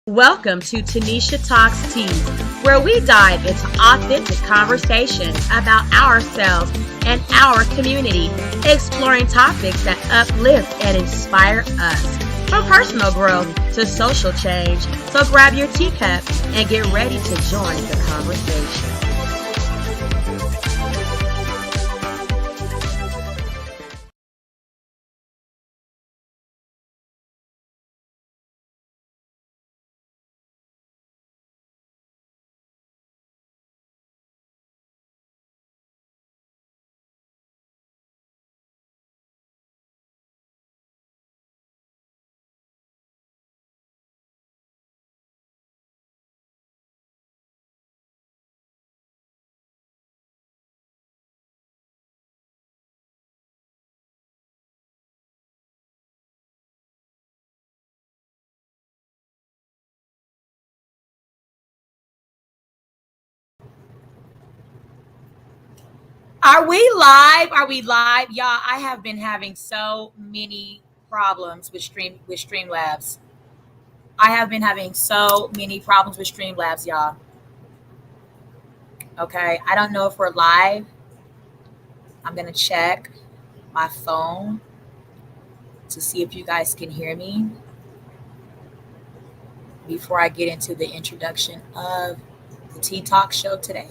Welcome to Tanisha Talks Tea, where we dive into authentic conversations about ourselves and our community, exploring topics that uplift and inspire us, from personal growth to social change. So grab your teacup and get ready to join the conversation. Are we live? Are we live? Y'all, I have been having so many problems with Streamlabs. I have been having so many problems with Streamlabs, y'all. Okay, I don't know if we're live. I'm gonna check my phone to see if you guys can hear me before I get into the introduction of the Tea Talk show today.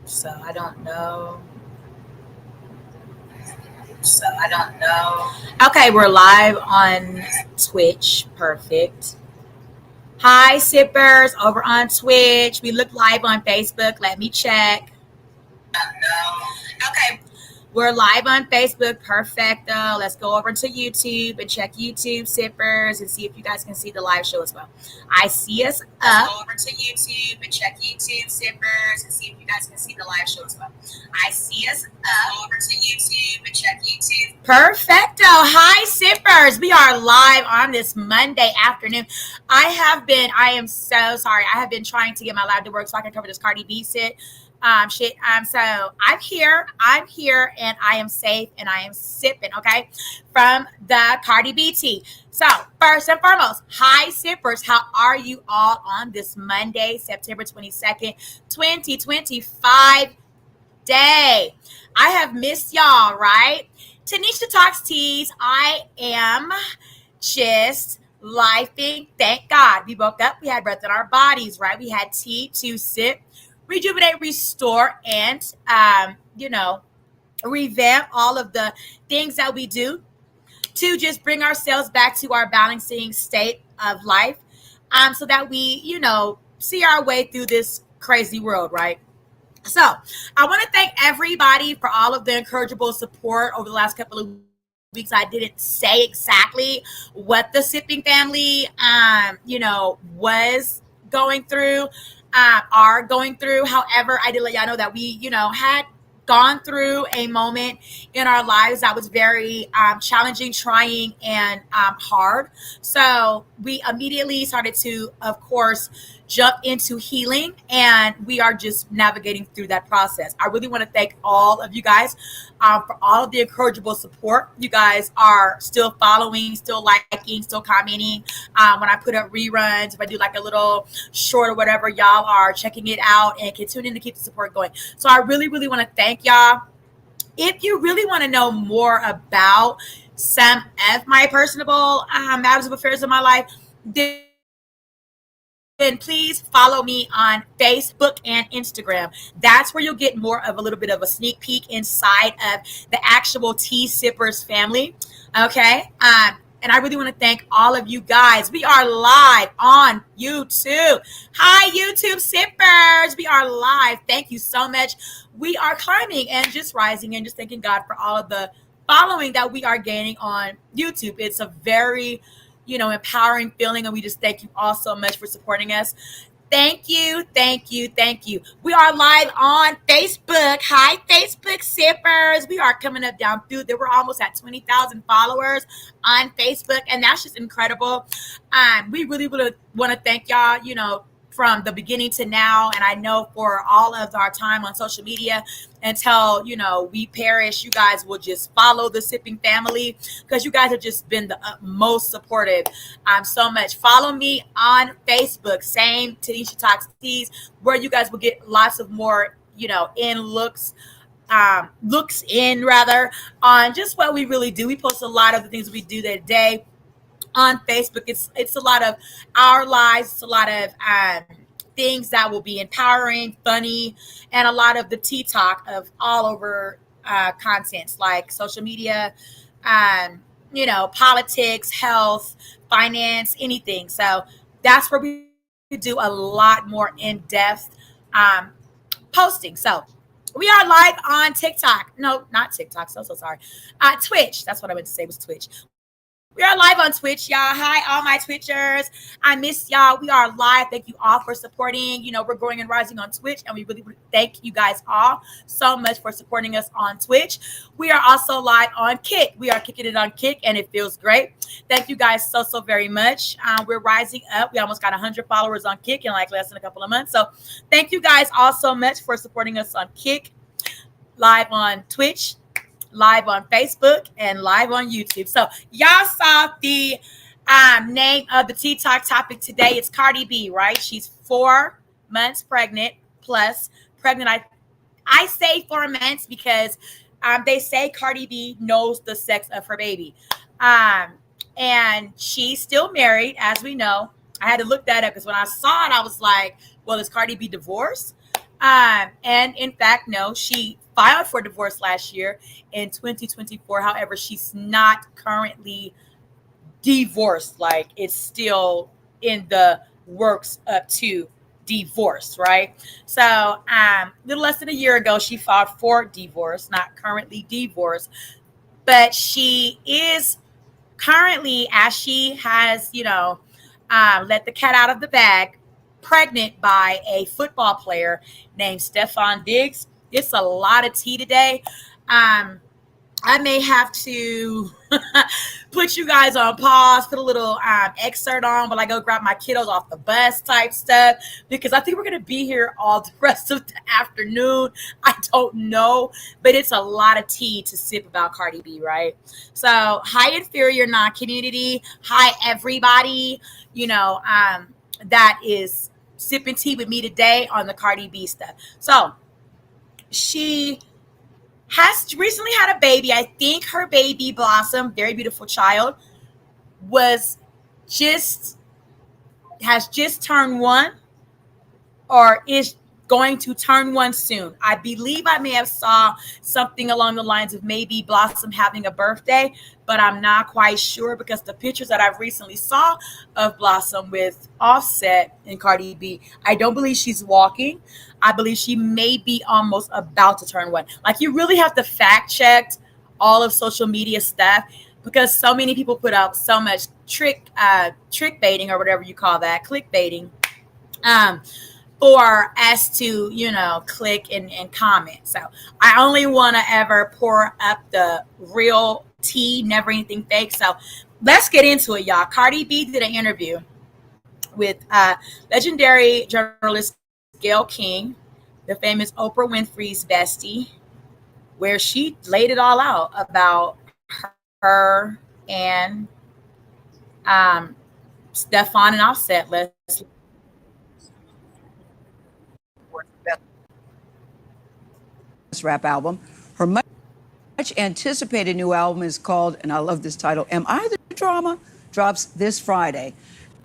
So I don't know. Okay, we're live on Twitch. Perfect. Hi, sippers over on Twitch. We look live on Facebook. Let me check. Okay, we're live on Facebook. Perfecto. Let's go over to YouTube and check YouTube, sippers, and see if you guys can see the live show as well. I see us up. Let's go over to YouTube and check YouTube, sippers, and see if you guys can see the live show as well. I see us up. Let's go over to YouTube and check YouTube. Perfecto. Hi, sippers. We are live on this Monday afternoon. I am so sorry. I have been trying to get my lab to work so I can cover this Cardi B shit. So I'm here, and I am safe, and I am sipping, okay, from the Cardi B tea. So first and foremost, hi sippers, how are you all on this Monday, September 22nd, 2025 day? I have missed y'all, right? Tanisha Talks Teas, I am just lifing. Thank God we woke up, we had breath in our bodies, right? We had tea to sip, rejuvenate, restore, and revamp all of the things that we do to just bring ourselves back to our balancing state of life, so that we see our way through this crazy world, right? So I want to thank everybody for all of the encourageable support over the last couple of weeks. I didn't say exactly what the sipping family was going through, are going through. However, I did let y'all know that we, had gone through a moment in our lives that was very challenging, trying, and hard. So we immediately started to, of course, jump into healing, and we are just navigating through that process. I really want to thank all of you guys for all of the encourageable support. You guys are still following, still liking, still commenting. When I put up reruns, if I do like a little short or whatever, y'all are checking it out and continuing to keep the support going. So I really, really want to thank y'all. If you really want to know more about some of my personal matters of affairs in my life, then please follow me on Facebook and Instagram. That's where you'll get more of a little bit of a sneak peek inside of the actual Tea Sippers family. Okay. And I really want to thank all of you guys. We are live on YouTube. Hi, YouTube sippers. We are live. Thank you so much. We are climbing and just rising, and just thanking God for all of the following that we are gaining on YouTube. It's a very empowering feeling, and we just thank you all so much for supporting us. Thank you. We are live on Facebook. Hi, Facebook sippers. We are coming up down through there. We're almost at 20,000 followers on Facebook, and that's just incredible. We really want to thank y'all, from the beginning to now, and I know for all of our time on social media until we perish, you guys will just follow the Sipping family because you guys have just been the most supportive. So much. Follow me on Facebook, same Tanisha Talks Tees, where you guys will get lots of more looks in rather on just what we really do. We post a lot of the things we do that day on Facebook. It's a lot of our lives. It's a lot of things that will be empowering, funny, and a lot of the tea talk of all over contents like social media, politics, health, finance, anything. So that's where we do a lot more in-depth posting. So we are live on TikTok. No, not TikTok. So sorry. Twitch. That's what I meant to say was Twitch. We are live on Twitch, y'all. Hi, all my Twitchers. I miss y'all. We are live. Thank you all for supporting. We're growing and rising on Twitch, and we really thank you guys all so much for supporting us on Twitch. We are also live on Kick. We are kicking it on Kick, and it feels great. Thank you guys so very much. We're rising up. We almost got 100 followers on Kick in like less than a couple of months. So thank you guys all so much for supporting us on Kick, live on Twitch, live on Facebook, and live on YouTube. So y'all saw the name of the Tea Talk topic today. It's Cardi B, right? She's 4 months pregnant plus pregnant. I say 4 months because they say Cardi B knows the sex of her baby. And she's still married, as we know. I had to look that up because when I saw it, I was like, well, is Cardi B divorced? And in fact, no, she filed for divorce last year in 2024. However, she's not currently divorced. Like, it's still in the works up to divorce, right? So a little less than a year ago, she filed for divorce, not currently divorced, but she is currently, as she has, let the cat out of the bag, pregnant by a football player named Stephon Diggs. It's a lot of tea today. I may have to put you guys on pause, put a little excerpt on while I go grab my kiddos off the bus type stuff, because I think we're going to be here all the rest of the afternoon. I don't know, but it's a lot of tea to sip about Cardi B, right? So hi, inferior non-community. Hi, everybody, that is sipping tea with me today on the Cardi B stuff. So she has recently had a baby. I think her baby Blossom, very beautiful child, has just turned 1 or is going to turn 1 soon. I believe I may have saw something along the lines of maybe Blossom having a birthday, but I'm not quite sure because the pictures that I've recently saw of Blossom with Offset and Cardi B, I don't believe she's walking. I believe she may be almost about to turn 1. Like, you really have to fact check all of social media stuff because so many people put out so much trick baiting or whatever you call that, clickbaiting, for us to, click and comment. So I only want to ever pour up the real tea, never anything fake. So let's get into it, y'all. Cardi B did an interview with legendary journalist Gayle King, the famous Oprah Winfrey's bestie, where she laid it all out about her and Stephon and Offset. Let's rap album. Her much anticipated new album is called, and I love this title, Am I the Drama? Drops this Friday.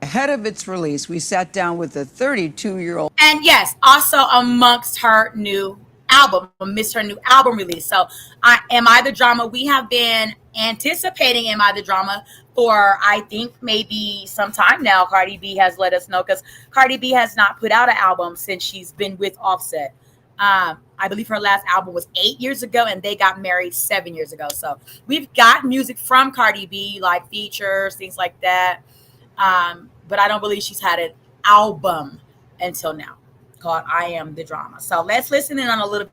Ahead of its release, we sat down with the 32-year-old. And yes, also amongst her new album, amidst her new album release. So Am I the Drama? We have been anticipating Am I the Drama for, I think, maybe some time now. Cardi B has let us know because Cardi B has not put out an album since she's been with Offset. I believe her last album was 8 years ago, and they got married 7 years ago. So we've got music from Cardi B, like features, things like that. But I don't believe she's had an album until now called I Am the Drama. So let's listen in on a little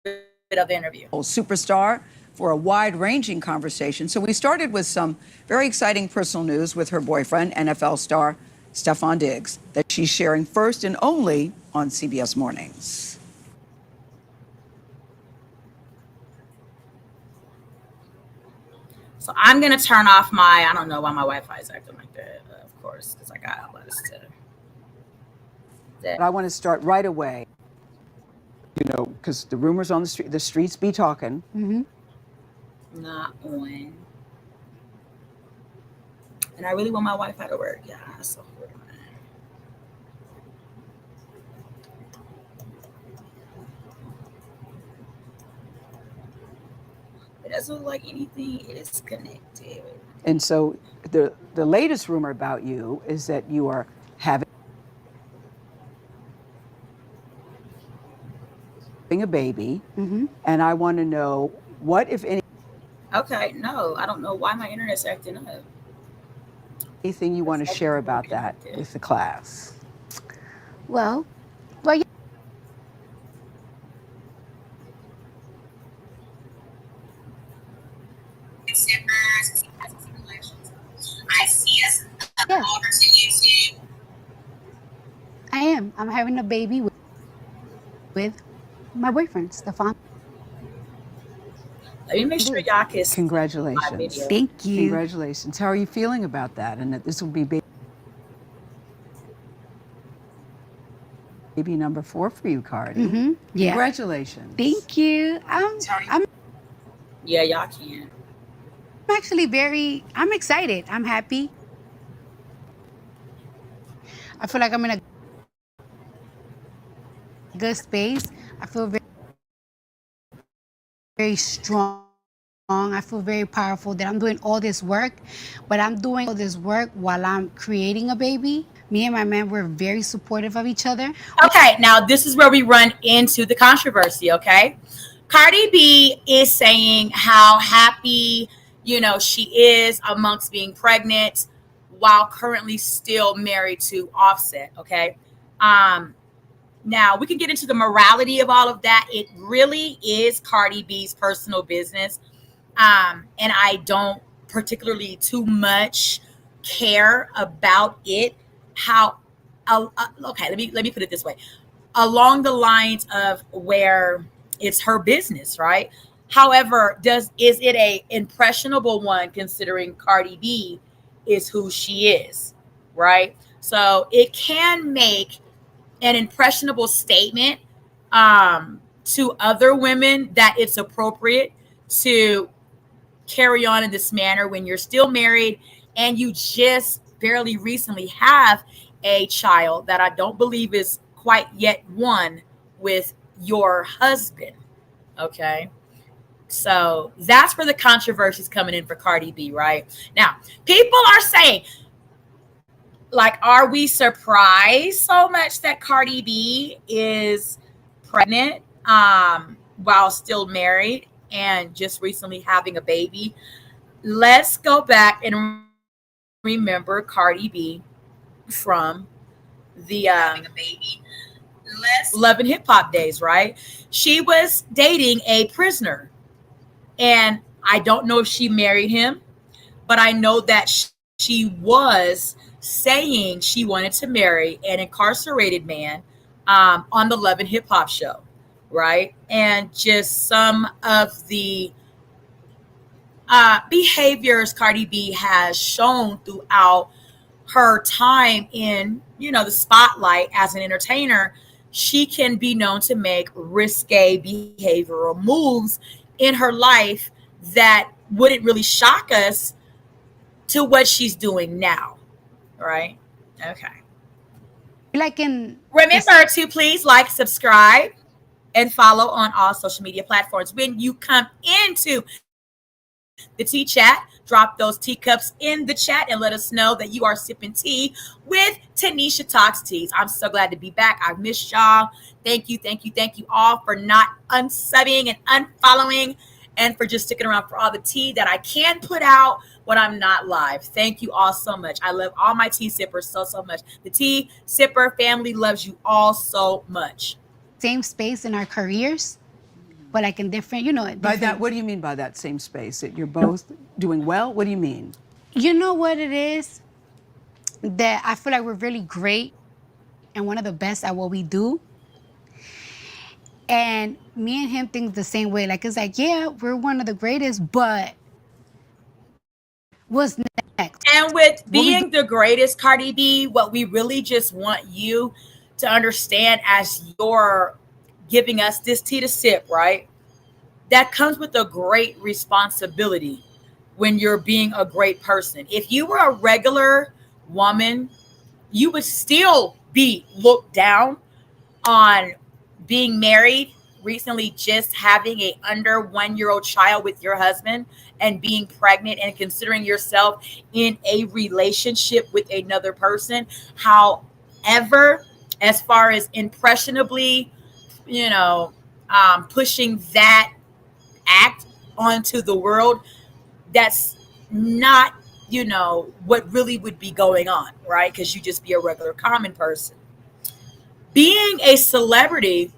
bit of the interview. Superstar for a wide-ranging conversation. So we started with some very exciting personal news with her boyfriend, NFL star Stephon Diggs, that she's sharing first and only on CBS Mornings. So I'm going to turn off my, I don't know why my Wi-Fi is acting like that, of course, because I got all this stuff. But I want to start right away, you know, because the rumors on the streets be talking. Not on. And I really want my Wi-Fi to work. Yeah, so hold on. It doesn't look like anything is connected. And so the latest rumor about you is that you are having a baby, and I want to know what, if any. Okay, no, I don't know why my internet's acting up. Anything you want to share about that with the class? Well, I see us yeah, over to YouTube. I am. I'm having a baby with my boyfriend, Stephon. Let me make sure y'all can see my Congratulations. video. Thank you. Congratulations. How are you feeling about that? And that this will be baby number 4 for you, Cardi. Yeah. Congratulations. Thank you. I'm Yeah, y'all can. actually I'm excited. I'm happy. I feel like I'm in a good space. I feel very strong. I feel very powerful that I'm doing all this work, but I'm doing all this work while I'm creating a baby. Me and my man, we're very supportive of each other. Okay, now this is where we run into the controversy, okay? Cardi B is saying how happy, she is amongst being pregnant while currently still married to Offset, okay? Now, we can get into the morality of all of that. It really is Cardi B's personal business. And I don't particularly too much care about it. Okay, let me put it this way. Along the lines of where it's her business, right? However, is it a impressionable one considering Cardi B is who she is, right? So it can make an impressionable statement to other women that it's appropriate to carry on in this manner when you're still married and you just barely recently have a child that I don't believe is quite yet one with your husband. Okay. So that's where the controversy is coming in for Cardi B, right? Now, people are saying, like, are we surprised so much that Cardi B is pregnant while still married and just recently having a baby? Let's go back and remember Cardi B from the Love and Hip Hop days, right? She was dating a prisoner, and I don't know if she married him, but I know that she was saying she wanted to marry an incarcerated man on the Love and Hip Hop show, right? And just some of the behaviors Cardi B has shown throughout her time in, the spotlight as an entertainer, she can be known to make risque behavioral moves in her life that wouldn't really shock us to what she's doing now, right? Okay. Remember to please like, subscribe, and follow on all social media platforms. When you come into the tea chat, drop those teacups in the chat and let us know that you are sipping tea with Tanisha Talks Teas. I'm so glad to be back. I've missed y'all. Thank you all for not unsubbing and unfollowing, and for just sticking around for all the tea that I can put out when I'm not live. Thank you all so much. I love all my tea sippers so much. The tea sipper family loves you all so much. Same space in our careers, but like in different, By that, what do you mean by that same space? That you're both doing well? What do you mean? You know what it is? that I feel like we're really great and one of the best at what we do. And me and him think the same way. Like, it's like, yeah, we're one of the greatest, but what's next? And with What we being the greatest, Cardi B, what we really just want you to understand as you're giving us this tea to sip, right? That comes with a great responsibility when you're being a great person. If you were a regular woman, you would still be looked down on being married recently, just having a under 1 year old child with your husband and being pregnant and considering yourself in a relationship with another person. However, as far as impressionably, you know, pushing that act onto the world, that's not, what really would be going on, right? Because you just be a regular common person. Being a celebrity,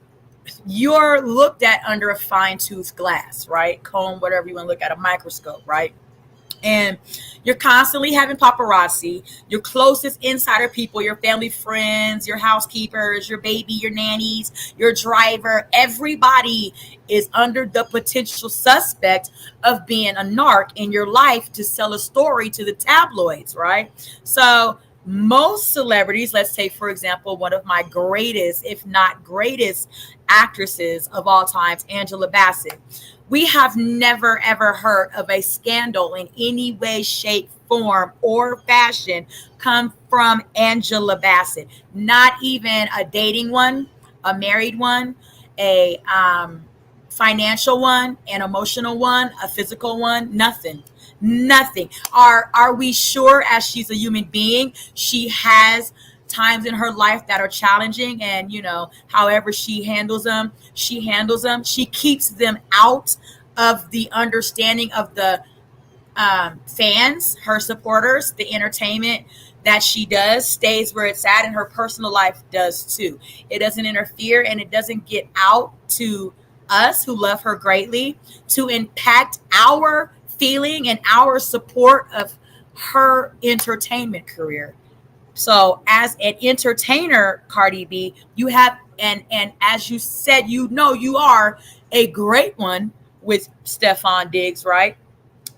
you're looked at under a fine tooth glass, right? Comb, whatever you want to look at, a microscope, right? And you're constantly having paparazzi, your closest insider people, your family friends, your housekeepers, your baby, your nannies, your driver, everybody is under the potential suspect of being a narc in your life to sell a story to the tabloids, right? So most celebrities, let's say, for example, one of my greatest, if not greatest actresses of all times, Angela Bassett, we have never ever heard of a scandal in any way, shape, form, or fashion come from Angela Bassett. Not even a dating one, a married one, a financial one, an emotional one, a physical one. Nothing. Nothing. Are we sure, as she's a human being, she has times in her life that are challenging, and however she handles them, she keeps them out of the understanding of the fans, her supporters. The entertainment that she does stays where it's at, and her personal life does too. It doesn't interfere, and it doesn't get out to us who love her greatly to impact our feeling and our support of her entertainment career. So as an entertainer, Cardi B, you have, and as you said, you are a great one with Stephon Diggs, right?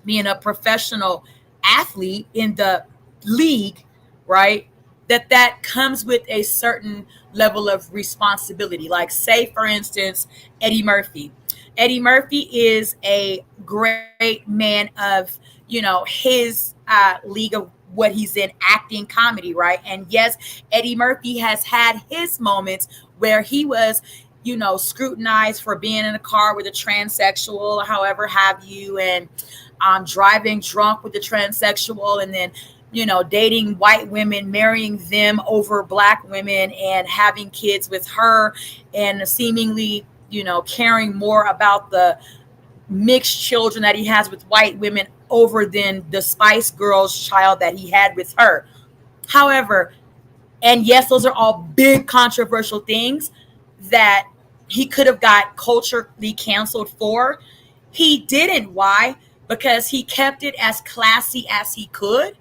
Being a professional athlete in the league, right? That comes with a certain level of responsibility. Like, say for instance, Eddie Murphy. Eddie Murphy is a great man of, his league of what he's in, acting, comedy, right? And yes, Eddie Murphy has had his moments where he was, scrutinized for being in a car with a transsexual, however have you, and driving drunk with a transsexual, and then dating white women, marrying them over black women, and having kids with her, and seemingly caring more about the mixed children that he has with white women over than the Spice Girls child that he had with her. However, and yes, those are all big controversial things that he could have got culturally canceled for. He didn't. Why? Because he kept it as classy as he could,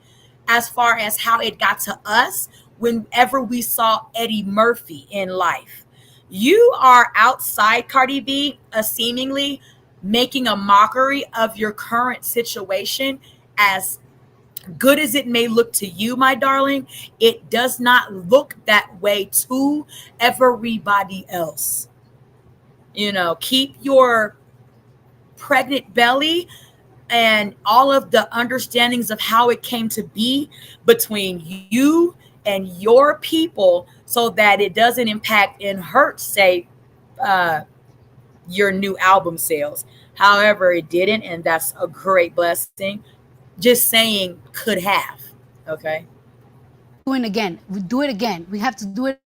as far as how it got to us whenever we saw Eddie Murphy in life. You are outside, Cardi B, seemingly making a mockery of your current situation. As good as it may look to you, my darling, it does not look that way to everybody else. Keep your pregnant belly and all of the understandings of how it came to be between you and your people, so that it doesn't impact and hurt, say, uh, your new album sales. However, it didn't, and that's a great blessing. Just saying, could have. Okay. doing again. We do it again. We have to do it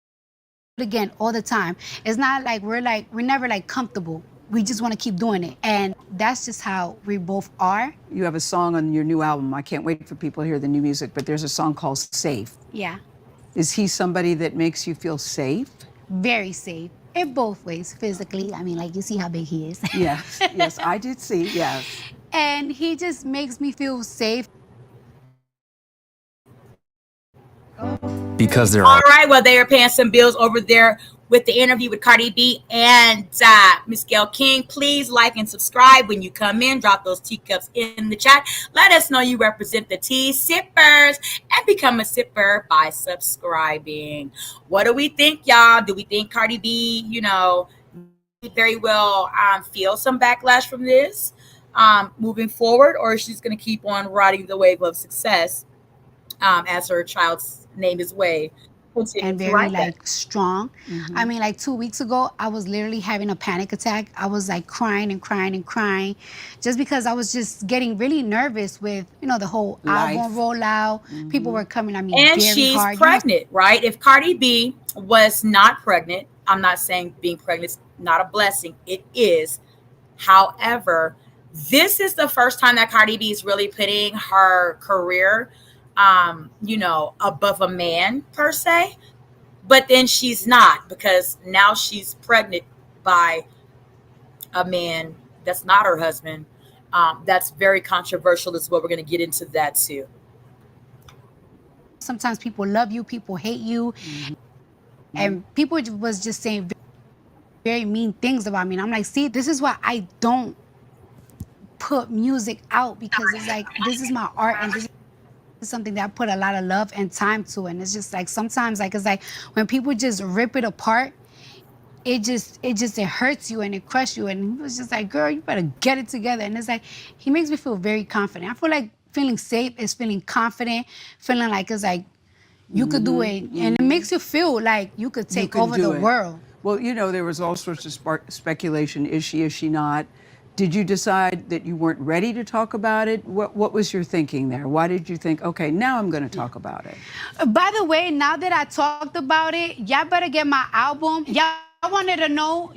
again all the time. It's not like we're never like comfortable. We just want to keep doing it. And that's just how we both are. You have a song on your new album. I can't wait for people to hear the new music, but there's a song called Safe. Yeah. Is he somebody that makes you feel safe? Very safe. In both ways, physically. I mean, like, you see how big he is. Yes, yes, I did see, yes. And he just makes me feel safe. Because they're All right, well, they are paying some bills over there with the interview with Cardi B and Miss Gail King. Please like and subscribe when you come in. Drop those teacups in the chat. Let us know you represent the tea sippers and become a sipper by subscribing. What do we think, y'all? Do we think Cardi B, very well feel some backlash from this moving forward, or she's going to keep on riding the wave of success as her child's name is Way? And very like strong. I mean, like 2 weeks ago, I was literally having a panic attack. I was like crying and crying and crying, just because I was just getting really nervous with the whole album rollout. People were coming at me and very she's hard. pregnant, right? If Cardi B was not pregnant, I'm not saying being pregnant is not a blessing. It is. However, this is the first time that Cardi B is really putting her career above a man per se, but then she's not, because now she's pregnant by a man that's not her husband. That's very controversial as well. We're going to get into that too. Sometimes people love you, people hate you, and people was just saying very mean things about me. And I'm like, see, this is why I don't put music out, because it's like, this is my art, and this is something that I put a lot of love and time to. And it's just like, sometimes it's like when people just rip it apart, it hurts you and it crushes you. And he was just like, girl, you better get it together. And it's like, he makes me feel very confident. I feel like feeling safe is feeling confident, feeling like it's like you could do it, and it makes you feel like you could take over the world. Well, there was all sorts of speculation. Is she not? Did you decide that you weren't ready to talk about it? What was your thinking there? Why did you think, okay, now I'm going to talk about it? By the way, now that I talked about it, y'all better get my album. Y'all wanted to know.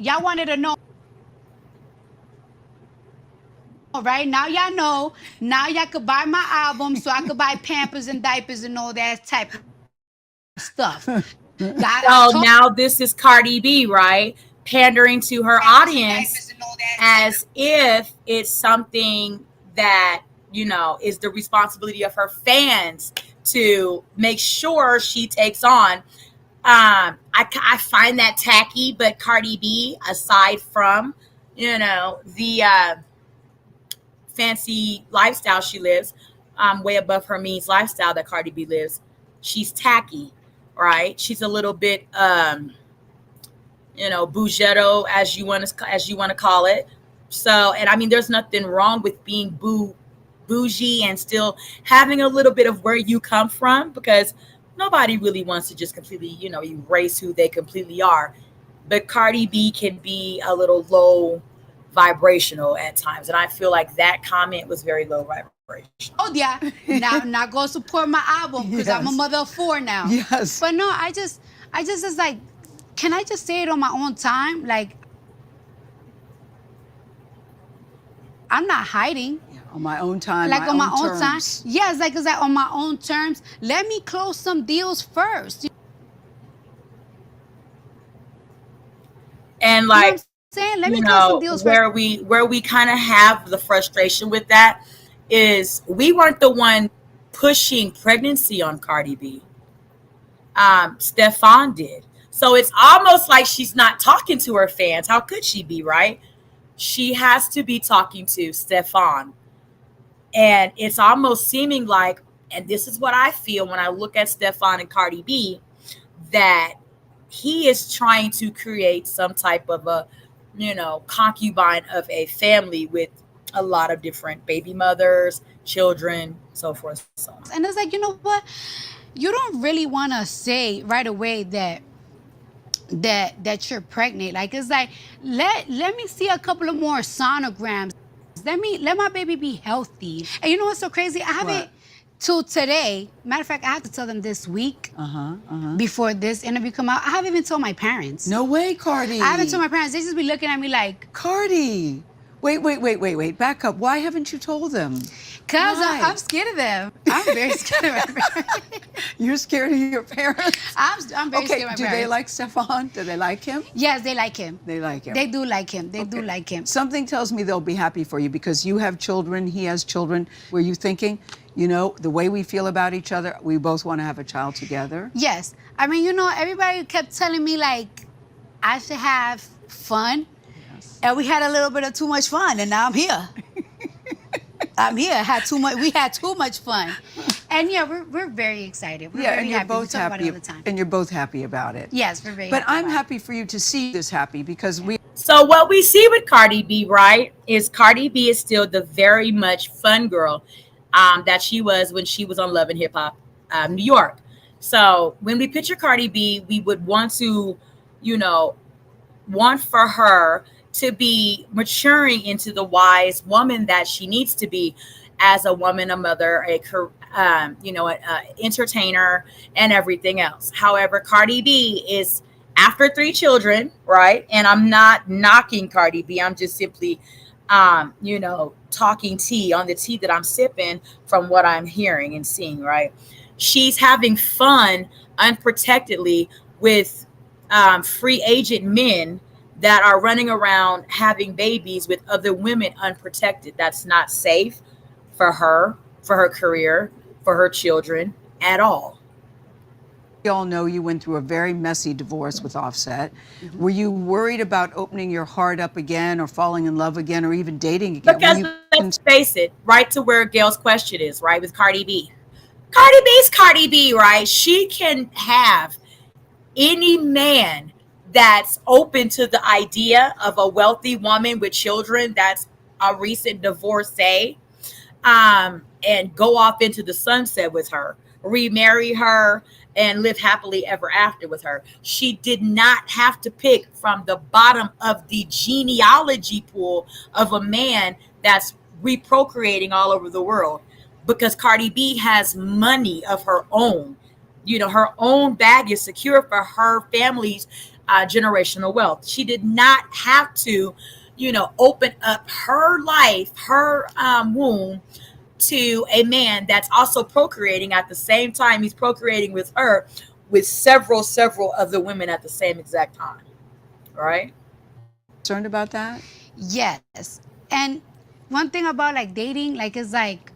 Right now, y'all know. Now y'all could buy my album, so I could buy Pampers and diapers and all that type of stuff. Now this is Cardi B, right? Pandering to her audience as if it's something that is the responsibility of her fans to make sure she takes on. I find that tacky, but Cardi B, aside from the fancy lifestyle she lives, way above her means lifestyle that Cardi B lives, she's tacky, right? She's a little bit bougetto, as you want to call it. So, and I mean, there's nothing wrong with being bougie and still having a little bit of where you come from, because nobody really wants to just completely, erase who they completely are. But Cardi B can be a little low vibrational at times, and I feel like that comment was very low vibration. Oh yeah, now go support my album, because I'm a mother of 4 now. Yes. But no, I just was like, can I just say it on my own time? Like, I'm not hiding. Yeah, on my own time. Like on my own time. terms. Yeah, it's like on my own terms. Let me close some deals first. And You know what like, I'm saying? Let me close some deals first. where we kind of have the frustration with that is we weren't the one pushing pregnancy on Cardi B. Stephon did. So it's almost like she's not talking to her fans. How could she be, right? She has to be talking to Stephon. And it's almost seeming like, and this is what I feel when I look at Stephon and Cardi B, that he is trying to create some type of a, concubine of a family with a lot of different baby mothers, children, so forth, so on. And it's like, you know what? You don't really want to say right away that you're pregnant. Like, it's like, let me see a couple of more sonograms. Let my baby be healthy. And you know what's so crazy? I haven't till today. Matter of fact, I have to tell them this week before this interview come out. I haven't even told my parents. No way, Cardi. I haven't told my parents. They just be looking at me like, Cardi, Wait. Back up. Why haven't you told them? Because Why? I'm scared of them. I'm very scared of my parents. You're scared of your parents? I'm very scared of my do parents. they like Stephon? Do they like him? Yes, they like him. They like him. They do like him. They do Okay. like him. Something tells me they'll be happy for you because you have children, he has children. Were you thinking, the way we feel about each other, we both want to have a child together? Yes. I mean, everybody kept telling me, like, I should have fun. Yes. And we had a little bit of too much fun, and now I'm here. We had too much fun. And yeah, we're very excited. We're very and you're happy. both We talk about happy, it all the time. and you're both happy about it. Yes, we're very But happy I'm about it. happy for you to see this happy because we So what we see with Cardi B, right, is Cardi B is still the very much fun girl that she was when she was on Love and Hip Hop New York. So when we picture Cardi B, we would want to, want for her to be maturing into the wise woman that she needs to be as a woman, a mother, an entertainer, and everything else. However, Cardi B is after 3 children, right? And I'm not knocking Cardi B. I'm just simply, talking tea on the tea that I'm sipping from what I'm hearing and seeing, right? She's having fun unprotectedly with free agent men that are running around having babies with other women unprotected. That's not safe for her career, for her children at all. We all know you went through a very messy divorce with Offset. Were you worried about opening your heart up again or falling in love again or even dating again? Because let's face it, right to where Gail's question is, right, with Cardi B. Cardi B's Cardi B, right? She can have any man that's open to the idea of a wealthy woman with children that's a recent divorcee, and go off into the sunset with her, remarry her, and live happily ever after with her. She did not have to pick from the bottom of the genealogy pool of a man that's reprocreating all over the world, because Cardi B has money of her own. Her own bag is secure for her family's generational wealth. She did not have to, open up her life, her womb to a man that's also procreating at the same time he's procreating with her with several other women at the same exact time. Right? Concerned about that? Yes. And one thing about like dating, like it's like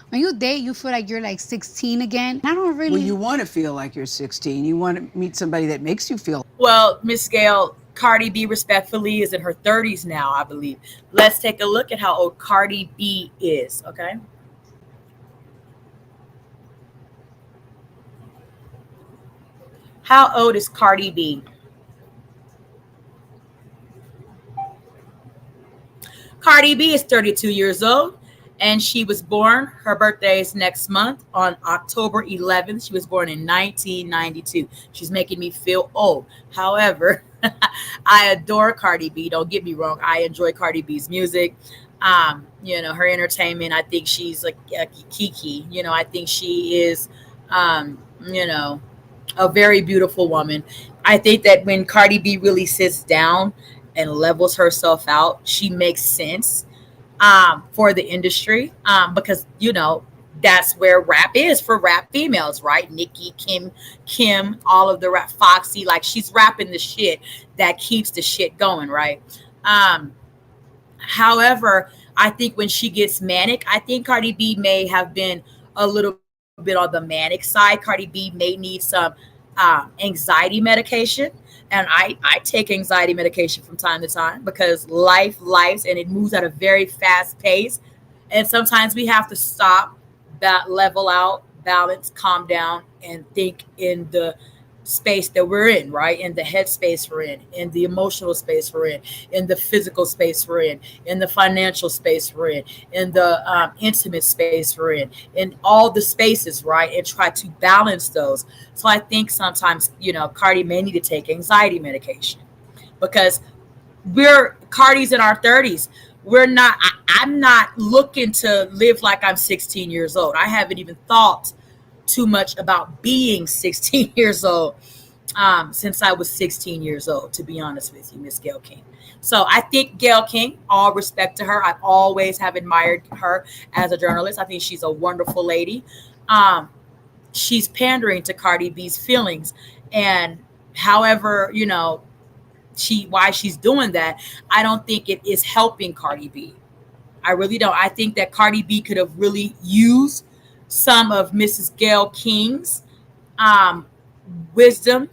when you date, you feel like you're like 16 again. I don't really. Well, you want to feel like you're 16. You want to meet somebody that makes you feel. Well, Miss Gail, Cardi B respectfully is in her 30s now, I believe. Let's take a look at how old Cardi B is, okay? How old is Cardi B? Cardi B is 32 years old, and she was born, her birthday is next month on October 11th. She was born in 1992. She's making me feel old. However, I adore Cardi B. Don't get me wrong. I enjoy Cardi B's music. Her entertainment. I think she's like Kiki. I think she is, a very beautiful woman. I think that when Cardi B really sits down and levels herself out, she makes sense for the industry, because that's where rap is for rap females, right? Nicki, Kim, all of the rap, Foxy, like she's rapping the shit that keeps the shit going, right? However, I think when she gets manic, I think Cardi B may have been a little bit on the manic side. Cardi B may need some anxiety medication. And I take anxiety medication from time to time because life, and it moves at a very fast pace. And sometimes we have to stop, level out, balance, calm down, and think in the space that we're in, right? In the head space we're in the emotional space we're in the physical space we're in the financial space we're in the intimate space we're in all the spaces, right? And try to balance those. So I think sometimes, Cardi may need to take anxiety medication because Cardi's in our 30s. I'm not looking to live like I'm 16 years old. I haven't even thought too much about being 16 years old since I was 16 years old, to be honest with you, Miss Gail King. So I think Gayle King, all respect to her. I always have admired her as a journalist. I think she's a wonderful lady. Um, she's pandering to Cardi B's feelings, and however, why she's doing that, I don't think it is helping Cardi B. I really don't. I think that Cardi B could have really used some of Mrs. Gayle King's um, wisdom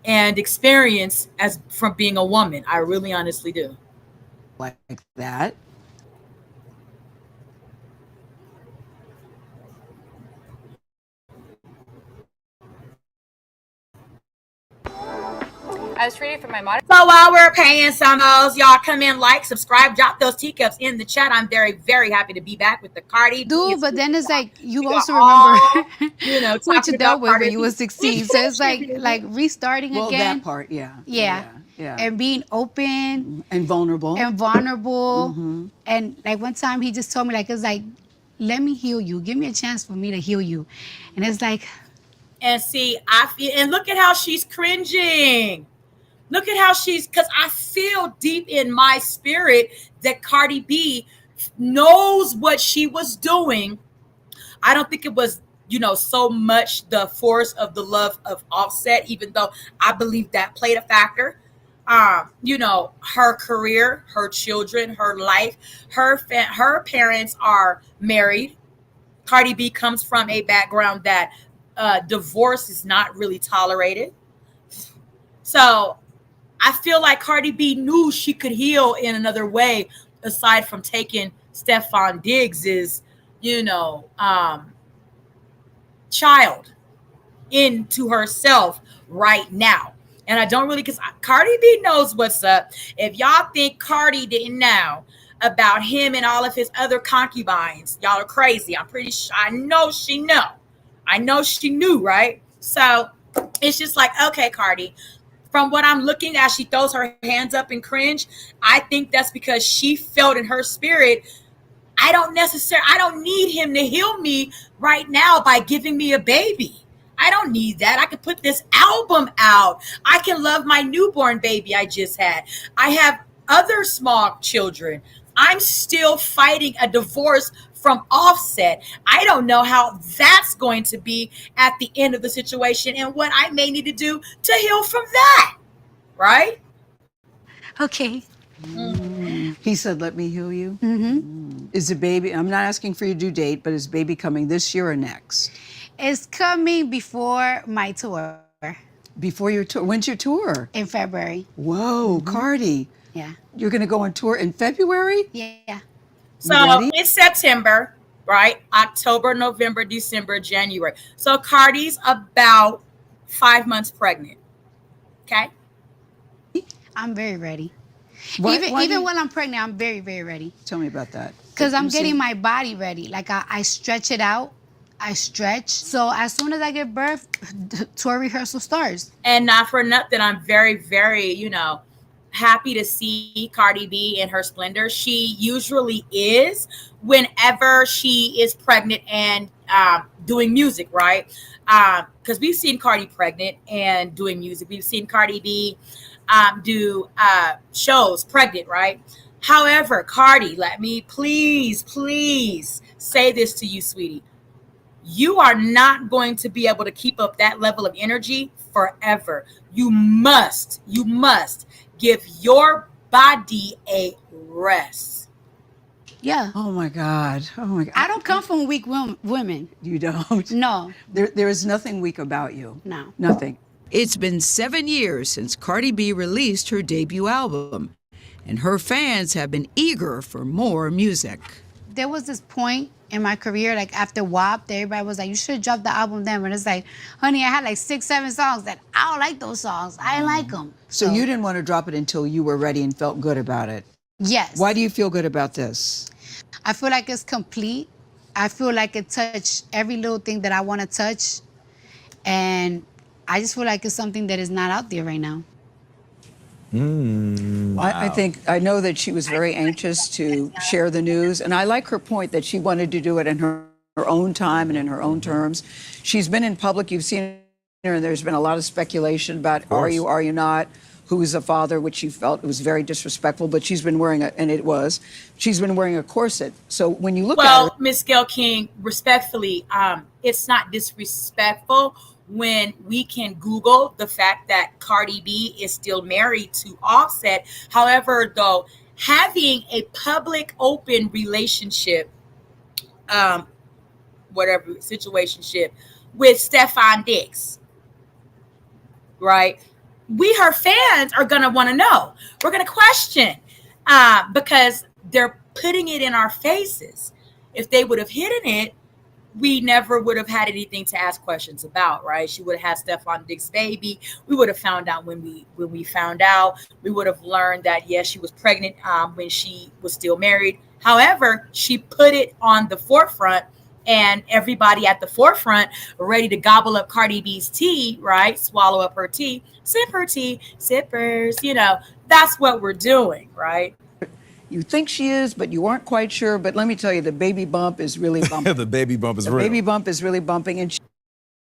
and experience as from being a woman. I really honestly do. Like that. I was trading for my monitor. So while we're paying some of those, y'all come in, like, subscribe, drop those teacups in the chat. I'm very, very happy to be back with the Cardi. Dude, but then it's like you also all, remember what you dealt with when you were 16. So it's like restarting Well, again. that part, yeah. Yeah. And being open And vulnerable. And like one time he just told me, like, it's like, let me heal you. Give me a chance for me to heal you. And it's like, and see, I feel, and look at how she's cringing. Look at how because I feel deep in my spirit that Cardi B knows what she was doing. I don't think it was, so much the force of the love of Offset, even though I believe that played a factor. Her career, her children, her life, her parents are married. Cardi B comes from a background that divorce is not really tolerated. So I feel like Cardi B knew she could heal in another way aside from taking Stephon Diggs's, child into herself right now. And I don't really, because Cardi B knows what's up. If y'all think Cardi didn't know about him and all of his other concubines, y'all are crazy. I'm pretty sure, I know she knew, right? So it's just like, okay, Cardi, from what I'm looking at, she throws her hands up and cringe. I think that's because she felt in her spirit, I don't need him to heal me right now by giving me a baby. I don't need that. I can put this album out. I can love my newborn baby I just had. I have other small children. I'm still fighting a divorce from Offset. I don't know how that's going to be at the end of the situation and what I may need to do to heal from that. Right? okay. He said, let me heal you. Is the baby, I'm not asking for your due date, but is baby coming this year or next? It's coming before my tour Before your tour. When's your tour? in February. Whoa, Cardi. Yeah. You're going to go on tour in February? Yeah. So ready? it's September, right? October, November, December, January. So Cardi's about 5 months pregnant. Okay? I'm very ready. Why Even do you- when I'm pregnant, I'm very, very ready. Tell me about that. Because I'm You getting see- my body ready. Like I stretch it out. I stretch. So as soon as I give birth, tour rehearsal starts. And not for nothing, I'm very, very, happy to see Cardi B in her splendor. She usually is whenever she is pregnant and doing music, right? Because we've seen Cardi pregnant and doing music. We've seen Cardi B do shows pregnant, right? However, Cardi, let me please say this to you, sweetie. You are not going to be able to keep up that level of energy forever. You must give your body a rest. Yeah. Oh my God. Oh my God. I don't come from weak women. You don't? No. There is nothing weak about you. No. Nothing. It's been 7 years since Cardi B released her debut album, and her fans have been eager for more music. There was this point in my career, like after WAP, that everybody was like, you should drop the album then. But it's like, honey, I had like 6, 7 songs that I don't like those songs. I didn't like them. So you didn't want to drop it until you were ready and felt good about it. Yes. Why do you feel good about this? I feel like it's complete. I feel like it touched every little thing that I want to touch. And I just feel like it's something that is not out there right now. I know that she was very anxious to share the news, and I like her point that she wanted to do it in her own time and in her own terms. She's been in public, you've seen her, and there's been a lot of speculation about are you not. who is a father, which she felt it was very disrespectful, but she's been wearing she's been wearing a corset. So when you look at her. Well, Miss Gayle King, respectfully, it's not disrespectful when we can Google the fact that Cardi B is still married to Offset. However, though, having a public open relationship, whatever situationship with Stephon Diggs, right? We, her fans, are going to want to know. We're going to question because they're putting it in our faces. If they would have hidden it, we never would have had anything to ask questions about, right? She would have had Stephon Diggs' baby. We would have found out when we found out. We would have learned that, yes, she was pregnant when she was still married. However, she put it on the forefront, and everybody at the forefront ready to gobble up Cardi B's tea, right? Swallow up her tea, sip her tea, sippers. That's what we're doing, right? You think she is, but you aren't quite sure. But let me tell you, the baby bump is really bumping. The baby bump is real. The baby bump is really bumping. And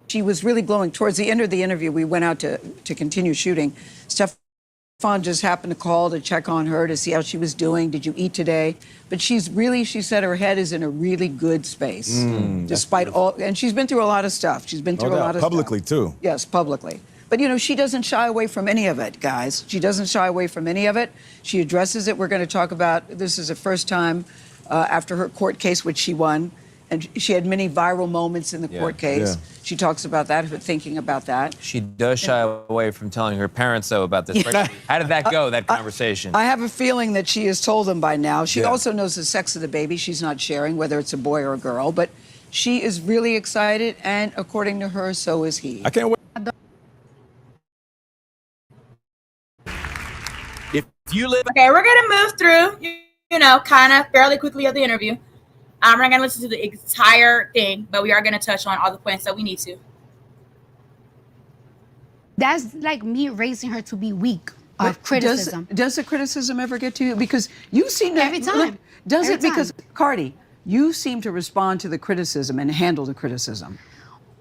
she was really glowing. Towards the end of the interview, we went out to continue shooting. Stephon just happened to call to check on her to see how she was doing. Did you eat today? But she said her head is in a really good space. Despite all, and she's been through a lot of stuff. She's been through a lot of publicly stuff. too. Yes, publicly. But, she doesn't shy away from any of it, guys. She doesn't shy away from any of it. She addresses it. We're going to talk about, this is the first time after her court case, which she won. And she had many viral moments in the court case. Yeah. She talks about that, thinking about that. She does shy away from telling her parents, though, about this. Yeah. How did that go, that conversation? I have a feeling that she has told them by now. She also knows the sex of the baby. She's not sharing, whether it's a boy or a girl. But she is really excited, and according to her, so is he. I can't wait. Okay, we're gonna move through, kind of fairly quickly of the interview. We're not gonna listen to the entire thing, but we are gonna touch on all the points that we need to. That's like me raising her to be weak of criticism. Does the criticism ever get to you? Because you seem to every time. Does it? Because Cardi, you seem to respond to the criticism and handle the criticism.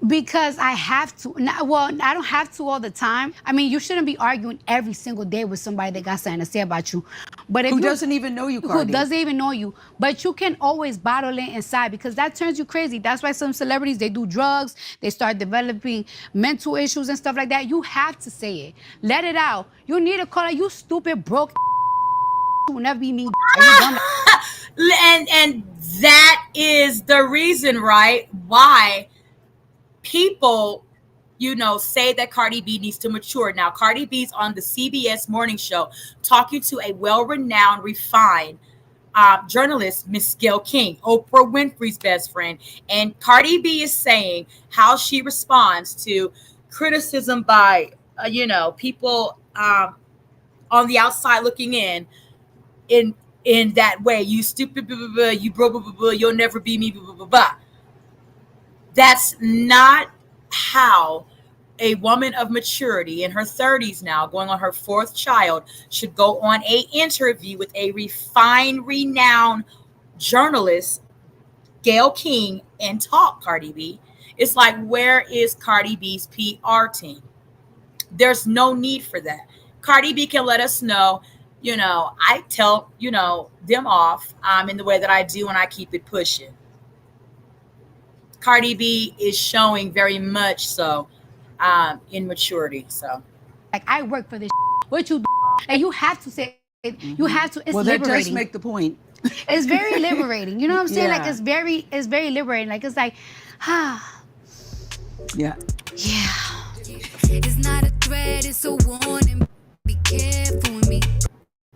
Because I have to. Well, I don't have to all the time. I mean, you shouldn't be arguing every single day with somebody that got something to say about you. But if who doesn't even know you, Cardi? Who doesn't even know you. But you can always bottle it inside because that turns you crazy. That's why some celebrities, they do drugs. They start developing mental issues and stuff like that. You have to say it. Let it out. You need to call her, you stupid, broke you will never be me. And that is the reason, right, why people, say that Cardi B needs to mature. Now, Cardi B's on the CBS morning show talking to a well-renowned, refined journalist, Miss Gayle King, Oprah Winfrey's best friend. And Cardi B is saying how she responds to criticism by, people on the outside looking in that way. You stupid, blah, blah, blah, you blah, blah, blah, blah, you'll never be me, blah, blah, blah, blah. That's not how a woman of maturity in her 30s now, going on her 4th child, should go on an interview with a refined, renowned journalist, Gayle King, and talk Cardi B. It's like, where is Cardi B's PR team? There's no need for that. Cardi B can let us know, I tell, them off in the way that I do, and I keep it pushing. Cardi B is showing very much so in maturity. So, like, I work for this. What you do, and you have to say it. You have to. It's liberating. That does make the point. It's very liberating. You know what I'm saying? Like, it's very liberating. Like, it's like, yeah. It's not a threat. It's a warning. Be careful with me.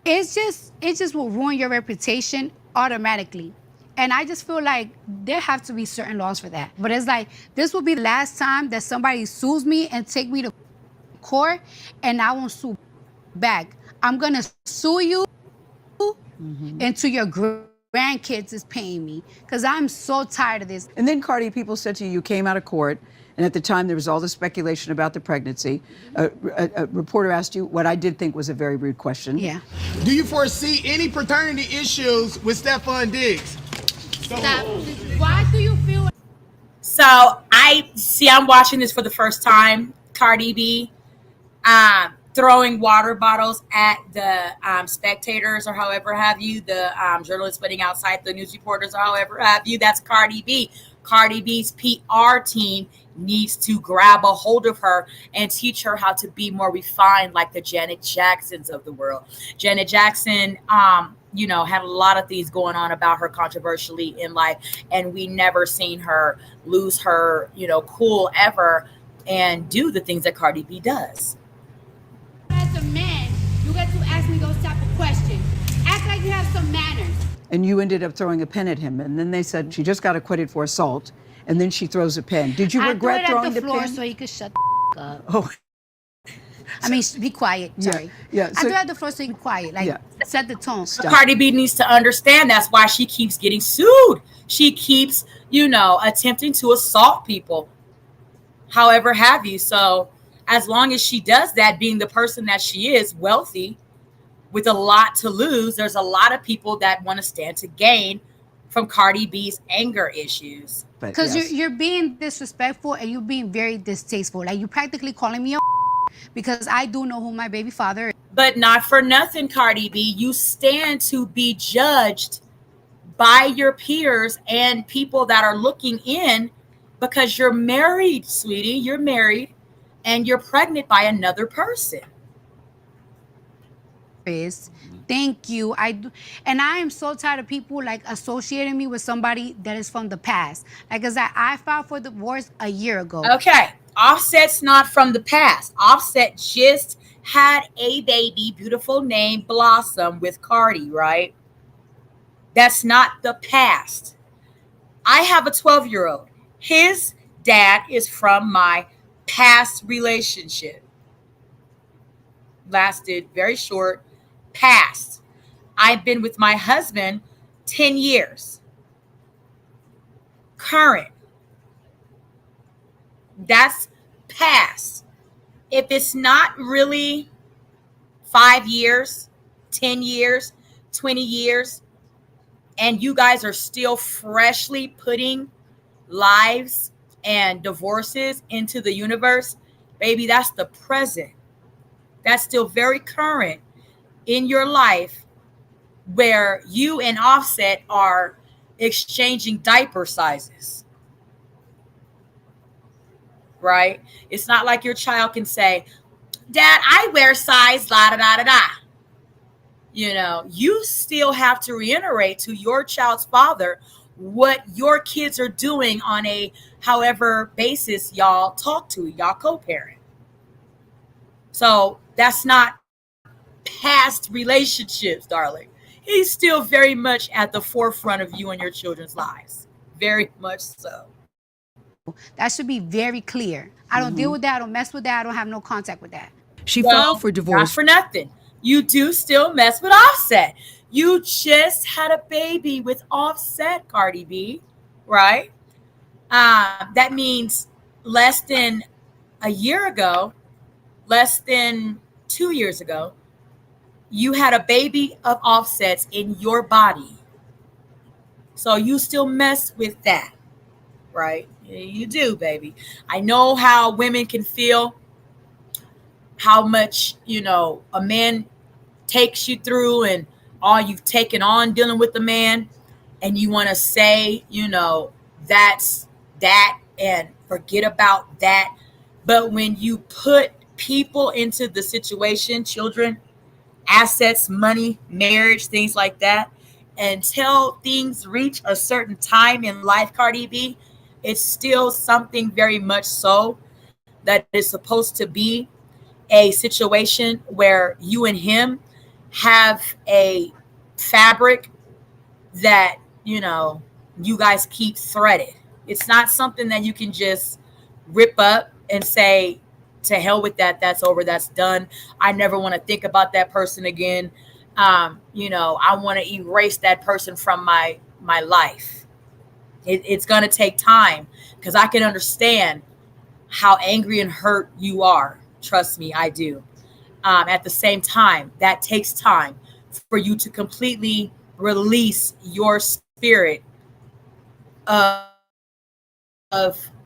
It just will ruin your reputation automatically. And I just feel like there have to be certain laws for that. But it's like, this will be the last time that somebody sues me and take me to court, and I won't sue back. I'm going to sue you until your grandkids is paying me, because I'm so tired of this. And then, Cardi, people said to you came out of court, and at the time there was all the speculation about the pregnancy. A reporter asked you what I did think was a very rude question. Yeah. Do you foresee any paternity issues with Stephon Diggs? Why do you feel? So I'm watching this for the first time, Cardi B. throwing water bottles at the spectators or however have you, the journalists waiting outside, the news reporters or however have you. That's Cardi B. Cardi B's PR team needs to grab a hold of her and teach her how to be more refined, like the Janet Jacksons of the world. Janet Jackson, had a lot of things going on about her controversially in life, and we never seen her lose her, cool ever and do the things that Cardi B does. As a man, you get to ask me those type of questions. Act like you have some manners. And you ended up throwing a pen at him. And then they said she just got acquitted for assault. And then she throws a pen. Did you regret throwing the floor pen? So he could shut the up. Oh. I mean, be quiet. Sorry. Yeah. I threw it at the floor so he could be quiet. Like, set the tone. Cardi B needs to understand that's why she keeps getting sued. She keeps, attempting to assault people, however have you. So as long as she does that, being the person that she is, wealthy, with a lot to lose, there's a lot of people that want to stand to gain from Cardi B's anger issues. Because you're being disrespectful and you're being very distasteful. Like, you practically calling me a because I do know who my baby father is. But not for nothing, Cardi B, you stand to be judged by your peers and people that are looking in because you're married, sweetie. You're married and you're pregnant by another person. Thank you. And I am so tired of people like associating me with somebody that is from the past. Like, cause I filed for divorce a year ago. Okay, Offset's not from the past. Offset just had a baby, beautiful name Blossom, with Cardi, right? That's not the past. I have a 12-year-old. His dad is from my past relationship. Lasted very short. Past. I've been with my husband 10 years. Current. That's past. If it's not really 5 years, 10 years, 20 years, and you guys are still freshly putting lives and divorces into the universe, baby, that's the present. That's still very current in your life, where you and Offset are exchanging diaper sizes, right? It's not like your child can say, Dad, I wear size la da da da da. You still have to reiterate to your child's father what your kids are doing on a however basis y'all talk to, y'all co-parent. So that's not past relationships, darling. He's still very much at the forefront of you and your children's lives. Very much so. That should be very clear. I don't deal with that. I don't mess with that. I don't have no contact with that. She filed for divorce. Not for nothing. You do still mess with Offset. You just had a baby with Offset, Cardi B, right? That means less than a year ago, less than 2 years ago, you had a baby of Offset's in your body. So you still mess with that, right? You do, baby. I know how women can feel, how much, a man takes you through and all you've taken on dealing with the man. And you want to say, that's that and forget about that. But when you put people into the situation, children, assets, money, marriage, things like that, until things reach a certain time in life, Cardi B, it's still something very much so that is supposed to be a situation where you and him have a fabric that, you guys keep threaded. It's not something that you can just rip up and say, to hell with that. That's over. That's done. I never want to think about that person again. I want to erase that person from my life. It's going to take time because I can understand how angry and hurt you are. Trust me, I do. At the same time, that takes time for you to completely release your spirit of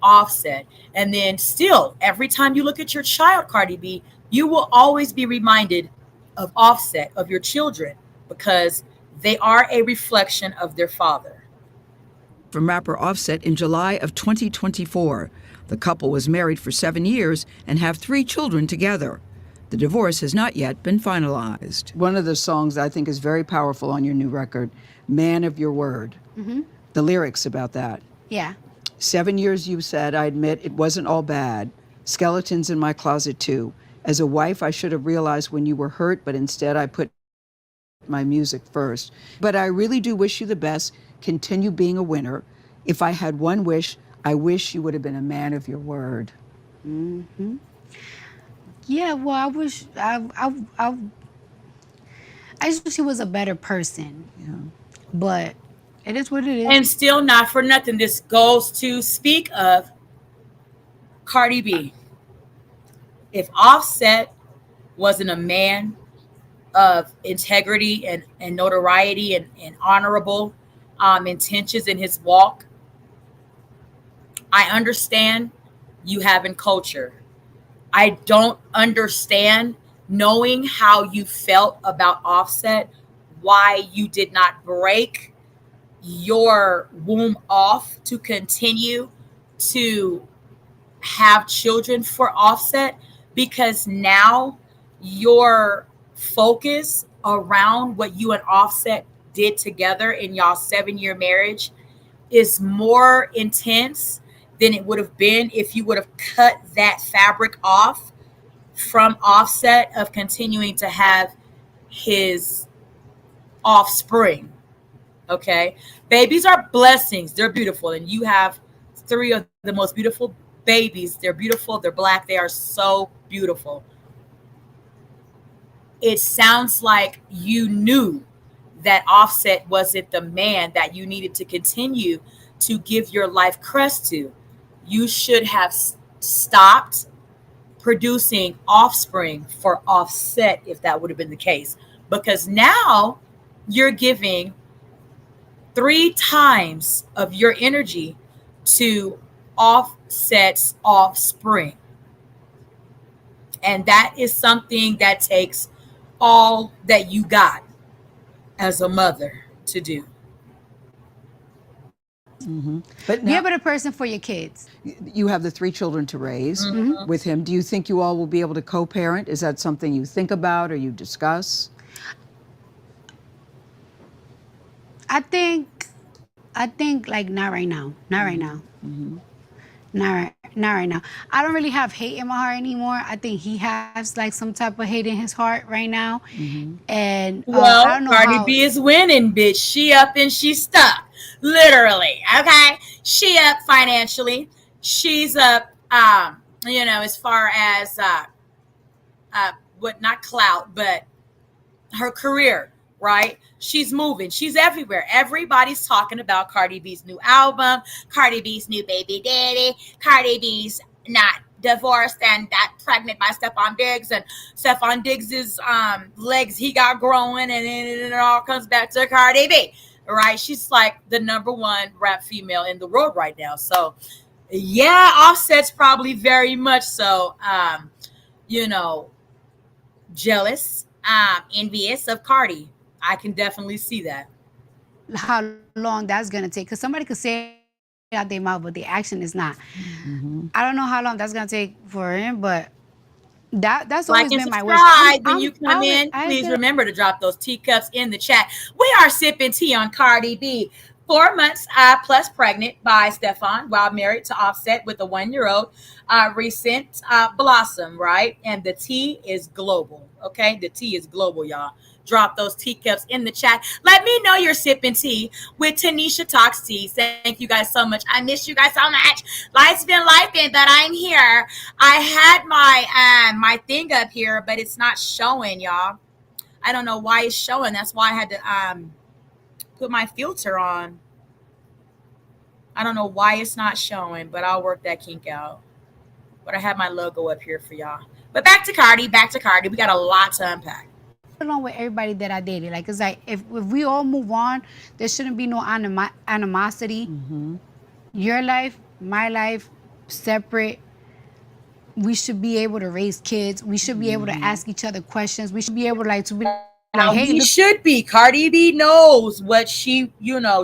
Offset. And then still, every time you look at your child, Cardi B, you will always be reminded of Offset, of your children, because they are a reflection of their father. From rapper Offset in July of 2024. The couple was married for 7 years and have 3 children together. The divorce has not yet been finalized. One of the songs I think is very powerful on your new record, Man of Your Word. The lyrics about that. Yeah. 7 years, you said, I admit it wasn't all bad. Skeletons in my closet, too. As a wife, I should have realized when you were hurt, but instead I put my music first. But I really do wish you the best. Continue being a winner. If I had one wish, I wish you would have been a man of your word. Yeah, well, I just wish he was a better person. Yeah. But it is what it is. And still, not for nothing, this goes to speak of Cardi B. If Offset wasn't a man of integrity and notoriety and honorable intentions in his walk, I understand you having culture. I don't understand, knowing how you felt about Offset, why you did not break your womb off to continue to have children for Offset, because now your focus around what you and Offset did together in y'all 7-year marriage is more intense than it would have been if you would have cut that fabric off from Offset of continuing to have his offspring. Okay, babies are blessings, they're beautiful, and you have 3 of the most beautiful babies. They're beautiful, they're black, they are so beautiful. It sounds like you knew that Offset wasn't the man that you needed to continue to give your life crest to. You should have stopped producing offspring for Offset if that would have been the case, because now you're giving 3 times of your energy to Offset's offspring. And that is something that takes all that you got as a mother to do. But Be now a better person for your kids. you have the 3 children to raise with him. Do you think you all will be able to co-parent? Is that something you think about or you discuss? I think like not right now. Not right now. Not right now. I don't really have hate in my heart anymore. I think he has like some type of hate in his heart right now. And I Well, don't know Cardi how. B is winning, bitch. She up and she stuck. Literally. Okay. She up financially. She's up as far as what, not clout, but her career, right? She's moving. She's everywhere. Everybody's talking about Cardi B's new album, Cardi B's new baby daddy, Cardi B's not divorced and got pregnant by Stephon Diggs, and Stephon Diggs's legs he got growing, and then it all comes back to Cardi B, right? She's like the #1 rap female in the world right now. So yeah, Offset's probably very much so jealous, envious of Cardi. I can definitely see that. How long that's gonna take? Because somebody could say it out their mouth, but the action is not. I don't know how long that's gonna take for him, but that's Like always and been my wish. subscribe when you come in. I Please get- remember to drop those teacups in the chat. We are sipping tea on Cardi B. 4 months plus pregnant by Stephon while married to Offset with a 1-year-old recent blossom, right? And the tea is global, okay? The tea is global, y'all. Drop those teacups in the chat. Let me know you're sipping tea with Tanisha Talks Tea. Thank you guys so much. I miss you guys so much. Life's been lifing, but I'm here. I had my thing up here, but it's not showing, y'all. I don't know why it's showing. That's why I had to put my filter on. I don't know why it's not showing, but I'll work that kink out. But I have my logo up here for y'all. But back to Cardi. We got a lot to unpack. Along with everybody that I dated, like it's like if we all move on, there shouldn't be no animosity. Your life, my life, separate. we should be able to raise kids. We should be able to ask each other questions. We should be able to be Now, like, hey, we look, should be. Cardi B knows what she,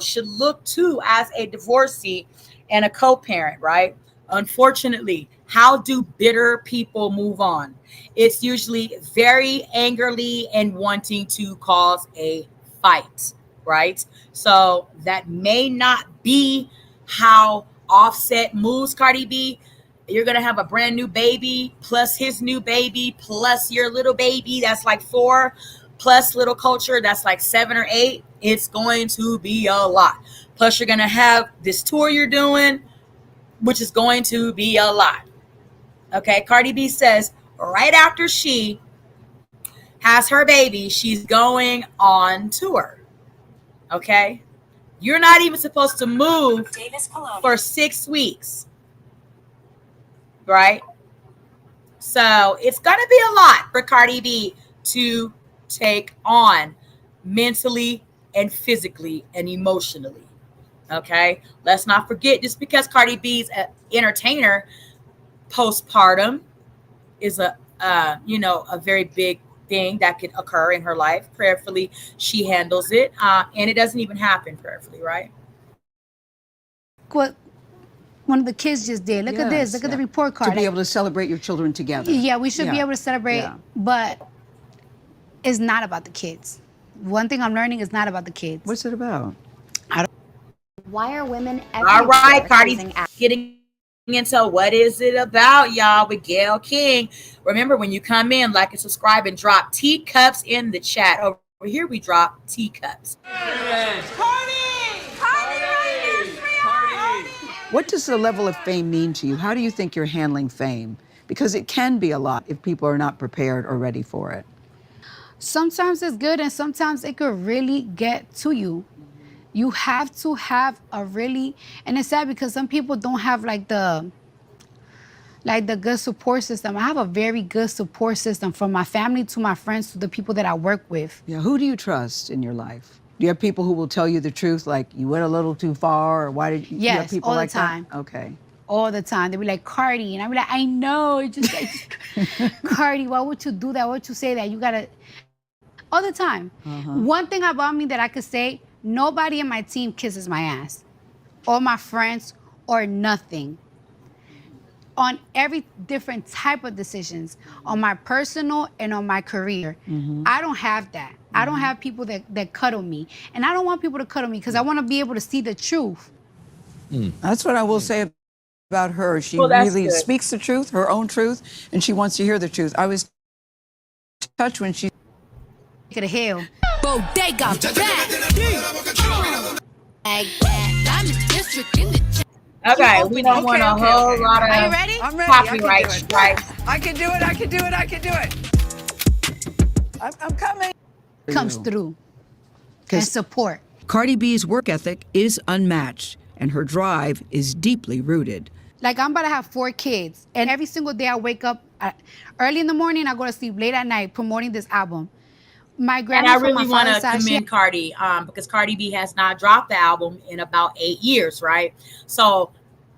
should look to as a divorcee and a co-parent, right? Unfortunately, how do bitter people move on? It's usually very angrily and wanting to cause a fight, right? So that may not be how Offset moves, Cardi B. You're going to have a brand new baby plus his new baby plus your little baby. That's like 4 plus little culture. That's like 7 or 8. It's going to be a lot. Plus you're going to have this tour you're doing, which is going to be a lot. Okay. Cardi B says right after she has her baby, she's going on tour. Okay. You're not even supposed to move for 6 weeks. Right? So it's going to be a lot for Cardi B to take on mentally and physically and emotionally. Okay? Let's not forget, just because Cardi B's an entertainer, postpartum is a very big thing that could occur in her life. Prayerfully, she handles it. And it doesn't even happen prayerfully, right? what one of the kids just did. Look at this. Look at the report card. To be able to celebrate your children together. Yeah, we should be able to celebrate, but it's not about the kids. One thing I'm learning is not about the kids. What's it about? Why are women all right, Cardi's getting into what is it about, y'all, with Gayle King. Remember, when you come in, like and subscribe and drop teacups in the chat. Over here, we drop teacups. What does the level of fame mean to you? How do you think you're handling fame? Because it can be a lot if people are not prepared or ready for it. Sometimes it's good and sometimes it could really get to you. You have to have a really, and it's sad because some people don't have like the good support system. I have a very good support system, from my family to my friends to the people that I work with. Yeah, who do you trust in your life? Do you have people who will tell you the truth, like you went a little too far, or why did you? Yes, you have people all like the time. That? Okay. All the time. They'll be like, Cardi, and I'll be like, I know, it's just like, Cardi, why would you do that? Why would you say that? You gotta, all the time. One thing about me that I could say, nobody in my team kisses my ass, or my friends, or nothing. On every different type of decisions, on my personal and on my career. I don't have that. I don't have people that cuddle me. And I don't want people to cuddle me because I want to be able to see the truth. That's what I will say about her. She Well, that's really good. speaks the truth, her own truth, and she wants to hear the truth. I was touched when she To the hell. Bodega back. Like that. I'm a district in the Okay, we don't want a whole lot of Are you ready? I'm ready. copyright I can do it. strikes. I can do it. I can do it. I can do it. I'm coming. Comes through. And 'Cause support. Cardi B's work ethic is unmatched, and her drive is deeply rooted. Like, I'm about to have 4 kids, and every single day I wake up early in the morning, I go to sleep late at night promoting this album. My And grandma I from my really want to father's side, she commend Cardi, because Cardi B has not dropped the album in about 8 years, right? So,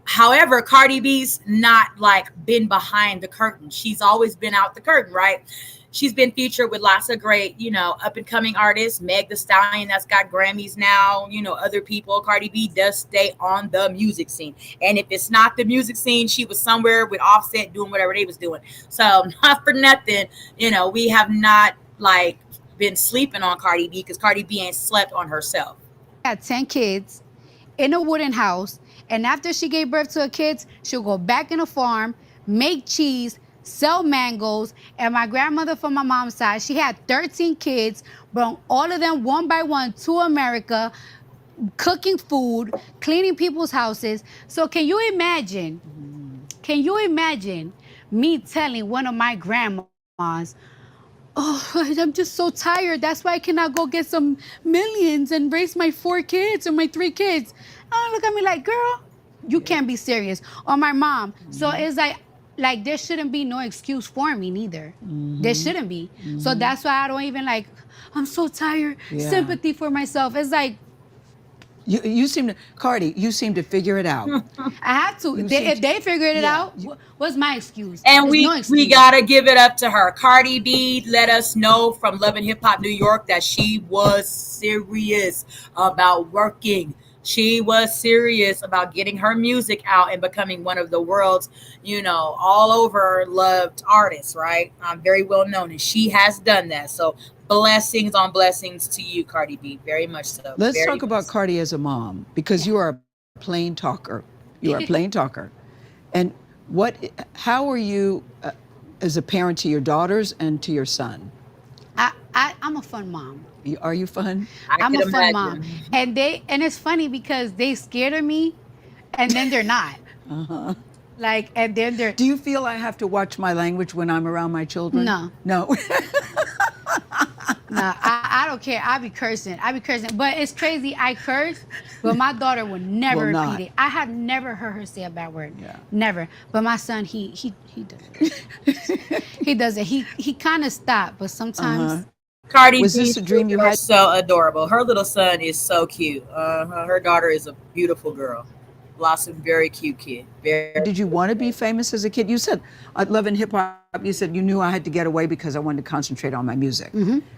however, Cardi B's not like been behind the curtain. She's always been out the curtain, right? She's been featured with lots of great, up and coming artists. Meg Thee Stallion, that's got Grammys now, other people. Cardi B does stay on the music scene. And if it's not the music scene, she was somewhere with Offset doing whatever they was doing. So not for nothing, we have not like been sleeping on Cardi B, because Cardi B ain't slept on herself. had 10 kids in a wooden house, and after she gave birth to her kids, she'll go back in a farm, make cheese, sell mangoes. And my grandmother from my mom's side, she had 13 kids, brought all of them one by one to America, cooking food, cleaning people's houses. So can you imagine me telling one of my grandmas, oh, I'm just so tired. That's why I cannot go get some millions and raise my 4 kids or my 3 kids. Oh, look at me like, girl, you can't be serious. Or my mom. So it's like there shouldn't be no excuse for me neither. There shouldn't be. So that's why I don't even I'm so tired. Yeah. Sympathy for myself. It's like, You seem to, Cardi, you seem to figure it out. I have to. If they figured it out, what's my excuse? And There's no we excuse. gotta give it up to her. Cardi B let us know from Love and Hip Hop New York that she was serious about working. She was serious about getting her music out and becoming one of the world's, all over loved artists, right? Very well known, and she has done that. So blessings on blessings to you, Cardi B. Very much so. Let's Very talk about much. Cardi as a mom, because you are a plain talker. You are a plain talker. And how are you as a parent to your daughters and to your son? I'm a fun mom. Are you fun? I'm a fun mom. And it's funny because they scared of me and then they're not. Like, and then they're. Do you feel I have to watch my language when I'm around my children? No. No. No, I don't care. I be cursing. But it's crazy. I curse, but my daughter will never repeat it. I have never heard her say a bad word. Yeah. Never. But my son, he doesn't. He doesn't. He kind of stopped, but sometimes. Cardi Was B, this a dream you had? So adorable. Her little son is so cute. Her daughter is a beautiful girl. Blossom, very cute kid. Did you want to be famous as a kid? You said, I love and hip hop. You said you knew I had to get away because I wanted to concentrate on my music.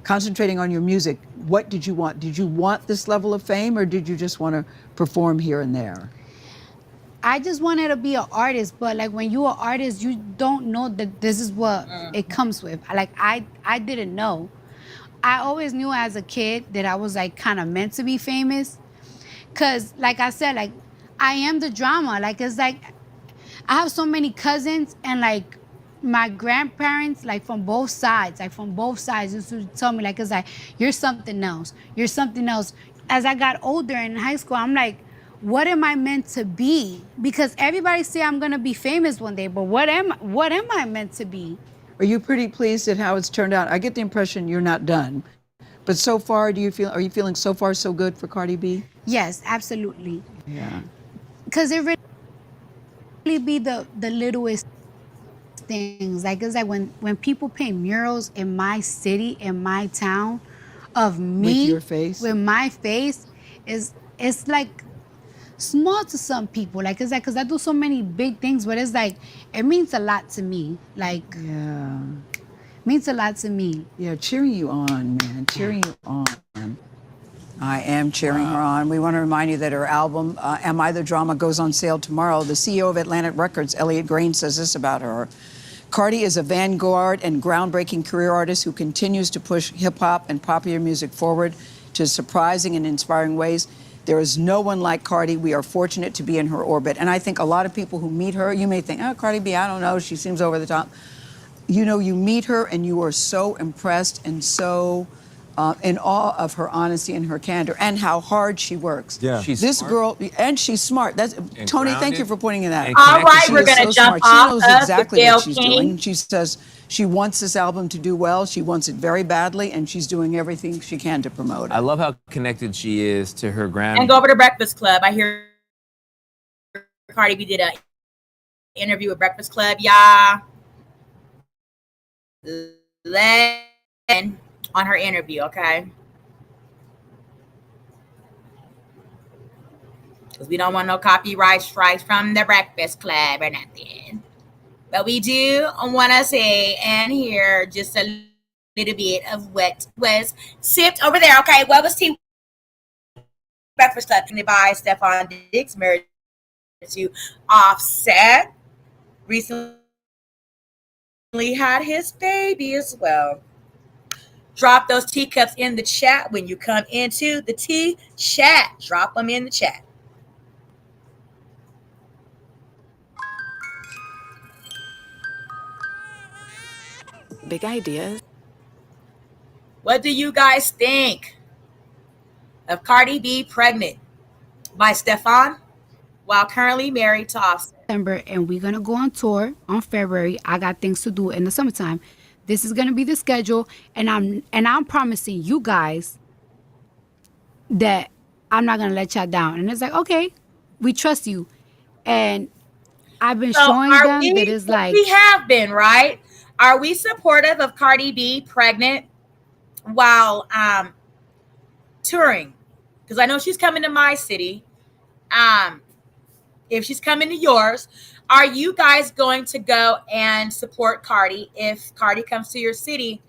Concentrating on your music, what did you want? Did you want this level of fame, or did you just want to perform here and there? I just wanted to be an artist, but like when you're an artist, you don't know that this is what it comes with. Like I didn't know. I always knew as a kid that I was like kind of meant to be famous. Cause like I said, like I am the drama. Like it's like I have so many cousins, and like my grandparents, like from both sides used to tell me, like, it's like, you're something else. You're something else. As I got older in high school, I'm like, what am I meant to be? Because everybody say I'm gonna be famous one day, but what am I meant to be? Are you pretty pleased at how it's turned out? I get the impression you're not done. But so far, are you feeling so far so good for Cardi B? Yes, absolutely. Yeah. Because it really be the littlest things. Like it's like when people paint murals in my city, in my town, of me with your face, with my face, it's like small to some people. Like it's like, because I do so many big things, but it's like it means a lot to me. Like yeah, means a lot to me. Yeah, cheering you on, man. Cheering you on. I am cheering her on. We want to remind you that her album, Am I the Drama, goes on sale tomorrow. The CEO of Atlantic Records, Elliot Grain, says this about her. Cardi is a vanguard and groundbreaking career artist who continues to push hip-hop and popular music forward to surprising and inspiring ways. There is no one like Cardi. We are fortunate to be in her orbit. And I think a lot of people who meet her, you may think, oh, Cardi B, I don't know, she seems over the top. You know, you meet her and you are so impressed and so in awe of her honesty and her candor and how hard she works. Yeah. She's this smart. girl, and she's smart. That's Tony, thank grounded. you for pointing it out. And All right, She we're is going to so jump smart. She off knows of exactly the what she's King. doing. She says she wants this album to do well. She wants it very badly, and she's doing everything she can to promote it. I love how connected she is to her grand. And go over to Breakfast Club. I hear Cardi B did an interview with Breakfast Club. Yeah. On her interview, okay? Because we don't want no copyright strikes from the Breakfast Club or nothing. But we do want to say and hear just a little bit of what was sipped over there. Okay, what was tea? Breakfast Club by Stephon Diggs, married to Offset. Recently had his baby as well. Drop those teacups in the chat when you come into the tea chat. Drop them in the chat. Big ideas. What do you guys think of Cardi B pregnant by Stephon while currently married to Offset? September, and we're gonna go on tour on February. I got things to do in the summertime. This is gonna be the schedule, and I'm promising you guys that I'm not gonna let y'all down. And it's like, okay, we trust you, and I've been showing them that it's like we have been, right? Are we supportive of Cardi B pregnant while touring because I know she's coming to my city. If she's coming to yours, are you guys going to go and support Cardi if Cardi comes to your city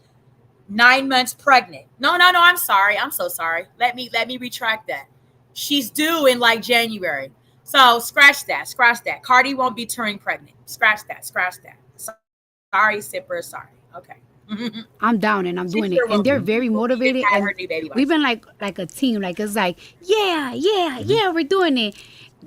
9 months pregnant? No, I'm sorry. I'm so sorry. Let me retract that. She's due in like January. So scratch that. Cardi won't be touring pregnant. Scratch that. Sorry, Sipper. Sorry. Okay. I'm down and I'm doing it. And they're very motivated. And we've been like a team. Like it's like, yeah, we're doing it.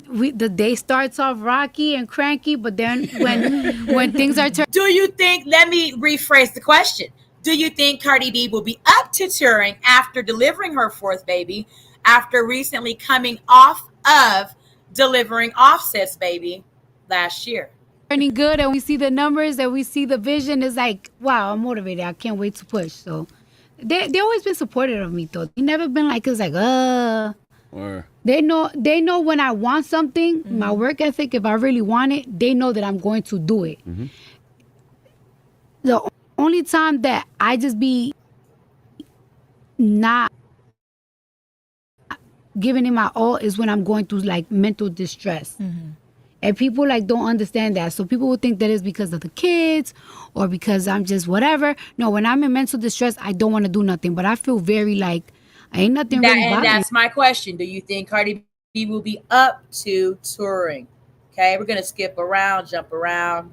The day starts off rocky and cranky, but then when things are do you think, let me rephrase the question. Do you think Cardi B will be up to touring after delivering her fourth baby, after recently coming off of delivering Offset's baby last year? Turning good and we see the numbers and we see the vision, is like, wow, I'm motivated. I can't wait to push. So they always been supportive of me though. They never been like, it's like, Or They know when I want something, my work ethic, if I really want it, they know that I'm going to do it. The only time that I just be not giving it my all is when I'm going through like mental distress. And people like don't understand that. So people will think that it's because of the kids or because I'm just whatever. No, when I'm in mental distress, I don't want to do nothing. But I feel very like, ain't nothing really bothering me. And that's my question. Do you think Cardi B will be up to touring? Okay, we're gonna skip around, jump around.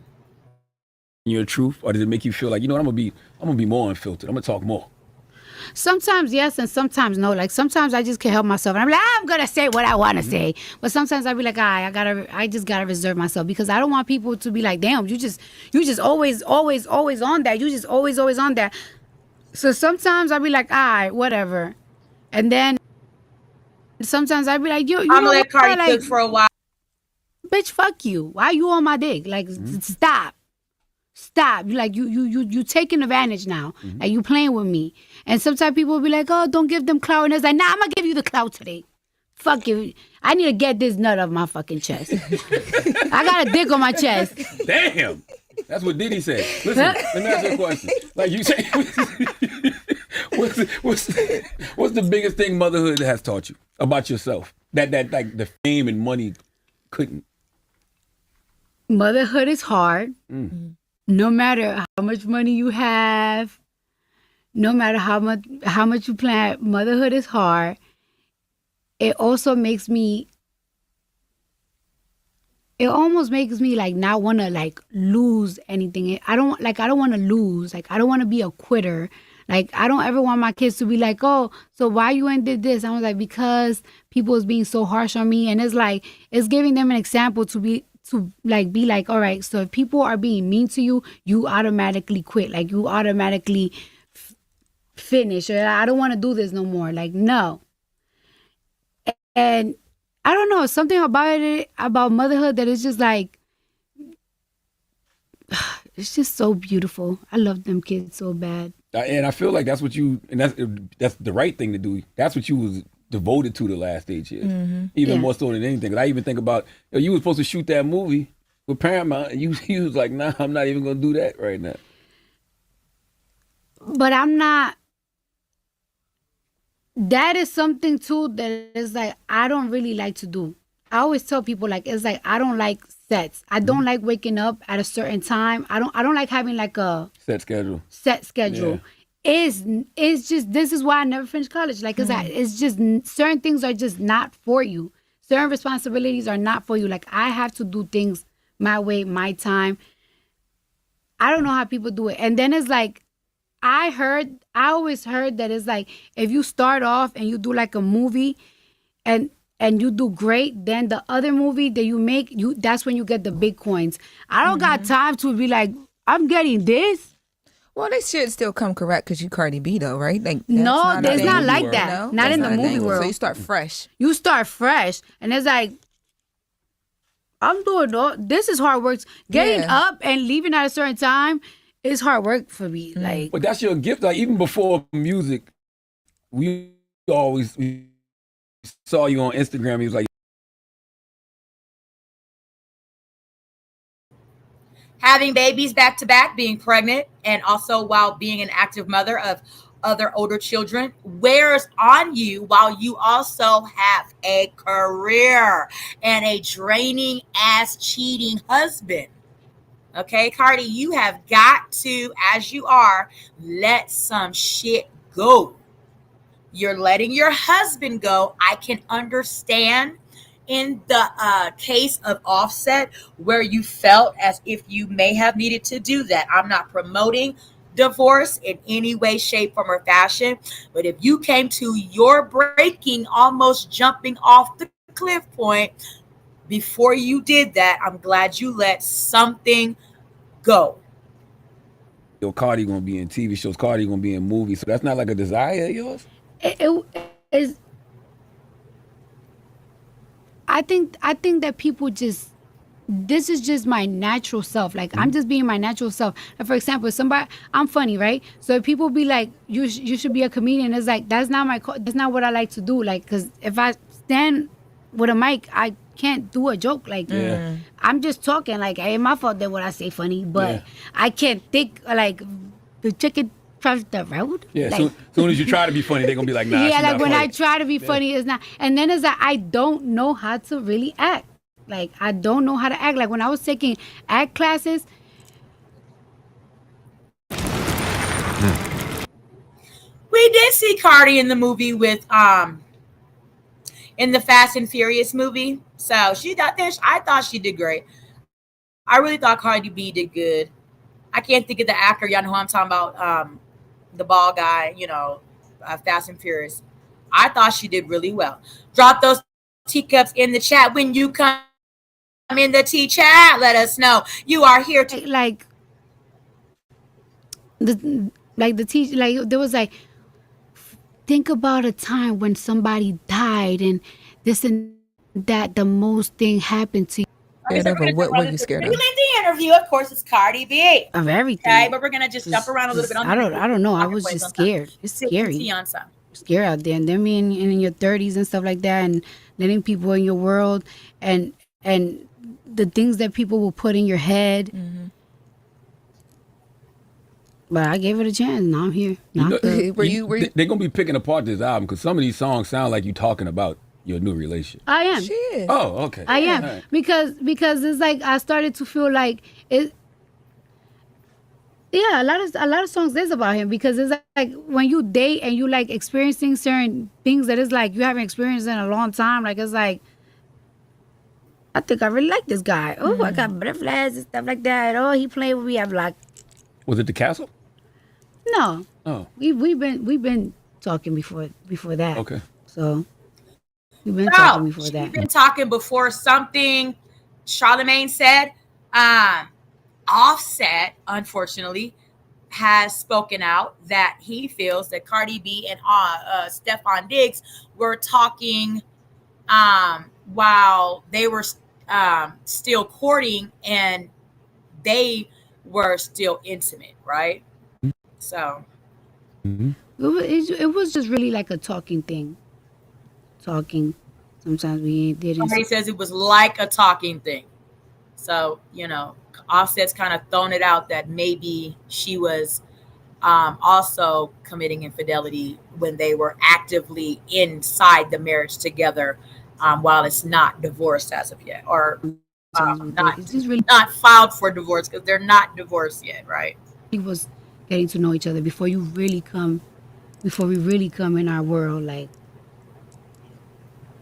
your truth, or does it make you feel like, you know what, I'm gonna be more unfiltered. I'm gonna talk more. Sometimes yes and sometimes no. Like sometimes I just can't help myself and I'm like, I'm gonna say what I want to say. But sometimes I be like, I just gotta reserve myself because I don't want people to be like, damn, you just always on that. You just always on that. So sometimes I be like, all right, whatever. And then sometimes I be like, I'm gonna let Cardi cook for a while. Bitch, fuck you. Why you on my dick? Like, stop. You taking advantage now. Like you playing with me. And sometimes people will be like, oh, don't give them clout. And it's like, nah, I'm gonna give you the clout today. Fuck you. I need to get this nut off my fucking chest. I got a dick on my chest. Damn. That's what Diddy said. Listen, let me ask you a question. Like you say, what's the biggest thing motherhood has taught you about yourself? That like the fame and money couldn't. Motherhood is hard. No matter how much money you have, no matter how much you plan, motherhood is hard. It also makes me. It almost makes me like not want to like lose anything. I don't want to lose. Like I don't want to be a quitter. Like I don't ever want my kids to be like, oh, so why you ain't did this? I was like, because people is being so harsh on me, and it's like it's giving them an example to be like, all right, so if people are being mean to you, you automatically quit. Like you automatically finish. Or I don't want to do this no more. Like no. And I don't know, something about motherhood that is just like, it's just so beautiful. I love them kids so bad. And I feel like that's what that's the right thing to do. That's what you was devoted to the last 8 years, even more so than anything. 'Cause I even think about, you were supposed to shoot that movie with Paramount, and you was like, nah, I'm not even gonna do that right now. But I'm not. That is something too that is like I don't really like to do. I always tell people like it's like I don't like sets. I don't like waking up at a certain time. I don't like having like a set schedule. Yeah. It's just, this is why I never finished college. Like it's just certain things are just not for you. Certain responsibilities are not for you. Like I have to do things my way, my time. I don't know how people do it. And then it's like I always heard that it's like if you start off and you do like a movie and you do great, then the other movie that you make, that's when you get the big coins. I don't got time to be like, I'm getting this. Well, they should still come correct because you Cardi B though, right? Like no, it's not like that. No? Not in the movie world. So you start fresh. You start fresh, and it's like, I'm doing this is hard work. Getting up and leaving at a certain time is hard work for me. Like, but that's your gift. Like even before music, we saw you on Instagram. He was like, having babies back to back, being pregnant, and also while being an active mother of other older children wears on you while you also have a career and a draining ass cheating husband. Okay, Cardi, you have got to, as you are, let some shit go. You're letting your husband go. I can understand in the case of Offset where you felt as if you may have needed to do that. I'm not promoting divorce in any way, shape, form, or fashion. But if you came to your breaking, almost jumping off the cliff point before you did that, I'm glad you let something go. Yo, Cardi gonna be in TV shows. Cardi gonna be in movies. So that's not like a desire of yours. It is. I think that people just, this is just my natural self. Like I'm just being my natural self. Like, for example, somebody, I'm funny, right? So if people be like, you should be a comedian. It's like that's not that's not what I like to do. Like, because if I stand with a mic, I can't do a joke. Like I'm just talking. Like, hey, my fault that what I say funny, but I can't think like the chicken across the road. Yeah, like, soon as you try to be funny, they're gonna be like, nah. yeah, like when funny. I try to be funny, it's not. And then it's like I don't know how to really act. Like I don't know how to act. Like when I was taking act classes. We did see Cardi in the movie with in the Fast and Furious movie. So she got this. I thought she did great. I really thought Cardi B did good. I can't think of the actor. Y'all know who I'm talking about. The bald guy, you know, Fast and Furious. I thought she did really well. Drop those teacups in the chat when you come in the tea chat. Let us know you are here to like the teacher. Like there was like, think about a time when somebody died and this and that. The most thing happened to you. What were you scared of? The interview, of course, it's Cardi B. Of everything. Okay, but we're gonna just jump around a little bit. On I don't know. I was just scared. It's scary. Scary out there, and then being in your 30s and stuff like that, and letting people in your world, and the things that people will put in your head. Mm-hmm. But I gave it a chance. Now I'm here. Now were you? They're gonna be picking apart this album because some of these songs sound like you talking about your new relationship. I am. She is. Oh, okay. I am right. because it's like I started to feel like it. Yeah, a lot of songs is about him because it's like when you date and you like experiencing certain things that is like you haven't experienced in a long time. Like it's like, I think I really like this guy. Oh, I got butterflies and stuff like that. Oh, he played with me. I'm like, was it The Castle? No. Oh. We've been talking before that. Okay. So we've been talking before that. We've been talking before something Charlamagne said. Offset, unfortunately, has spoken out that he feels that Cardi B and Stephon Diggs were talking while they were still courting and they were still intimate, right? So it was just really like a talking thing. Talking. Sometimes we didn't. Somebody says it was like a talking thing. So, you know, Offset's kind of thrown it out that maybe she was also committing infidelity when they were actively inside the marriage together while it's not divorced as of yet, or not filed for divorce because they're not divorced yet, right? It was getting to know each other before we really come in our world. Like,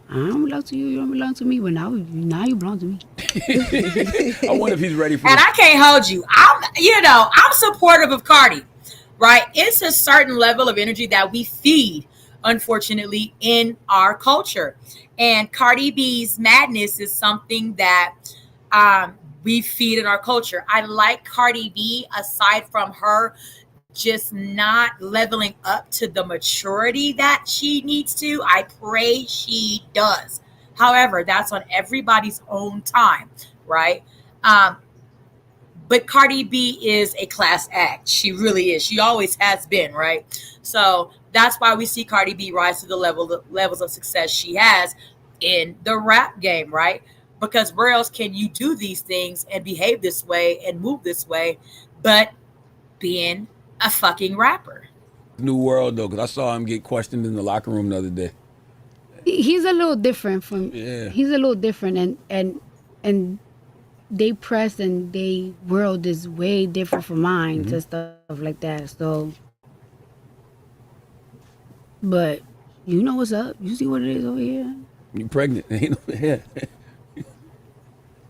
I don't belong to you, you don't belong to me, but now you belong to me. I wonder if he's ready for and I can't hold you. I'm supportive of Cardi, right? It's a certain level of energy that we feed, unfortunately, in our culture. And Cardi B's madness is something that we feed in our culture. I like Cardi B, aside from her just not leveling up to the maturity that she needs to. I pray she does. However, that's on everybody's own time, right? But Cardi B is a class act. She really is. She always has been, right? So that's why we see Cardi B rise to the levels of success she has in the rap game, right? Because where else can you do these things and behave this way and move this way but being a fucking rapper? new world though, because I saw him get questioned in the locker room the other day. He's a little different from. Yeah. He's a little different, and they press and they world is way different from mine and stuff like that. So, but you know what's up. You see what it is over here. You pregnant? Yeah.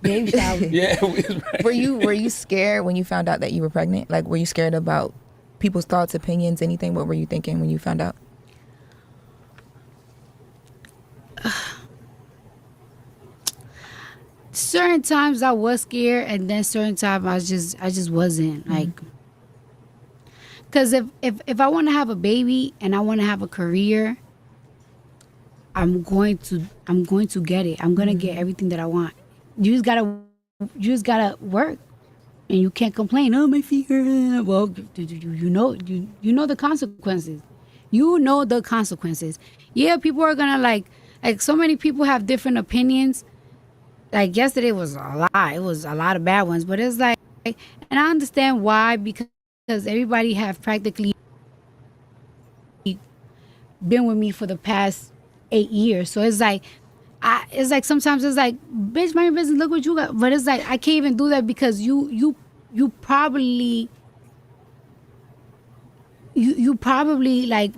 Baby shower. Yeah. we was right. Were you scared when you found out that you were pregnant? Like, were you scared about people's thoughts, opinions, anything? What were you thinking when you found out? Certain times I was scared, and then certain times I just wasn't like. Because if I want to have a baby and I want to have a career, I'm going to get it. I'm gonna get everything that I want. You just gotta work, and you can't complain. Oh, my feet hurt. Well, you know the consequences. You know the consequences. Yeah, people are gonna like so many people have different opinions. Like yesterday was a lot. It was a lot of bad ones, but it's like, and I understand why, because everybody have practically been with me for the past 8 years. So it's like, sometimes it's like, bitch, mind your business. Look what you got. But it's like I can't even do that because you probably like.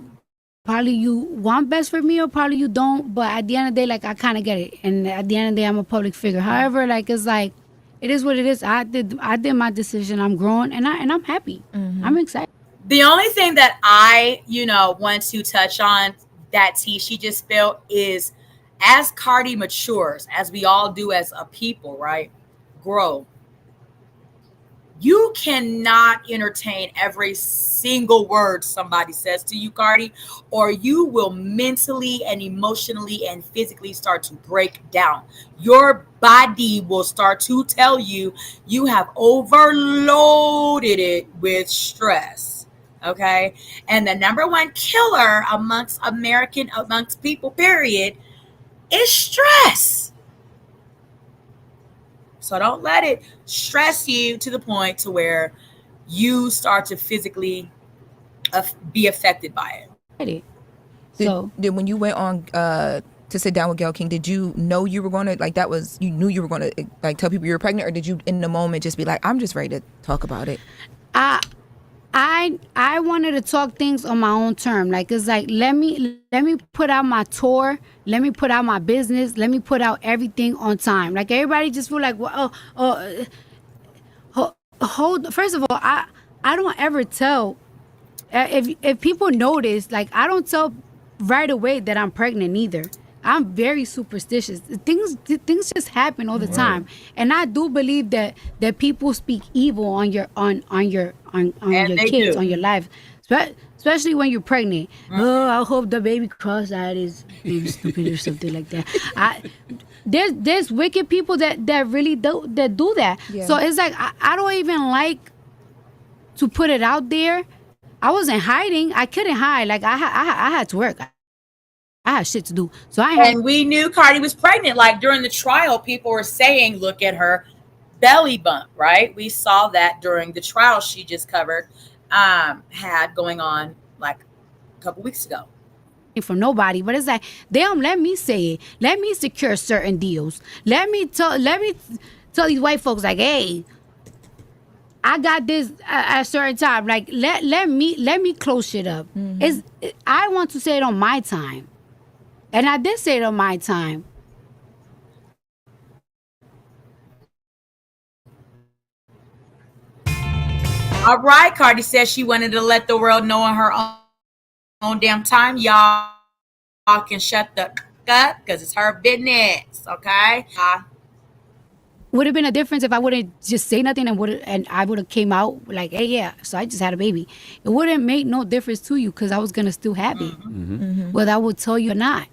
Probably you want best for me or probably you don't, but at the end of the day, like I kind of get it. And at the end of the day, I'm a public figure. However, like it's like, it is what it is. I did my decision. I'm growing and I'm happy. I'm excited. The only thing that I, want to touch on that tea she just spilled is as Cardi matures, as we all do as a people, right? Grow. You cannot entertain every single word somebody says to you, Cardi, or you will mentally and emotionally and physically start to break down. Your body will start to tell you you have overloaded it with stress. Okay. And the number one killer amongst people, period, is stress. So don't let it stress you to the point to where you start to physically be affected by it. Did when you went on to sit down with Gayle King, did you know you were going to you knew you were going to like tell people you were pregnant, or did you in the moment just be like, I'm just ready to talk about it? I wanted to talk things on my own term. Like it's like let me put out my tour, let me put out my business, let me put out everything on time. Like everybody just feel like, well, hold. First of all, I don't ever tell. If people notice, like I don't tell right away that I'm pregnant either. I'm very superstitious. Things just happen all the time, and I do believe that people speak evil on your kids, on your life, especially when you're pregnant. Oh, I hope the baby cross-eyed is stupid or something like that. There's wicked people that really do that. Yeah. So it's like I don't even like to put it out there. I wasn't hiding. I couldn't hide. Like I had to work. I had shit to do. And we knew Cardi was pregnant. Like during the trial, people were saying, look at her belly bump, right? We saw that during the trial she just covered, had going on like a couple weeks ago. From nobody, but it's like, damn, let me say it. Let me secure certain deals. Let me tell these white folks like, hey, I got this at a certain time. Like let me close shit up. I want to say it on my time. And I did say it on my time. All right, Cardi says she wanted to let the world know in her own damn time. Y'all can shut the up because it's her business, okay? Would have been a difference if I wouldn't just say nothing and I would have came out like, hey, yeah, so I just had a baby. It wouldn't make no difference to you because I was gonna still have it, whether I would tell you or not.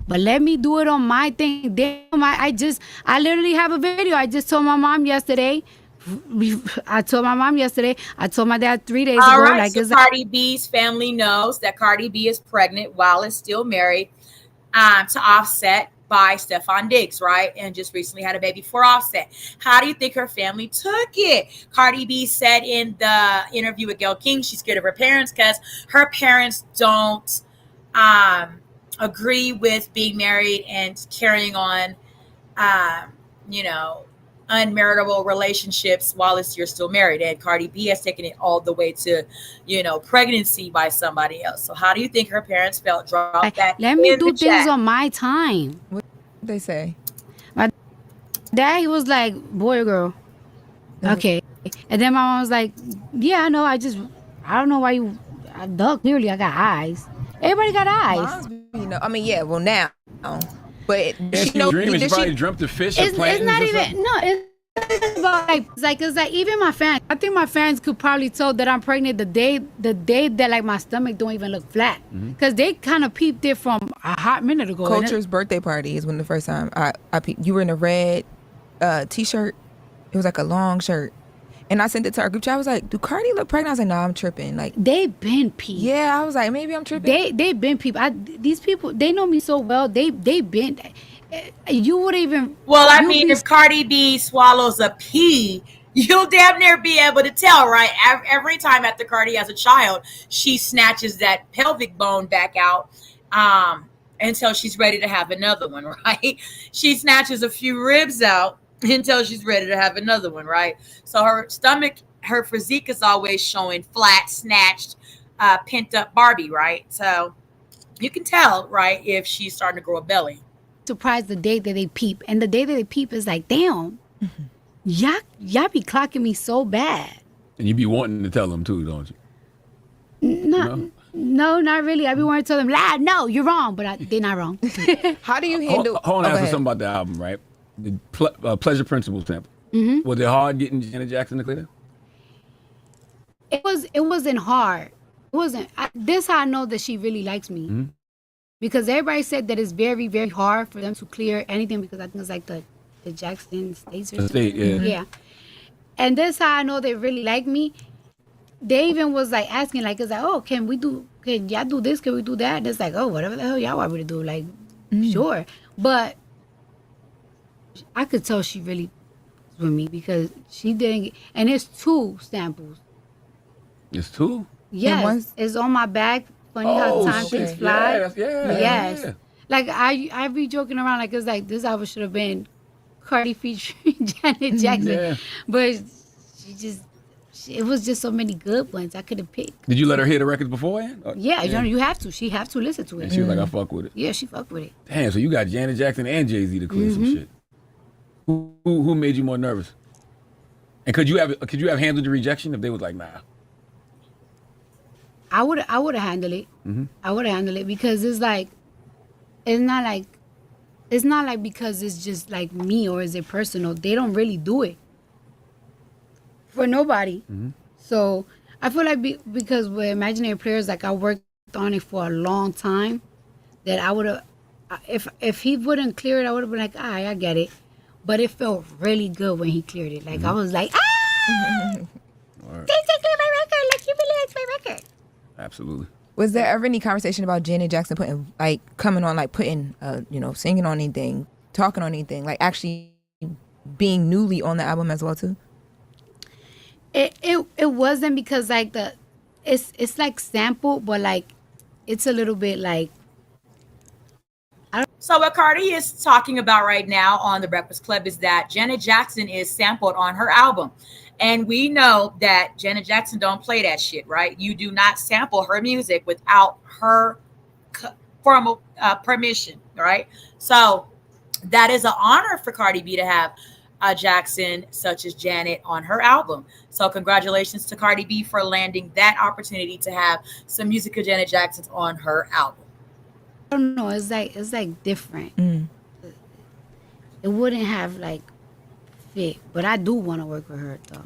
But let me do it on my thing. Damn, I literally have a video. I just told my mom yesterday. I told my dad 3 days ago. All right, like, so Cardi B's family knows that Cardi B is pregnant while is still married to Offset. by Stephon Diggs, right? And just recently had a baby for Offset. How do you think her family took it? Cardi B said in the interview with Gayle King, she's scared of her parents because her parents don't agree with being married and carrying on, you know, unmaritable relationships while you're still married. And Cardi B has taken it all the way to, you know, pregnancy by somebody else. So how do you think her parents felt? Drop that. Let me in do the things chat. on my time. What they say? My dad, he was like, boy or girl. Okay. And then my mom was like, yeah, I know. I don't know why you, clearly I got eyes. Everybody got eyes. Moms, you know, I mean, yeah, well now. But She dreaming. She probably dreamt the fish or It's plantains not or even, something. no, it's about it's like even my fans, I think my fans could probably tell that I'm pregnant the day that like my stomach don't even look flat. Because they kind of peeped it from a hot minute ago. Culture's birthday party is when the first time I peeped. You were in a red t-shirt. It was like a long shirt. And I sent it to our group chat. I was like, do Cardi look pregnant? I was like, no, I'm tripping. Like, they been peeped. yeah, I was like, maybe I'm tripping. They been people. These people, they know me so well. They been. You would even. Well, I mean, if Cardi B swallows a pea, you'll damn near be able to tell, right? Every time after Cardi has a child, she snatches that pelvic bone back out until she's ready to have another one, right? She snatches a few ribs out until she's ready to have another one, right? So her stomach, her physique is always showing flat, snatched, pent up Barbie, right? So you can tell, right, if she's starting to grow a belly. Surprised the day that they peep, and the day that they peep is like, damn, y'all be clocking me so bad. And you be wanting to tell them too, don't you? No, not really. I be wanting to tell them, no, you're wrong, but they're not wrong. How do you handle? Hold on, go ask ahead. something about the album, right? The Pleasure Principle sample. Was it hard getting Janet Jackson to clear that? It wasn't hard. It wasn't. This how I know that she really likes me. Because everybody said that it's very, very hard for them to clear anything because I think it's like the Jackson States or The something. state, yeah. Yeah. And this how I know they really like me. They even was like asking, like, it's like, oh, can y'all do this? Can we do that? And it's like, oh, whatever the hell y'all want me to do. Like, sure. But I could tell she really was with me because she didn't, and it's 2 samples. It's 2? Yes. It's on my back. Funny how time things fly. Yes. Yeah. Like I be joking around like it's like this album should have been Cardi featuring Janet Jackson, Yeah. but it was just so many good ones I could have picked. Did you let her hear the records beforehand? Yeah, you know, you have to. She have to listen to it. And she was like, I fuck with it. Yeah, she fucked with it. Damn, so you got Janet Jackson and Jay-Z to clear some shit. Who made you more nervous? And could you have handled the rejection if they was like, nah? I would have handled it. I would have handled it because it's not like because it's just like me or is it personal. They don't really do it for nobody. So I feel like because with Imaginary Players, like I worked on it for a long time, that I would have, if he wouldn't clear it, I would have been like, all right, I get it. But it felt really good when he cleared it. Like I was like, they cleared my record. Like you really liked my record. Absolutely. Was there ever any conversation about Janet Jackson putting singing on anything, talking on anything, like actually being newly on the album as well too? It wasn't because like it's like sampled, but like it's a little bit like. So what Cardi is talking about right now on the Breakfast Club is that Janet Jackson is sampled on her album. And we know that Janet Jackson don't play that shit, right? You do not sample her music without her formal permission, right? So that is an honor for Cardi B to have a Jackson such as Janet on her album. So congratulations to Cardi B for landing that opportunity to have some music of Janet Jackson's on her album. I don't know. It's like different. It wouldn't have like fit, but I do want to work with her though.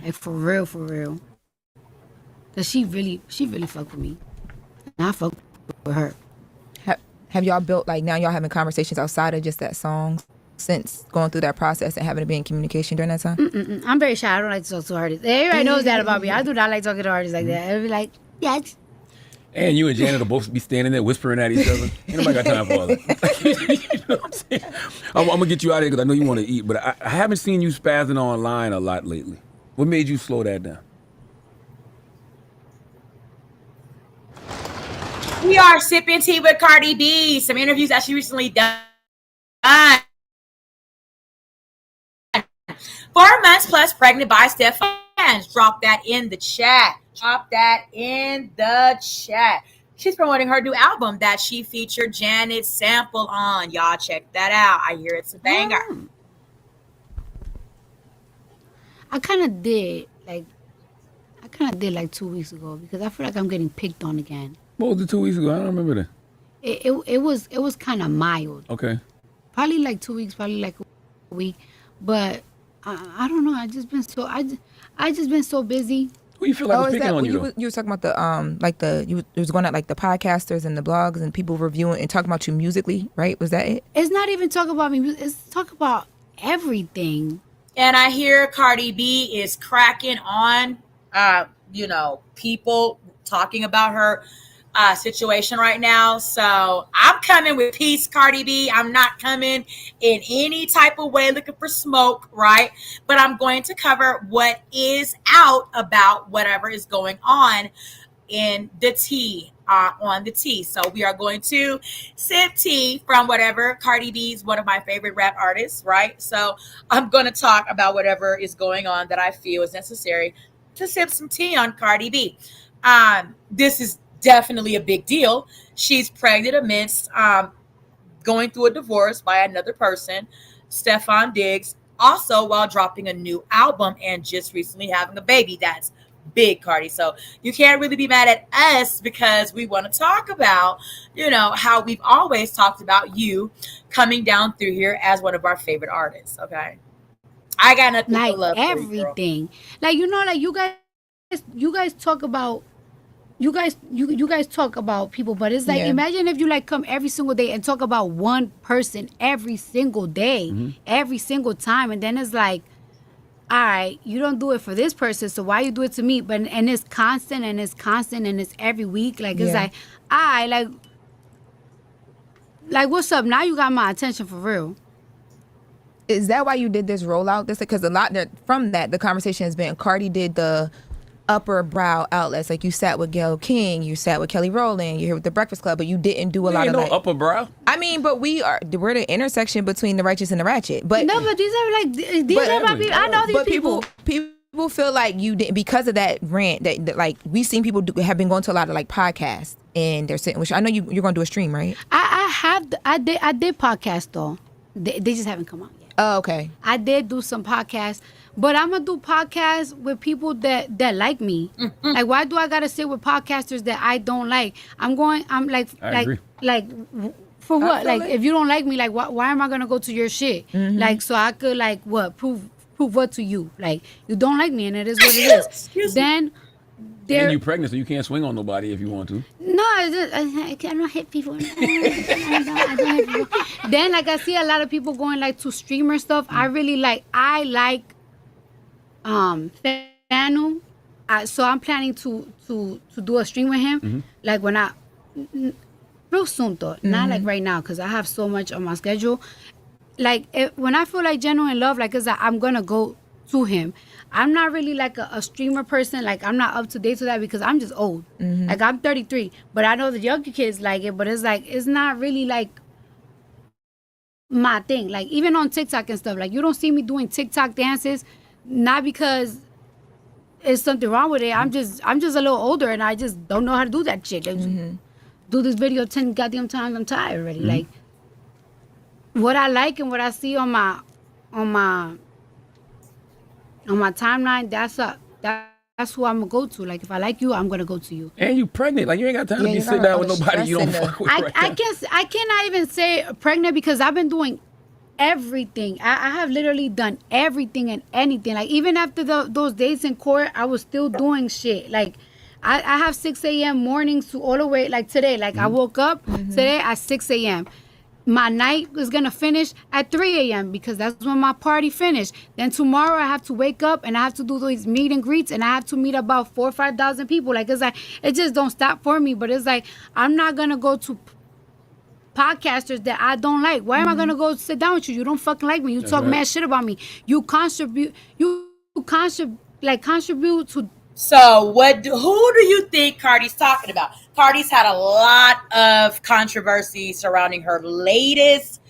Like for real. Cause she really fucked with me, and I fuck with her. Have y'all built like now y'all having conversations outside of just that song since going through that process and having to be in communication during that time? I'm very shy. I don't like to talk to artists. Everybody knows that about me. I do not like talking to artists like that. I'd be like, yes. And you and Janet will both be standing there whispering at each other. Ain't nobody got time for all that. You know what I'm saying? I'm gonna get you out of here because I know you want to eat, but I haven't seen you spazzing online a lot lately. What made you slow that down? We are sipping tea with Cardi B. Some interviews that she recently done. 4 months plus pregnant by Stephon. Drop that in the chat. She's promoting her new album that she featured Janet Sample on. Y'all check that out. I hear it's a banger. I kind of did like 2 weeks ago because I feel like I'm getting picked on again. What was it 2 weeks ago? I don't remember that. It was kind of mild. Okay. Probably like 2 weeks, probably like a week, but I don't know. I just been so busy. Who you feel like was picking on you? You were talking about you was going at like the podcasters and the blogs and people reviewing and talking about you musically, right? Was that it? It's not even talk about me. It's talk about everything. And I hear Cardi B is cracking on, people talking about her situation right now. So I'm coming with peace, Cardi B. I'm not coming in any type of way looking for smoke, right? But I'm going to cover what is out about whatever is going on in the tea, on the tea. So we are going to sip tea from whatever. Cardi B is one of my favorite rap artists, right? So I'm going to talk about whatever is going on that I feel is necessary to sip some tea on Cardi B. This is definitely a big deal. She's pregnant amidst going through a divorce by another person, Stephon Diggs, also while dropping a new album and just recently having a baby. That's big, Cardi. So you can't really be mad at us because we want to talk about, how we've always talked about you coming down through here as one of our favorite artists. Okay. I got nothing like to love everything. Like, you guys talk about you guys talk about people, but it's like, imagine if you like come every single day and talk about one person every single day, every single time, and then it's like, all right, you don't do it for this person, so why you do it to me? But and it's constant and it's every week. Like it's like, like what's up? Now you got my attention for real. Is that why you did this rollout? This because a lot from that the conversation has been Cardi did the upper brow outlets, like you sat with Gayle King, you sat with Kelly Rowland, you're here with the Breakfast Club, but you didn't do a lot of like upper brow. I mean, but we're the intersection between the righteous and the ratchet. But no, but these are my people. I know these people. People feel like you didn't because of that rant that like we've seen people have been going to a lot of like podcasts and they're sitting. Which I know you're going to do a stream, right? I did podcast though. They just haven't come out yet. Oh, okay. I did do some podcasts. But I'm gonna do podcasts with people that like me. Like, why do I gotta sit with podcasters that I don't like? I agree. For what? Like, if you don't like me, like, why am I gonna go to your shit? Like, so I could like what prove what to you? Like, you don't like me, and it is what it is. Then. And you're pregnant, so you can't swing on nobody if you want to. No, I don't hit people. I don't hit people. Then, like, I see a lot of people going like to streamer stuff. I like. Fanu, so I'm planning to do a stream with him, like when real soon though, not like right now because I have so much on my schedule. Like when I feel like genuine love, like I'm gonna go to him. I'm not really like a streamer person. Like I'm not up to date to that because I'm just old. Like I'm 33, but I know the younger kids like it. But it's like it's not really like my thing. Like even on TikTok and stuff, like you don't see me doing TikTok dances. Not because it's something wrong with it. I'm just a little older and I just don't know how to do that shit. Do this video 10 goddamn times. I'm tired already. Like what I like and what I see on my timeline. That's who I'm gonna go to. Like if I like you, I'm gonna go to you. And you pregnant? Like you ain't got time to be sitting down with nobody you don't fuck with. I cannot even say pregnant because I've been doing everything. I have literally done everything and anything. Like even after those days in court, I was still doing shit. Like I have 6 a.m. mornings to all the way like today. Like I woke up today at 6 a.m. my night is gonna finish at 3 a.m. because that's when my party finished. Then tomorrow I have to wake up and I have to do these meet and greets and I have to meet about 4,000 or 5,000 people. Like, it's like, it just don't stop for me. But it's like, I'm not gonna go to podcasters that I don't like. Why am I gonna go sit down with you? You don't fucking like me. You talk mad shit about me. You contribute to. So who do you think Cardi's talking about? Cardi's had a lot of controversy surrounding her latest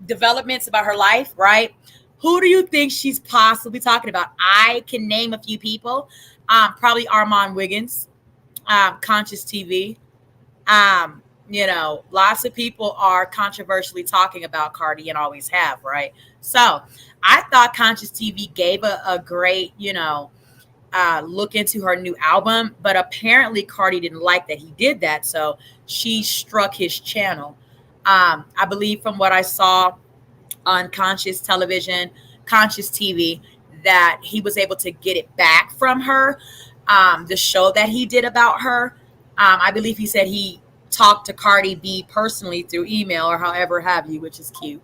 developments about her life, right? Who do you think she's possibly talking about? I can name a few people. Probably Armand Wiggins, Conscious TV. Lots of people are controversially talking about Cardi and always have, right? So I thought Conscious TV gave a great, look into her new album, but apparently Cardi didn't like that he did that, so she struck his channel. I believe from what I saw on Conscious Television, Conscious TV, that he was able to get it back from her. The show that he did about her, I believe he said he talked to Cardi B personally through email or however have you, which is cute.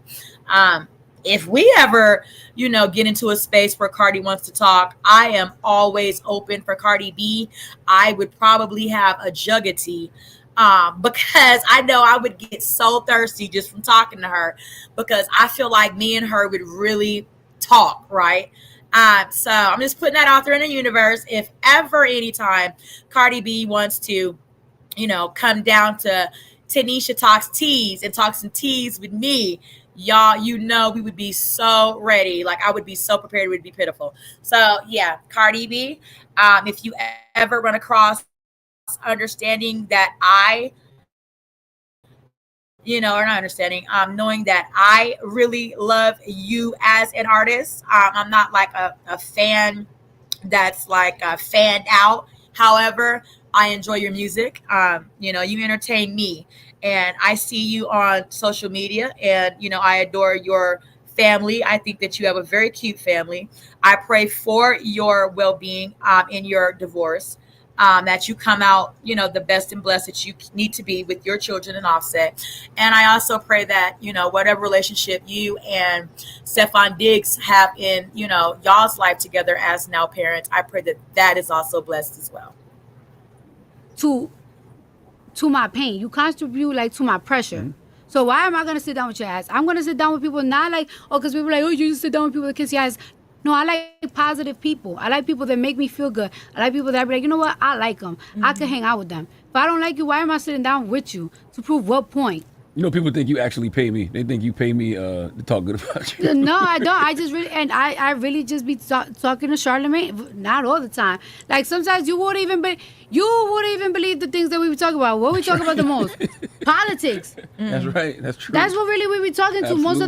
If we ever, get into a space where Cardi wants to talk, I am always open for Cardi B. I would probably have a jug of tea because I know I would get so thirsty just from talking to her because I feel like me and her would really talk, right? So I'm just putting that out there in the universe. If ever, anytime Cardi B wants to, come down to Tanisha Talks Teas and talk some teas with me, y'all, we would be so ready. Like, I would be so prepared. It would be pitiful. So yeah, Cardi B, if you ever run across understanding that knowing that I really love you as an artist. I'm not like a fan that's like fanned out. However, I enjoy your music. You entertain me, and I see you on social media, and I adore your family. I think that you have a very cute family. I pray for your well-being in your divorce, that you come out, the best and blessed that you need to be with your children and Offset. And I also pray that, whatever relationship you and Stephon Diggs have in, y'all's life together as now parents, I pray that that is also blessed as well. To my pain. You contribute like to my pressure. Mm-hmm. So why am I gonna sit down with your ass? I'm gonna sit down with people not like, because people are like, you just sit down with people that kiss your ass. No, I like positive people. I like people that make me feel good. I like people that be like, you know what? I like them. Mm-hmm. I can hang out with them. If I don't like you, why am I sitting down with you? To prove what point? People think you actually pay me. They think you pay me to talk good about you. No, I don't. I just really, and I really just be talking to Charlamagne. Not all the time. Like, sometimes you wouldn't even believe the things that we be talking about. What we talk about the most? Politics. That's right. That's true. That's what really we be talking to most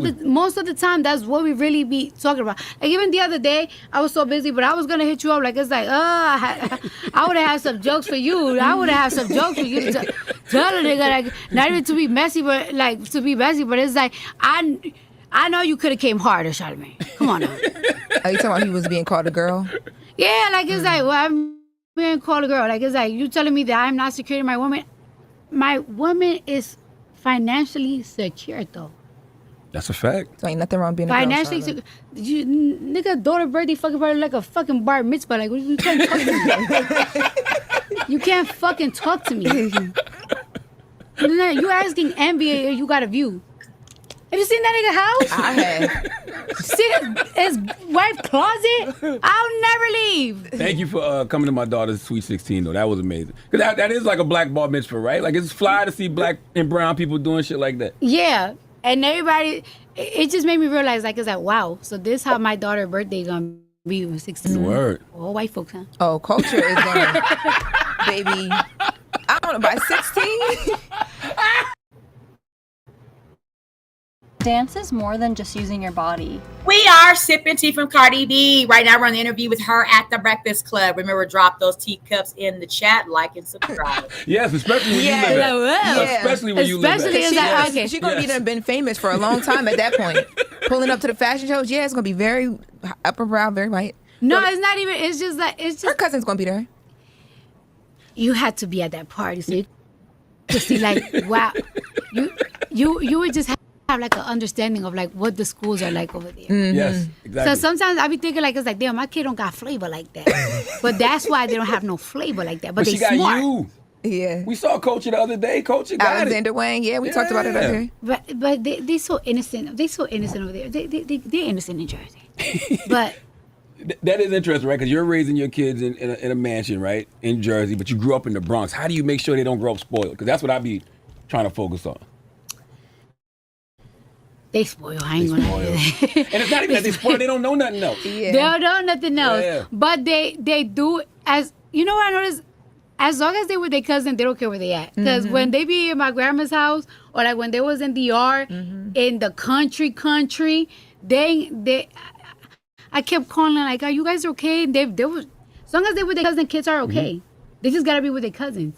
of the time. That's what we really be talking about. Like, even the other day, I was so busy, but I was gonna hit you up. Like, it's like, I would have had some jokes for you. I would have had some jokes for you to tell a nigga, like, not even to be messy, but like to be messy. But it's like, I know you could have came harder, Charlamagne. Come on now. Are you talking about he was being called a girl? Yeah, like, it's like, well, I'm being called a girl. Like, it's like, you telling me that I'm not securing my woman. My woman is financially secure, though. That's a fact. So ain't nothing wrong being a financially girl. Financially secure. Nigga, daughter birthday fucking party like a fucking bar mitzvah. Like, you can't talk to me. You can't fucking talk to me. You asking NBA if you got a view. Have you seen that nigga house? I have. See his wife closet? I'll never leave. Thank you for coming to my daughter's Sweet 16, though. That was amazing. Because that is like a black bar mitzvah, right? Like, it's fly to see black and brown people doing shit like that. Yeah. And everybody, it just made me realize, like, it's like, wow. So this how my daughter's birthday gonna be when 16. Word. All white folks, huh? Oh, culture is gonna, baby. I don't know, by 16? Dance is more than just using your body. We are sipping tea from Cardi B. Right now we're on the interview with her at the Breakfast Club. Remember, drop those teacups in the chat, like and subscribe. Yes, especially when you live at. Especially when you live at. Okay. She's going to be been famous for a long time at that point. Pulling up to the fashion shows, yeah, it's going to be very upper brow, very white. No, it's not even, it's just like, her cousin's going to be there. You had to be at that party, so you to see, like, wow. you would just have like an understanding of like what the schools are like over there. Yes, exactly. So sometimes I be thinking like, it's like, damn, my kid don't got flavor like that. But that's why they don't have no flavor like that. But she they got smart. you. Yeah. We saw Coach the other day. Coach got Alexander Wang. Yeah, we talked about it earlier. But they so innocent. They so innocent over there. They're innocent in Jersey. But that is interesting, right? Because you're raising your kids in a mansion, right, in Jersey, but you grew up in the Bronx. How do you make sure they don't grow up spoiled? Because that's what I be trying to focus on. they spoil. I ain't gonna lie. And it's not even that they spoil. They don't know nothing else. They don't know nothing else. Yeah. But they do, as you know what I noticed, as long as they with their cousin, they don't care where they at. Because when they be in my grandma's house, or like when they was in DR, in the country, they I kept calling like, are you guys okay? They was, as long as they with their cousin, kids are okay. They just gotta be with their cousins.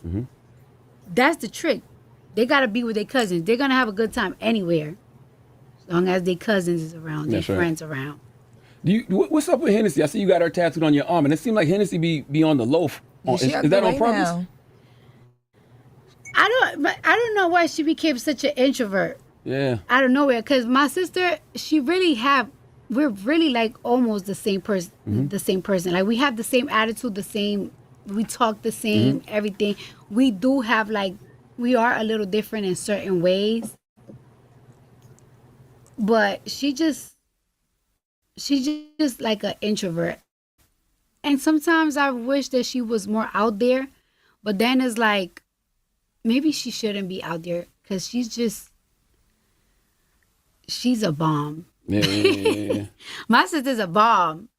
That's the trick. They gotta be with their cousins. They're gonna have a good time anywhere, as long as their cousins is around, their friends around. What's up with Hennessy? I see you got her tattooed on your arm, and it seems like Hennessy be on the loaf. Is that on purpose? Now. I don't know why she became such an introvert. Yeah. Out of nowhere, because my sister, we're really like almost the same person. The same person. Like we have the same attitude, we talk the same, everything. We do have like, we are a little different in certain ways. But she's just like an introvert. And sometimes I wish that she was more out there, but then it's like, maybe she shouldn't be out there because she's a bomb. Yeah. My sister's a bomb,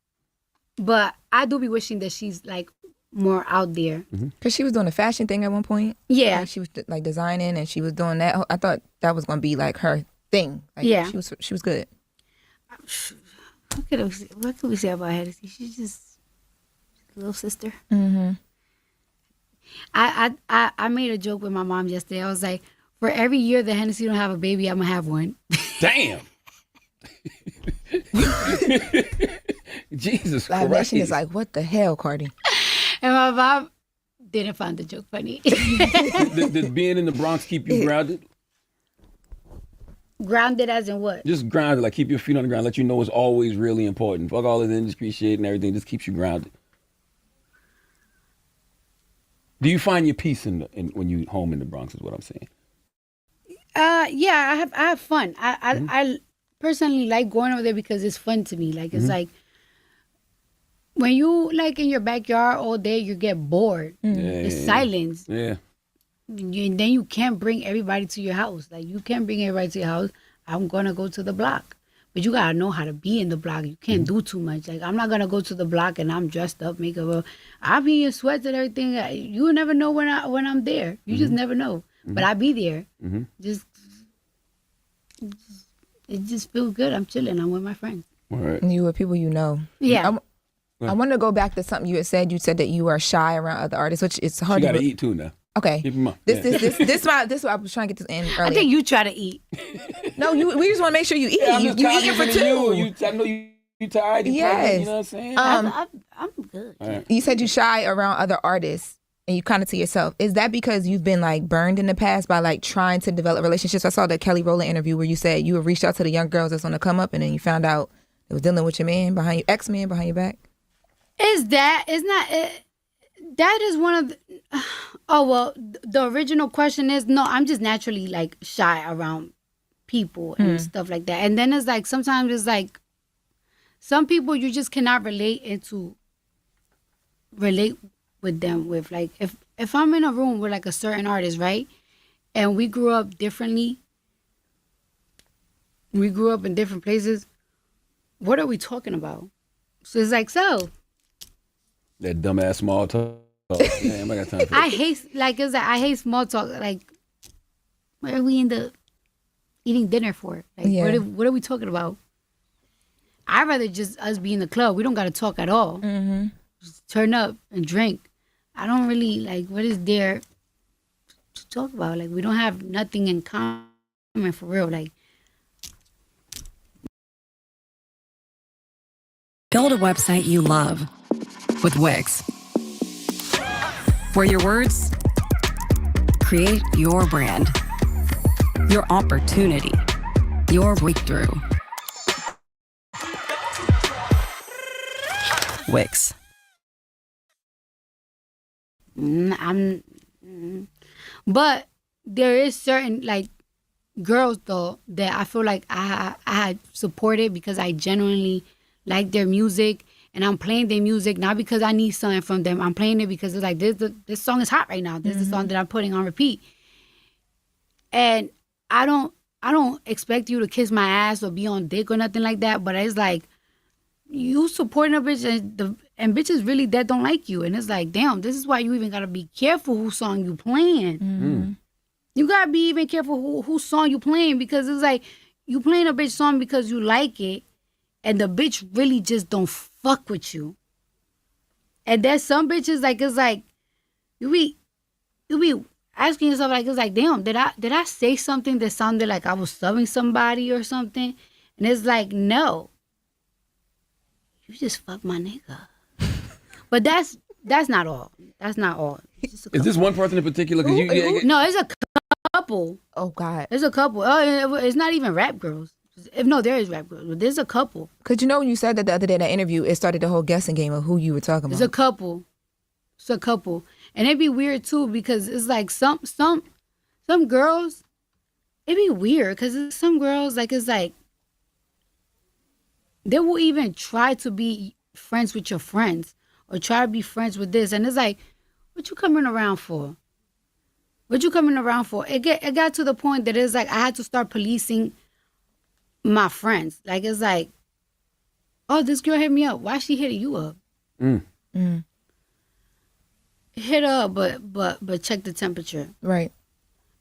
but I do be wishing that she's like more out there. Because she was doing a fashion thing at one point. Yeah. Like she was like designing and she was doing that. I thought that was going to be like her thing. Like, yeah. She was good. What could we say about Hennessy? She's just a little sister. I made a joke with my mom yesterday. I was like, for every year that Hennessy don't have a baby, I'm going to have one. Damn. Jesus Live Christ. Nation is like, what the hell, Cardi? And my mom didn't find the joke funny. Did being in the Bronx keep you grounded? Grounded as in what? Just grounded, like keep your feet on the ground, let you know it's always really important. Fuck all of the industry shit and everything, just keeps you grounded. Do you find your peace when you home in the Bronx is what I'm saying? Yeah, I have fun. I personally like going over there because it's fun to me. Like it's like when you like in your backyard all day, you get bored. It's silence. Yeah. And then you can't bring everybody to your house. Like you can't bring everybody to your house. I'm gonna go to the block, but you gotta know how to be in the block. You can't do too much. Like I'm not gonna go to the block and I'm dressed up, makeup. I'll be in sweats and everything. You never know when I'm there. You just never know. But I be there. It just feels good. I'm chilling. I'm with my friends. All right. And you with people you know. Yeah. I want to go back to something you had said. You said that you are shy around other artists, which it's hard You to gotta eat too now. Okay. Keep 'em up. This what I was trying to get this in earlier. I think you try to eat. No, we just want to make sure you eat. Yeah, you eating for two. I know you tired. Yes. You know what I'm saying? I'm good. All right. You said you shy around other artists and you kind of to yourself. Is that because you've been like burned in the past by like trying to develop relationships? I saw the Kelly Rowland interview where you said you had reached out to the young girls that's on the come up and then you found out it was dealing with your man behind you, ex-man behind your back. That is one of the, the original question is, no, I'm just naturally like shy around people and stuff like that. And then it's like, sometimes it's like, some people you just cannot relate with them with. Like, if I'm in a room with like a certain artist, right? And we grew up differently. We grew up in different places. What are we talking about? So it's like, so. That dumbass small talk. Damn, I got time for that. I hate small talk. Like, what are we eating dinner for? Like, what are we talking about? I'd rather just us be in the club. We don't got to talk at all. Just turn up and drink. I don't really, like, what is there to talk about? Like, we don't have nothing in common for real. Like, Build a website you love with Wix, where your words create your brand. your opportunity, your breakthrough. Wix. But there is certain like girls though that I feel like I had supported because I genuinely like their music, and I'm playing their music not because I need something from them. I'm playing it because it's like this song is hot right now. This is the song that I'm putting on repeat, and I don't expect you to kiss my ass or be on dick or nothing like that. But it's like you supporting a bitch and bitches really that don't like you, and it's like damn, this is why you even gotta be careful whose song you playing. You gotta be even careful whose song you playing, because it's like you playing a bitch song because you like it, and the bitch really just don't fuck with you. And there's some bitches like it's like you be asking yourself like it's like damn, did I say something that sounded like I was subbing somebody or something? And it's like no, you just fuck my nigga. But that's not all. That's not all. Is this one person in particular? Cause no, it's a couple. Oh God, there's a couple. Oh, it's not even rap girls. If no, there is rap girls, but there's a couple. Cause you know when you said that the other day in that interview, it started the whole guessing game of who you were talking about. It's a couple. It's a couple, and it'd be weird too because it's like some girls. It'd be weird because some girls like it's like they will even try to be friends with your friends or try to be friends with this, and it's like, what you coming around for? What you coming around for? It got to the point that it's like I had to start policing my friends. Like it's like, oh, this girl hit me up. Why she hitting you up? Hit her up, but check the temperature. Right.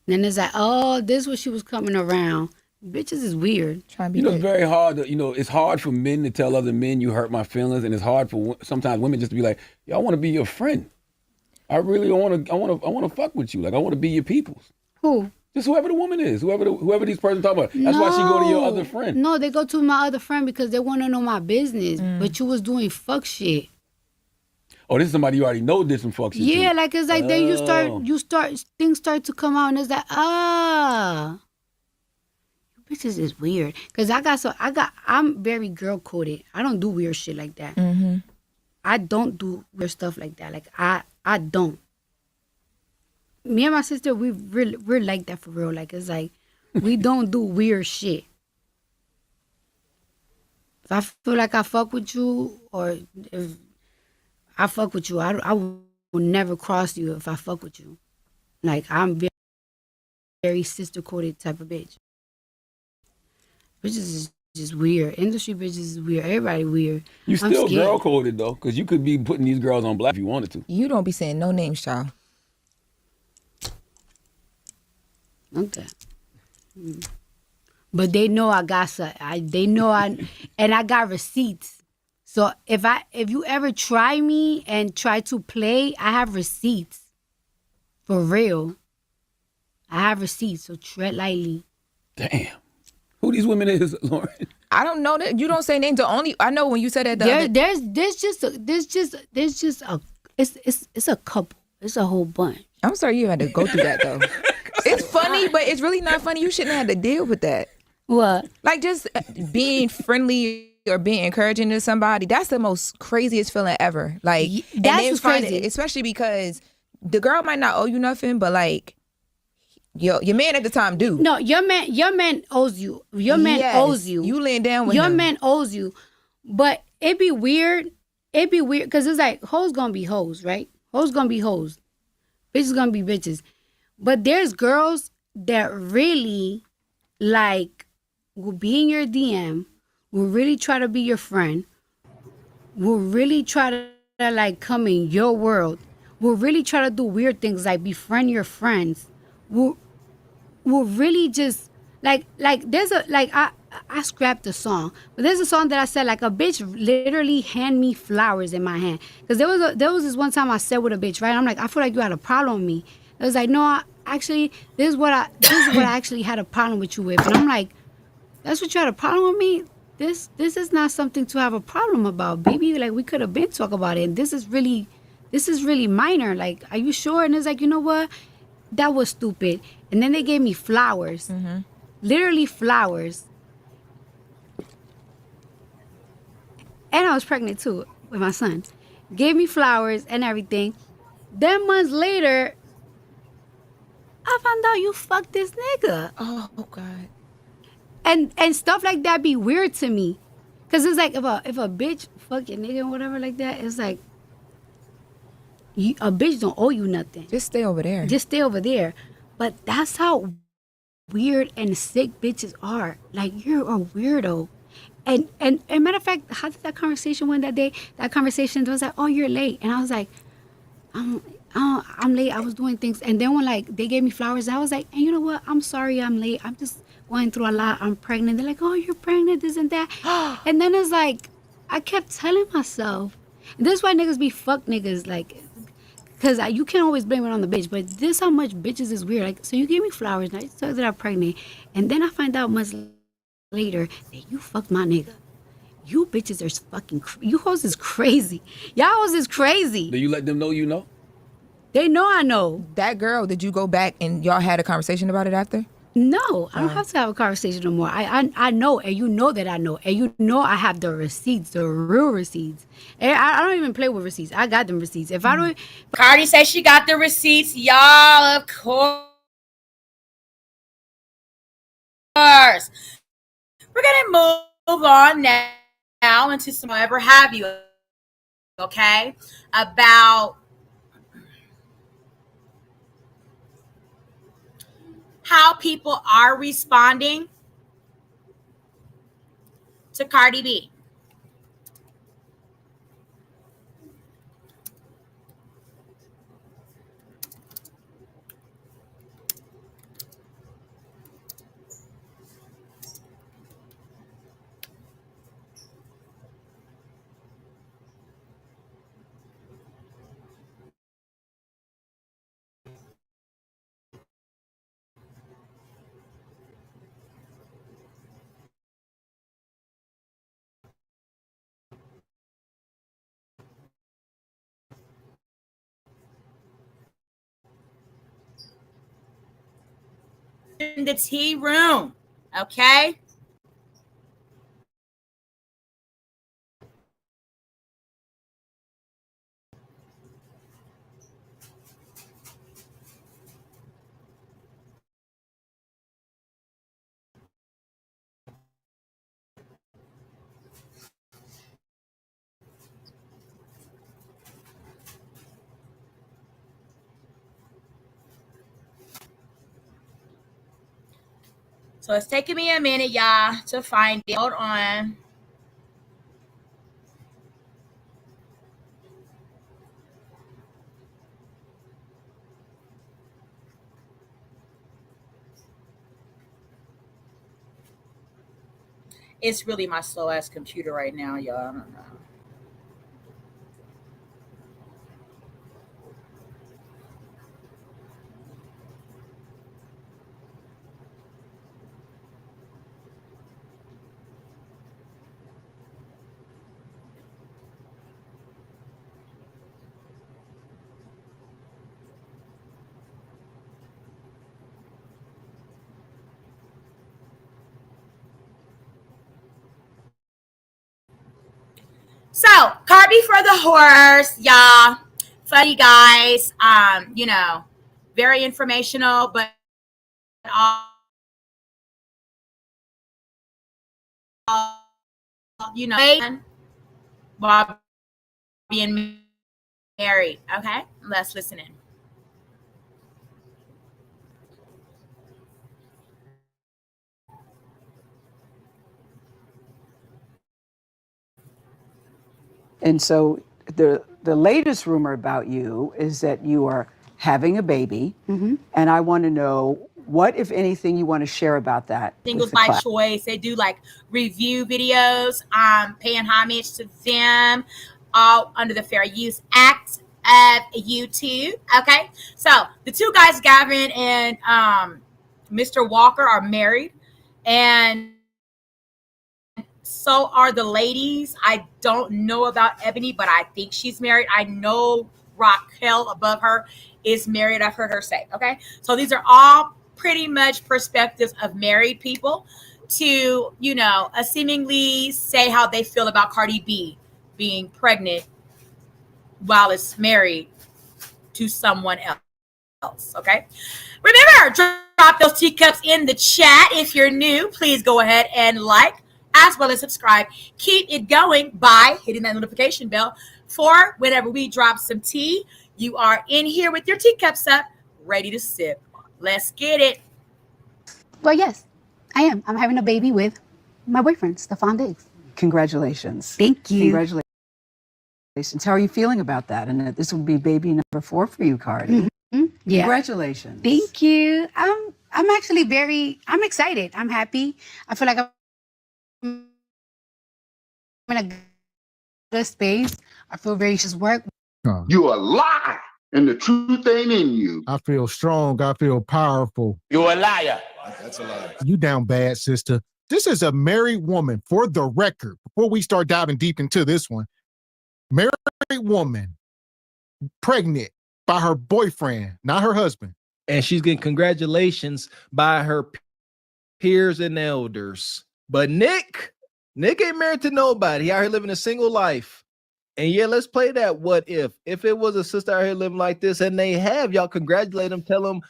And then it's like, oh, this was she was coming around. Bitches is weird. Trying to be it's very hard to, it's hard for men to tell other men you hurt my feelings, and it's hard for sometimes women just to be like, yo, I want to be your friend. I really want to fuck with you. Like I want to be your peoples. Who? Just whoever the woman is, whoever these person talking about. That's why she go to your other friend. No, they go to my other friend because they want to know my business. But you was doing fuck shit. Oh, this is somebody you already know did some fuck shit. Yeah, too. like it's like then you start things start to come out, and it's like you bitches is weird. Cause I'm very girl coded. I don't do weird shit like that. I don't do weird stuff like that. Like I don't. Me and my sister, we're like that for real. Like it's like we don't do weird shit. If I feel like I fuck with you, or if I fuck with you, I will never cross you if I fuck with you. Like I'm very, very sister coded type of bitch. Bitches is just weird. Industry bitches is weird. Everybody weird. You still girl coded though, because you could be putting these girls on black if you wanted to. You don't be saying no names, child. Okay. But they know I got some. They know and I got receipts. So if you ever try me and try to play, I have receipts. For real. I have receipts, so tread lightly. Damn. Who these women is, Lauren? I don't know that. You don't say names. The only I know when you said that. There's just a couple. It's a whole bunch. I'm sorry you had to go through that though. It's funny, but it's really not funny. You shouldn't have had to deal with that. What? Like just being friendly or being encouraging to somebody. That's the most craziest feeling ever. Like that's what's crazy, especially because the girl might not owe you nothing, but like your man at the time do. No, your man owes you. Your man owes you. You laying down with your him. man owes you. But it be weird. It be weird because it's like hoes gonna be hoes, right? Hoes gonna be hoes. Bitches gonna be bitches. But there's girls that really like will be in your DM, will really try to be your friend, will really try to like come in your world, will really try to do weird things like befriend your friends, will really just like there's a like I scrapped the song, but there's a song that I said like a bitch literally hand me flowers in my hand, because there was this one time I said with a bitch, right? I'm like, I feel like you had a problem with me. It was like, no, actually this is what I actually had a problem with you with. And I'm like, that's what you had a problem with me? This is not something to have a problem about, baby. Like we could have been talking about it. And this is really minor. Like, are you sure? And it's like, you know what? that was stupid. And then they gave me flowers, literally flowers. And I was pregnant too with my son. Gave me flowers and everything. Then months later, I found out you fucked this nigga. Oh God. And stuff like that be weird to me. Cause it's like if a bitch fuck your nigga or whatever like that, it's like a bitch don't owe you nothing. Just stay over there. Just stay over there. But that's how weird and sick bitches are. Like, you're a weirdo. And matter of fact, how did that conversation went that day? That conversation was like, oh, you're late. And I was like, I'm late. I was doing things. And then when like they gave me flowers, I was like, and you know what? I'm sorry I'm late. I'm just going through a lot. I'm pregnant. They're like, oh, you're pregnant, this and that. And then it's like, I kept telling myself, this is why niggas be fuck niggas, like, because you can't always blame it on the bitch, but this how much bitches is weird. Like, so you gave me flowers, and I said that I'm pregnant, and then I find out months later that you fucked my nigga. You bitches are fucking, you hoes is crazy. Y'all hoes is crazy. Do you let them know you know? They know I know. That girl, did you go back and y'all had a conversation about it after? No, I don't have to have a conversation no more. I know, and you know that I know, and you know I have the receipts, the real receipts. And I don't even play with receipts. I got them receipts. If I don't, Cardi says she got the receipts, y'all. Of course, we're gonna move on now into some ever have you. Okay, about how people are responding to Cardi B. In the tea room, okay? So it's taking me a minute, y'all, to find it. Hold on. It's really my slow ass computer right now, y'all. I don't know. So, Cardi for the horse, y'all. Funny guys. Very informational, but all, while being married. Okay, let's listen in. And so the latest rumor about you is that you are having a baby, and I want to know what, if anything, you want to share about that. Singles by choice. They do like review videos, paying homage to them, all under the Fair Use Act of YouTube. Okay, so the two guys, Gavin and Mr. Walker, are married, and so are the ladies. I don't know about Ebony, but I think she's married. I know Raquel above her is married. I've heard her say. Okay, so these are all pretty much perspectives of married people to, seemingly say how they feel about Cardi B being pregnant while it's married to someone else. Okay, remember, drop those teacups in the chat. If you're new, please go ahead and like as well as subscribe. Keep it going by hitting that notification bell for whenever we drop some tea. You are in here with your teacups up, ready to sip. Let's get it. Well, yes, I am. I'm having a baby with my boyfriend, Stephon Diggs. Congratulations. Thank you. Congratulations. How are you feeling about that? And this will be baby number 4 for you, Cardi. Mm-hmm. Yeah. Congratulations. Thank you. I'm actually I'm excited. I'm happy. I feel like I'm in a good space. I feel very just work. You a lie, and the truth ain't in you. I feel strong. I feel powerful. You a liar. That's a lie. You down bad, sister. This is a married woman, for the record, before we start diving deep into this one. Married woman, pregnant by her boyfriend, not her husband. And she's getting congratulations by her peers and elders. But Nick ain't married to nobody. He out here living a single life. And yeah, let's play that what if. If it was a sister out here living like this, and they have, y'all congratulate them, tell them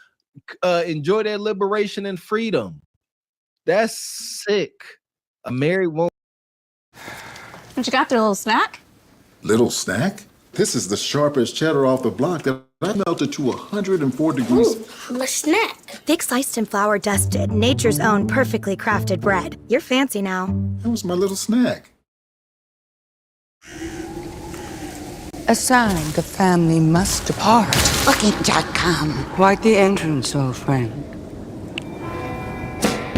enjoy their liberation and freedom. That's sick. A married woman. What you got there, a little snack? Little snack? This is the sharpest cheddar off the block that I melted to 104 degrees. Ooh, a snack. Thick sliced and flour dusted, nature's own perfectly crafted bread. You're fancy now. That was my little snack. A sign the family must depart. Booking.com. Quite the entrance, old friend.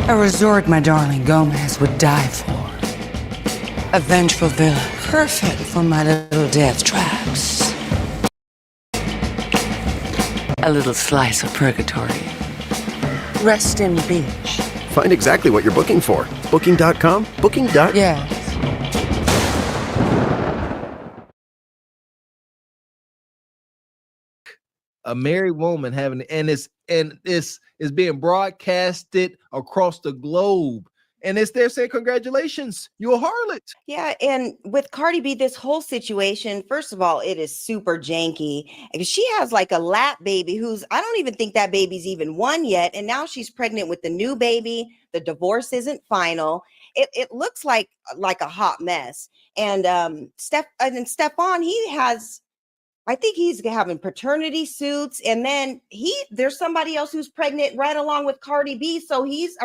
A resort my darling Gomez would die for. A vengeful villa, perfect for my little death traps. A little slice of purgatory. Rest in beach. Find exactly what you're booking for. Booking.com? Booking.com? Yes. A married woman having, and this is being broadcasted across the globe. And they're saying, congratulations, you're a harlot. Yeah, and with Cardi B, this whole situation, first of all, it is super janky. She has like a lap baby I don't even think that baby's even 1 yet. And now she's pregnant with the new baby. The divorce isn't final. It looks like a hot mess. And Stephon, he has, I think he's having paternity suits. And then there's somebody else who's pregnant right along with Cardi B. So he's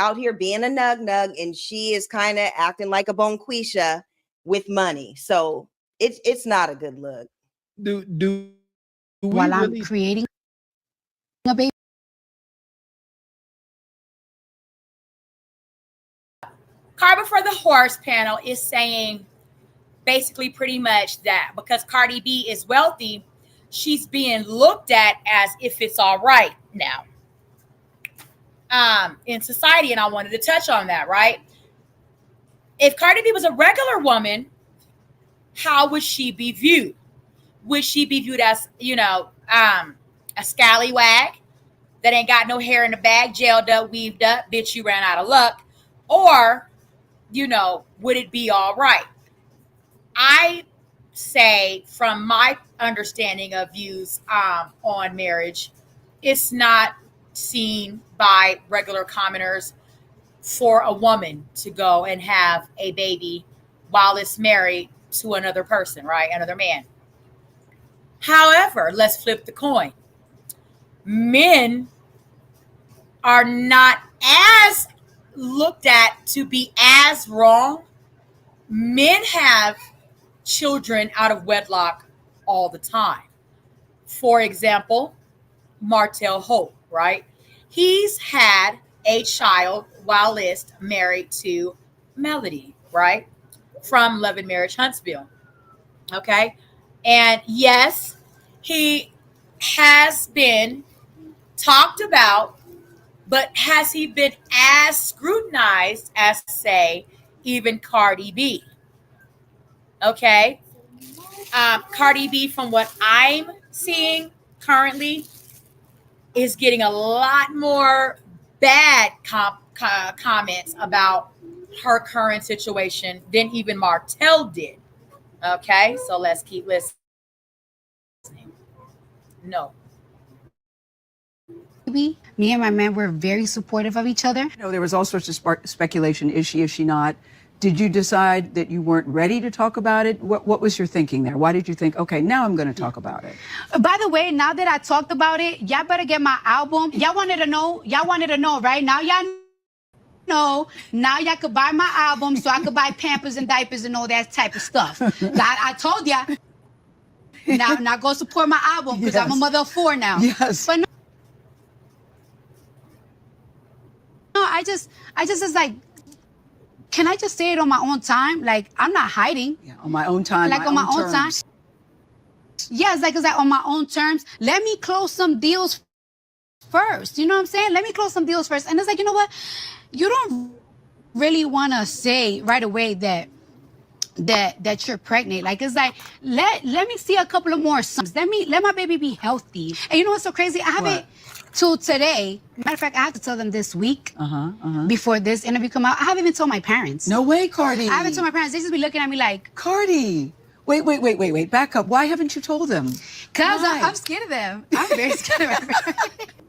out here being a nug, and she is kind of acting like a bonquisha with money. So it's not a good look. While I'm creating a baby. Cardi for the Horse panel is saying basically pretty much that because Cardi B is wealthy, she's being looked at as if it's all right now. In society, and I wanted to touch on that, right? If Cardi B was a regular woman, how would she be viewed? Would she be viewed as, a scallywag that ain't got no hair in the bag, jailed up, weaved up, bitch, you ran out of luck? Or, would it be all right? I say, from my understanding of views on marriage, it's not seen by regular commoners for a woman to go and have a baby while it's married to another person, right? Another man. However, let's flip the coin. Men are not as looked at to be as wrong. Men have children out of wedlock all the time. For example, Martell Hope, right? He's had a child while married to Melody, right? From Love and Marriage Huntsville. Okay. And yes, he has been talked about, but has he been as scrutinized as, say, even Cardi B? Okay. Cardi B, from what I'm seeing currently, is getting a lot more bad comments about her current situation than even Martell did. Okay, so let's keep listening. No. Me and my man were very supportive of each other. There was all sorts of speculation. Is she not? Did you decide that you weren't ready to talk about it? What was your thinking there? Why did you think, okay, now I'm going to talk about it? By the way, now that I talked about it, y'all better get my album. Y'all wanted to know, right? Now y'all know. Now y'all could buy my album so I could buy Pampers and diapers and all that type of stuff. I told y'all. Now go support my album because I'm a mother of 4 now. Yes. But no, I just was like, can I just say it on my own time? Like, I'm not hiding. Yeah, on my own time. Like, on my own time. Yeah, it's like on my own terms. Let me close some deals first. You know what I'm saying? Let me close some deals first. And it's like, you know what? You don't really want to say right away that you're pregnant. Like, it's like, let me see a couple of more sons. Let my baby be healthy. And you know what's so crazy? I haven't till today. Matter of fact, I have to tell them this week before this interview come out. I haven't even told my parents. No way, Cardi. I haven't told my parents. They just be looking at me like, Cardi. Wait. Back up. Why haven't you told them? Because I'm scared of them. I'm very scared of them.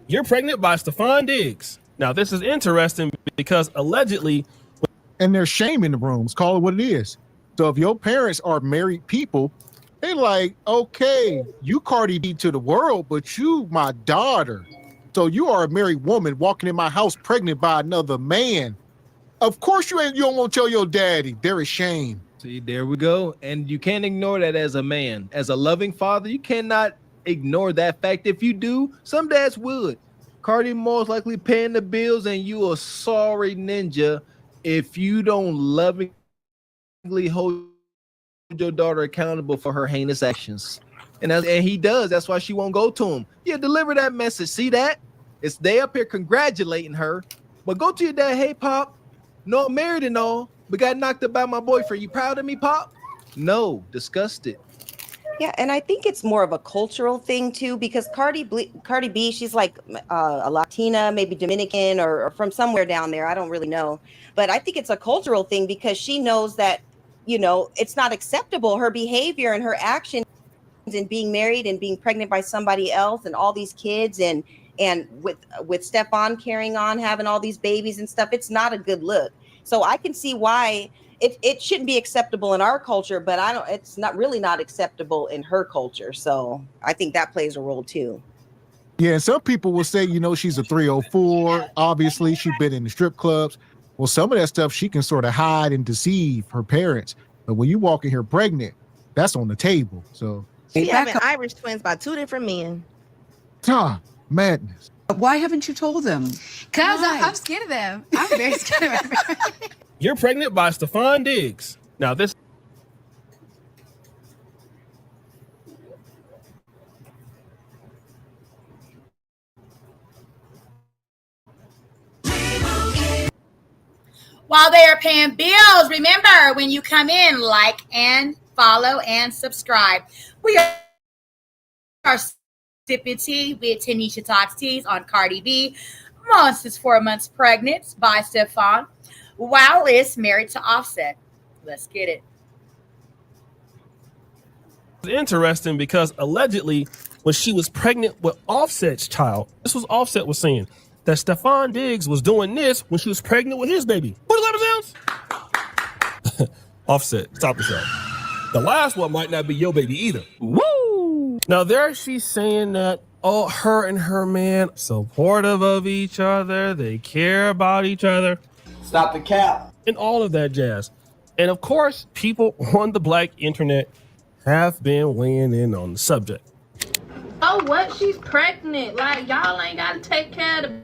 You're pregnant by Stephon Diggs. Now, this is interesting because allegedly... And there's shame in the rooms. Call it what it is. So if your parents are married people, they like, okay, you Cardi B to the world, but you my daughter. So you are a married woman walking in my house pregnant by another man. Of course you don't want to tell your daddy. There is shame. See, there we go. And you can't ignore that as a man. As a loving father, you cannot ignore that fact. If you do, some dads would. Cardi most likely paying the bills, and you a sorry ninja if you don't lovingly hold your daughter accountable for her heinous actions. And he does. That's why she won't go to him. Yeah, deliver that message. See that? It's they up here congratulating her. But go to your dad. Hey, Pop. No, I'm married and all, but got knocked up by my boyfriend. You proud of me, Pop? No, disgusted. Yeah, and I think it's more of a cultural thing too, because Cardi B, she's like a Latina, maybe Dominican or from somewhere down there. I don't really know, but I think it's a cultural thing because she knows that, you know, it's not acceptable. Her behavior and her actions and being married and being pregnant by somebody else and all these kids and with Stephon carrying on, having all these babies and stuff, it's not a good look. So I can see why it shouldn't be acceptable in our culture, but it's not really not acceptable in her culture. So I think that plays a role too. Yeah, and some people will say, you know, she's a 304. Obviously, she's been in the strip clubs. Well, some of that stuff she can sort of hide and deceive her parents. But when you walk in here pregnant, that's on the table. So she having Irish twins by 2 different men. Madness. Why haven't you told them? Because I'm scared of them. I'm very scared of them. You're pregnant by Stephon Diggs. Now, this... While they are paying bills, remember, when you come in, like and follow and subscribe. We are sipping tea with Tanisha Talks Teas on Cardi B. Monst is 4 months pregnant by Stephon, while is married to Offset. Let's get it. It's interesting because allegedly when she was pregnant with Offset's child, this was Offset was saying that Stephon Diggs was doing this when she was pregnant with his baby. What does that sound? Offset, stop yourself. The last one might not be your baby either. Woo! Now there she's saying that, oh, her and her man supportive of each other. They care about each other. Stop the cap. And all of that jazz. And of course, people on the black internet have been weighing in on the subject. Oh, what? She's pregnant. Like, y'all ain't got to take care of the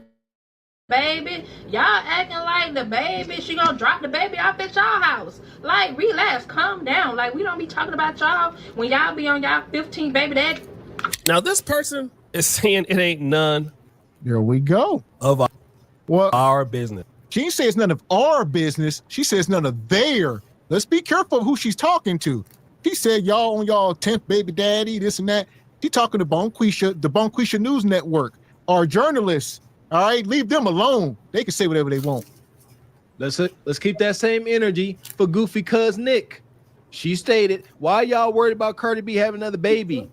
baby. Y'all acting like the baby. She gonna drop the baby off at y'all house. Like, relax, calm down. Like, we don't be talking about y'all when y'all be on y'all 15 baby daddy. Now, this person is saying it ain't none. There we go. Of our business. She says none of our business. She says none of their. Let's be careful of who she's talking to. He said y'all on y'all 10th baby daddy, this and that. He talking to Bonquisha, the Bonquisha News Network, or journalists. All right, leave them alone. They can say whatever they want. Let's keep that same energy for Goofy Cuz Nick. She stated, "Why y'all worried about Cardi B having another baby?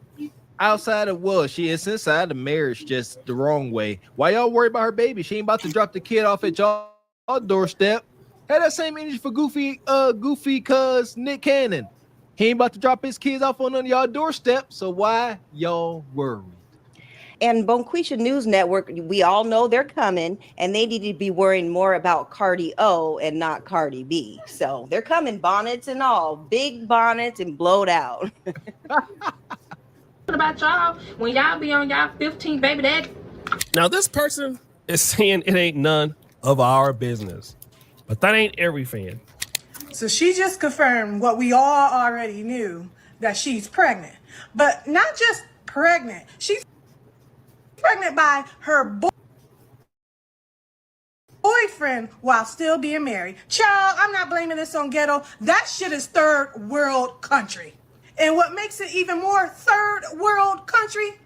Outside of she is inside the marriage just the wrong way. Why y'all worried about her baby? She ain't about to drop the kid off at y'all doorstep." Had that same energy for Goofy Cuz Nick Cannon. He ain't about to drop his kids off on none of y'all doorstep. So why y'all worried? And Bonquisha News Network, we all know they're coming, and they need to be worrying more about Cardi O and not Cardi B. So they're coming, bonnets and all, big bonnets and blowed out. What about y'all when y'all be on y'all 15 baby dad? Now this person is saying it ain't none of our business, but that ain't every fan. So she just confirmed what we all already knew, that she's pregnant. But not just pregnant, she's pregnant by her boyfriend while still being married. Child, I'm not blaming this on ghetto. That shit is third world country. And what makes it even more third world country,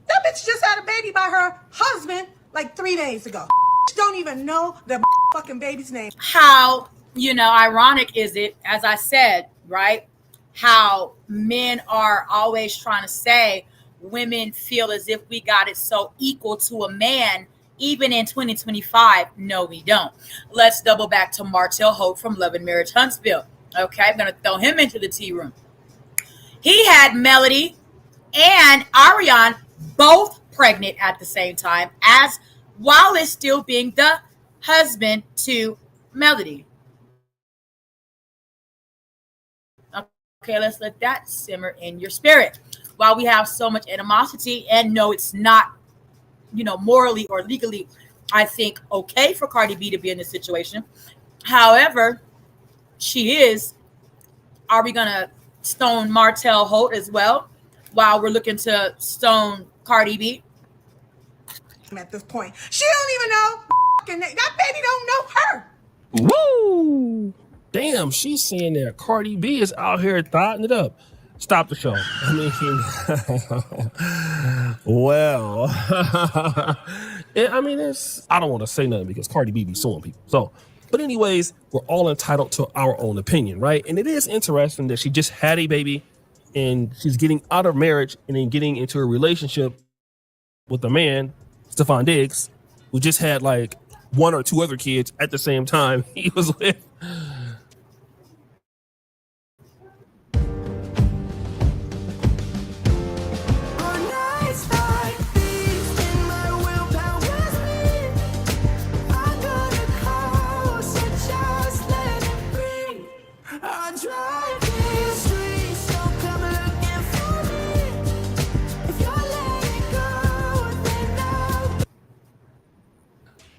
that bitch just had a baby by her husband like 3 days ago. Don't even know the fucking baby's name. How, ironic is it, as I said, right? How men are always trying to say women feel as if we got it so equal to a man, even in 2025. No, we don't. Let's double back to Martell Holt from Love and Marriage Huntsville. Okay, I'm going to throw him into the tea room. He had Melody and Ariane both pregnant at the same time, as Wallace still being the husband to Melody. Okay, let's let that simmer in your spirit. While we have so much animosity, and no, it's not, morally or legally, I think, okay for Cardi B to be in this situation. However, she is. Are we going to stone Martell Holt as well while we're looking to stone Cardi B? At this point, she don't even know that baby don't know her. Woo! Damn, she's saying that Cardi B is out here thotting it up. Stop the show. Well, I don't want to say nothing because Cardi B be suing people. So, but anyways, we're all entitled to our own opinion, right? And it is interesting that she just had a baby and she's getting out of marriage and then getting into a relationship with a man, Stephon Diggs, who just had like 1 or 2 other kids at the same time he was with.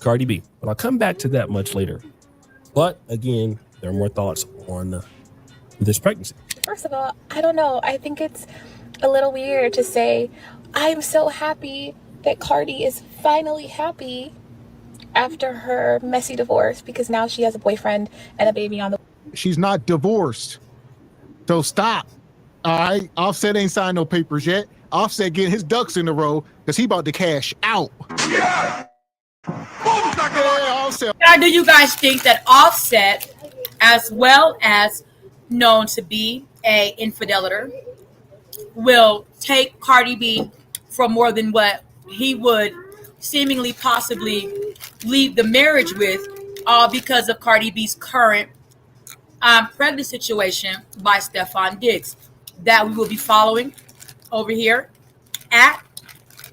Cardi B. But I'll come back to that much later. But again, there are more thoughts on this pregnancy. First of all, I don't know. I think it's a little weird to say, I'm so happy that Cardi is finally happy after her messy divorce because now she has a boyfriend and a baby on the way. She's not divorced. So stop. All right. Offset ain't signed no papers yet. Offset getting his ducks in a row because he about to cash out. Yeah. Now, do you guys think that Offset, as well as known to be a infidelator, will take Cardi B for more than what he would seemingly possibly leave the marriage with, all because of Cardi B's current pregnant situation by Stephon Diggs, that we will be following over here at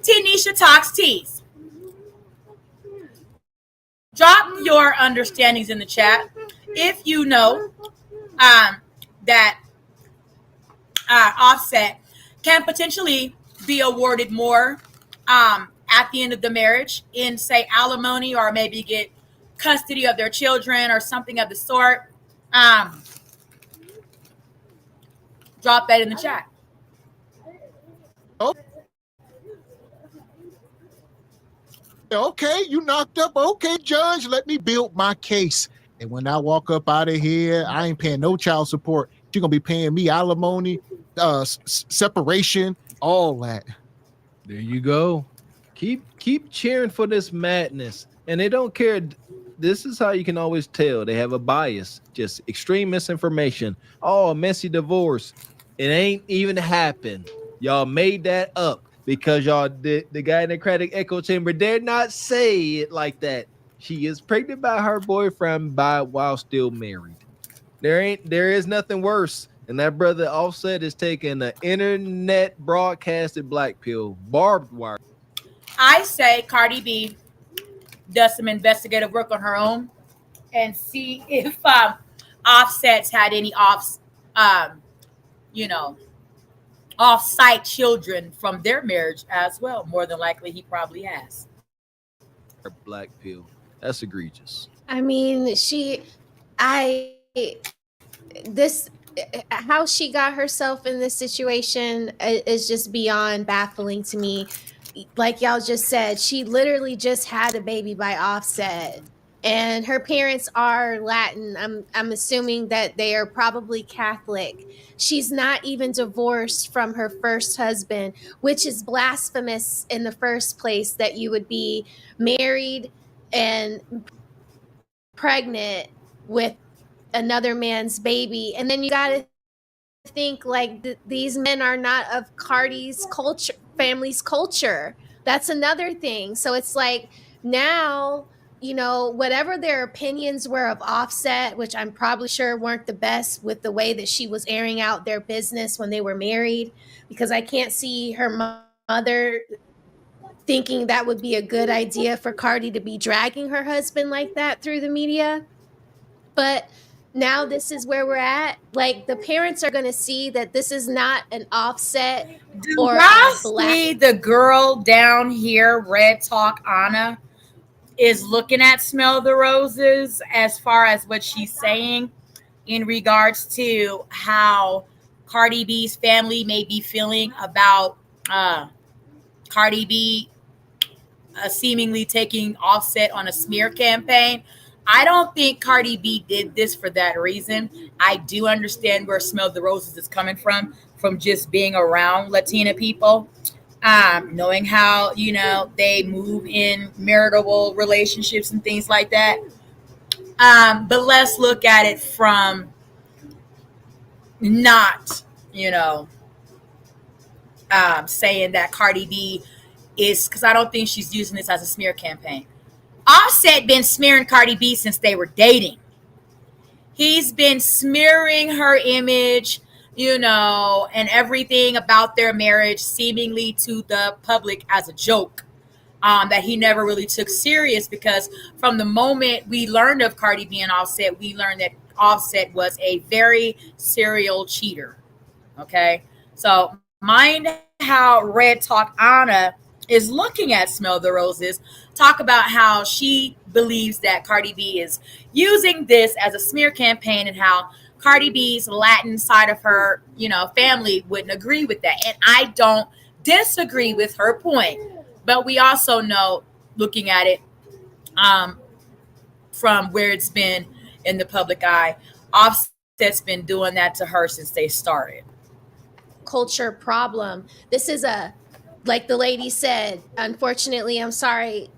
Tanisha Talks Teas. Drop your understandings in the chat if you know that Offset can potentially be awarded more at the end of the marriage in, say, alimony, or maybe get custody of their children or something of the sort. Drop that in the chat. Okay, you knocked up. Okay, judge, let me build my case. And when I walk up out of here, I ain't paying no child support She's gonna be paying me alimony, separation, all that. There you go. Keep cheering for this madness. And they don't care. This is how you can always tell they have a bias, just extreme misinformation. Oh, a messy divorce. It ain't even happened. Y'all made that up because y'all the guy in the Democratic echo chamber dare not say it like that. She is pregnant by her boyfriend while still married. There is nothing worse. And that brother Offset is taking an internet broadcasted black pill, barbed wire. I say Cardi B does some investigative work on her own and see if Offset's had any off-site children from their marriage as well. More than likely, he probably has. Black pill. That's egregious. I mean, how she got herself in this situation is just beyond baffling to me. Like y'all just said, she literally just had a baby by Offset, and her parents are Latin. I'm assuming that they are probably Catholic. She's not even divorced from her first husband, which is blasphemous in the first place, that you would be married and pregnant with another man's baby. And then you got to think like these men are not of Cardi's culture, family's culture. That's another thing. So it's like now, whatever their opinions were of Offset, which I'm probably sure weren't the best with the way that she was airing out their business when they were married, because I can't see her mother thinking that would be a good idea for Cardi to be dragging her husband like that through the media. But now this is where we're at. Like, the parents are going to see that this is not an Offset or y'all see the girl down here, Red Talk Anna, is looking at Smell the Roses as far as what she's saying in regards to how Cardi B's family may be feeling about Cardi B seemingly taking Offset on a smear campaign. I don't think Cardi B did this for that reason. I do understand where Smell the Roses is coming from just being around Latina people, knowing how, they move in marital relationships and things like that. But let's look at it from not, saying that Cardi B is, because I don't think she's using this as a smear campaign. Offset been smearing Cardi B since they were dating. He's been smearing her image, and everything about their marriage seemingly to the public as a joke that he never really took serious, because from the moment we learned of Cardi B and Offset, we learned that Offset was a very serial cheater. Okay? So mind how Red Talk Anna is looking at Smell the Roses, talk about how she believes that Cardi B is using this as a smear campaign and how Cardi B's Latin side of her, family wouldn't agree with that. And I don't disagree with her point. But we also know, looking at it from where it's been in the public eye, Offset's been doing that to her since they started. Culture problem. This is like the lady said, unfortunately, I'm sorry,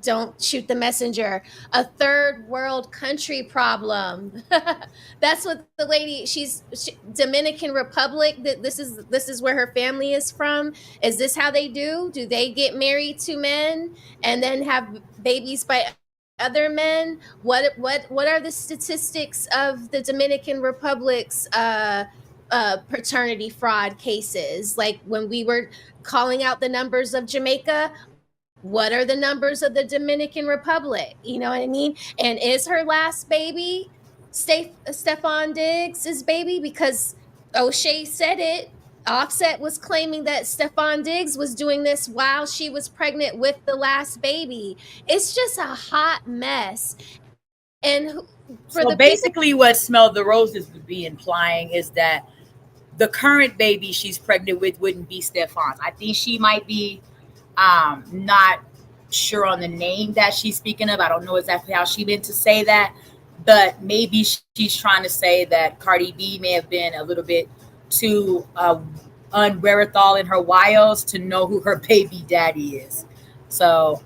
don't shoot the messenger, a third world country problem. That's what the lady, Dominican Republic, this is where her family is from. Is this how they do? Do they get married to men and then have babies by other men? What are the statistics of the Dominican Republic's paternity fraud cases? Like when we were calling out the numbers of Jamaica, what are the numbers of the Dominican Republic? You know what I mean? And is her last baby Stephon Diggs' baby? Because O'Shea said it. Offset was claiming that Stephon Diggs was doing this while she was pregnant with the last baby. It's just a hot mess. And basically what Smell the Roses would be implying is that the current baby she's pregnant with wouldn't be Stephon's. I think she might be not sure on the name that she's speaking of. I don't know exactly how she meant to say that, but maybe she's trying to say that Cardi B may have been a little bit too unwherewithal in her wiles to know who her baby daddy is. So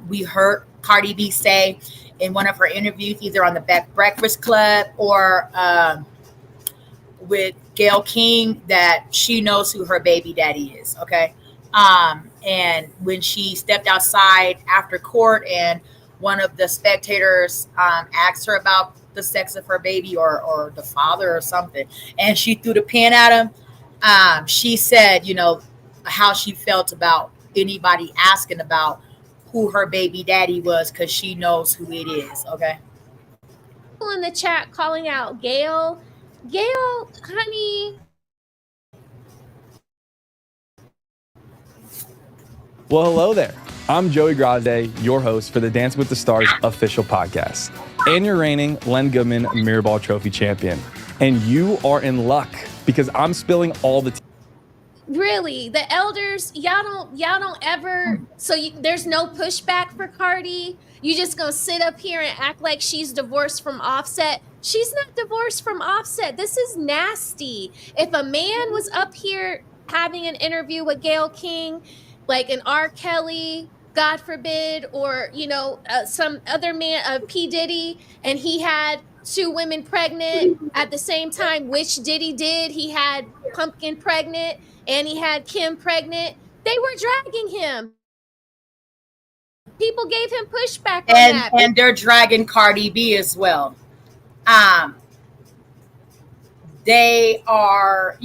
we heard Cardi B say in one of her interviews, either on the Breakfast Club or with Gayle King, that she knows who her baby daddy is. Okay. And when she stepped outside after court and one of the spectators asked her about the sex of her baby or the father or something, and she threw the pen at him, she said, how she felt about anybody asking about who her baby daddy was because she knows who it is. Okay. In the chat calling out Gayle, honey. Well, hello there. I'm Joey Grade, your host for the Dance with the Stars official podcast, and your reigning Len Goodman Mirrorball Trophy champion. And you are in luck because I'm spilling all the tea. Really, the elders, y'all don't ever. So there's no pushback for Cardi. You just gonna sit up here and act like she's divorced from Offset. She's not divorced from Offset. This is nasty. If a man was up here having an interview with Gayle King, like an R. Kelly, God forbid, or some other man, P. Diddy, and he had 2 women pregnant at the same time, which Diddy did. He had Pumpkin pregnant and he had Kim pregnant. They were dragging him. People gave him pushback on that. And they're dragging Cardi B as well. They are,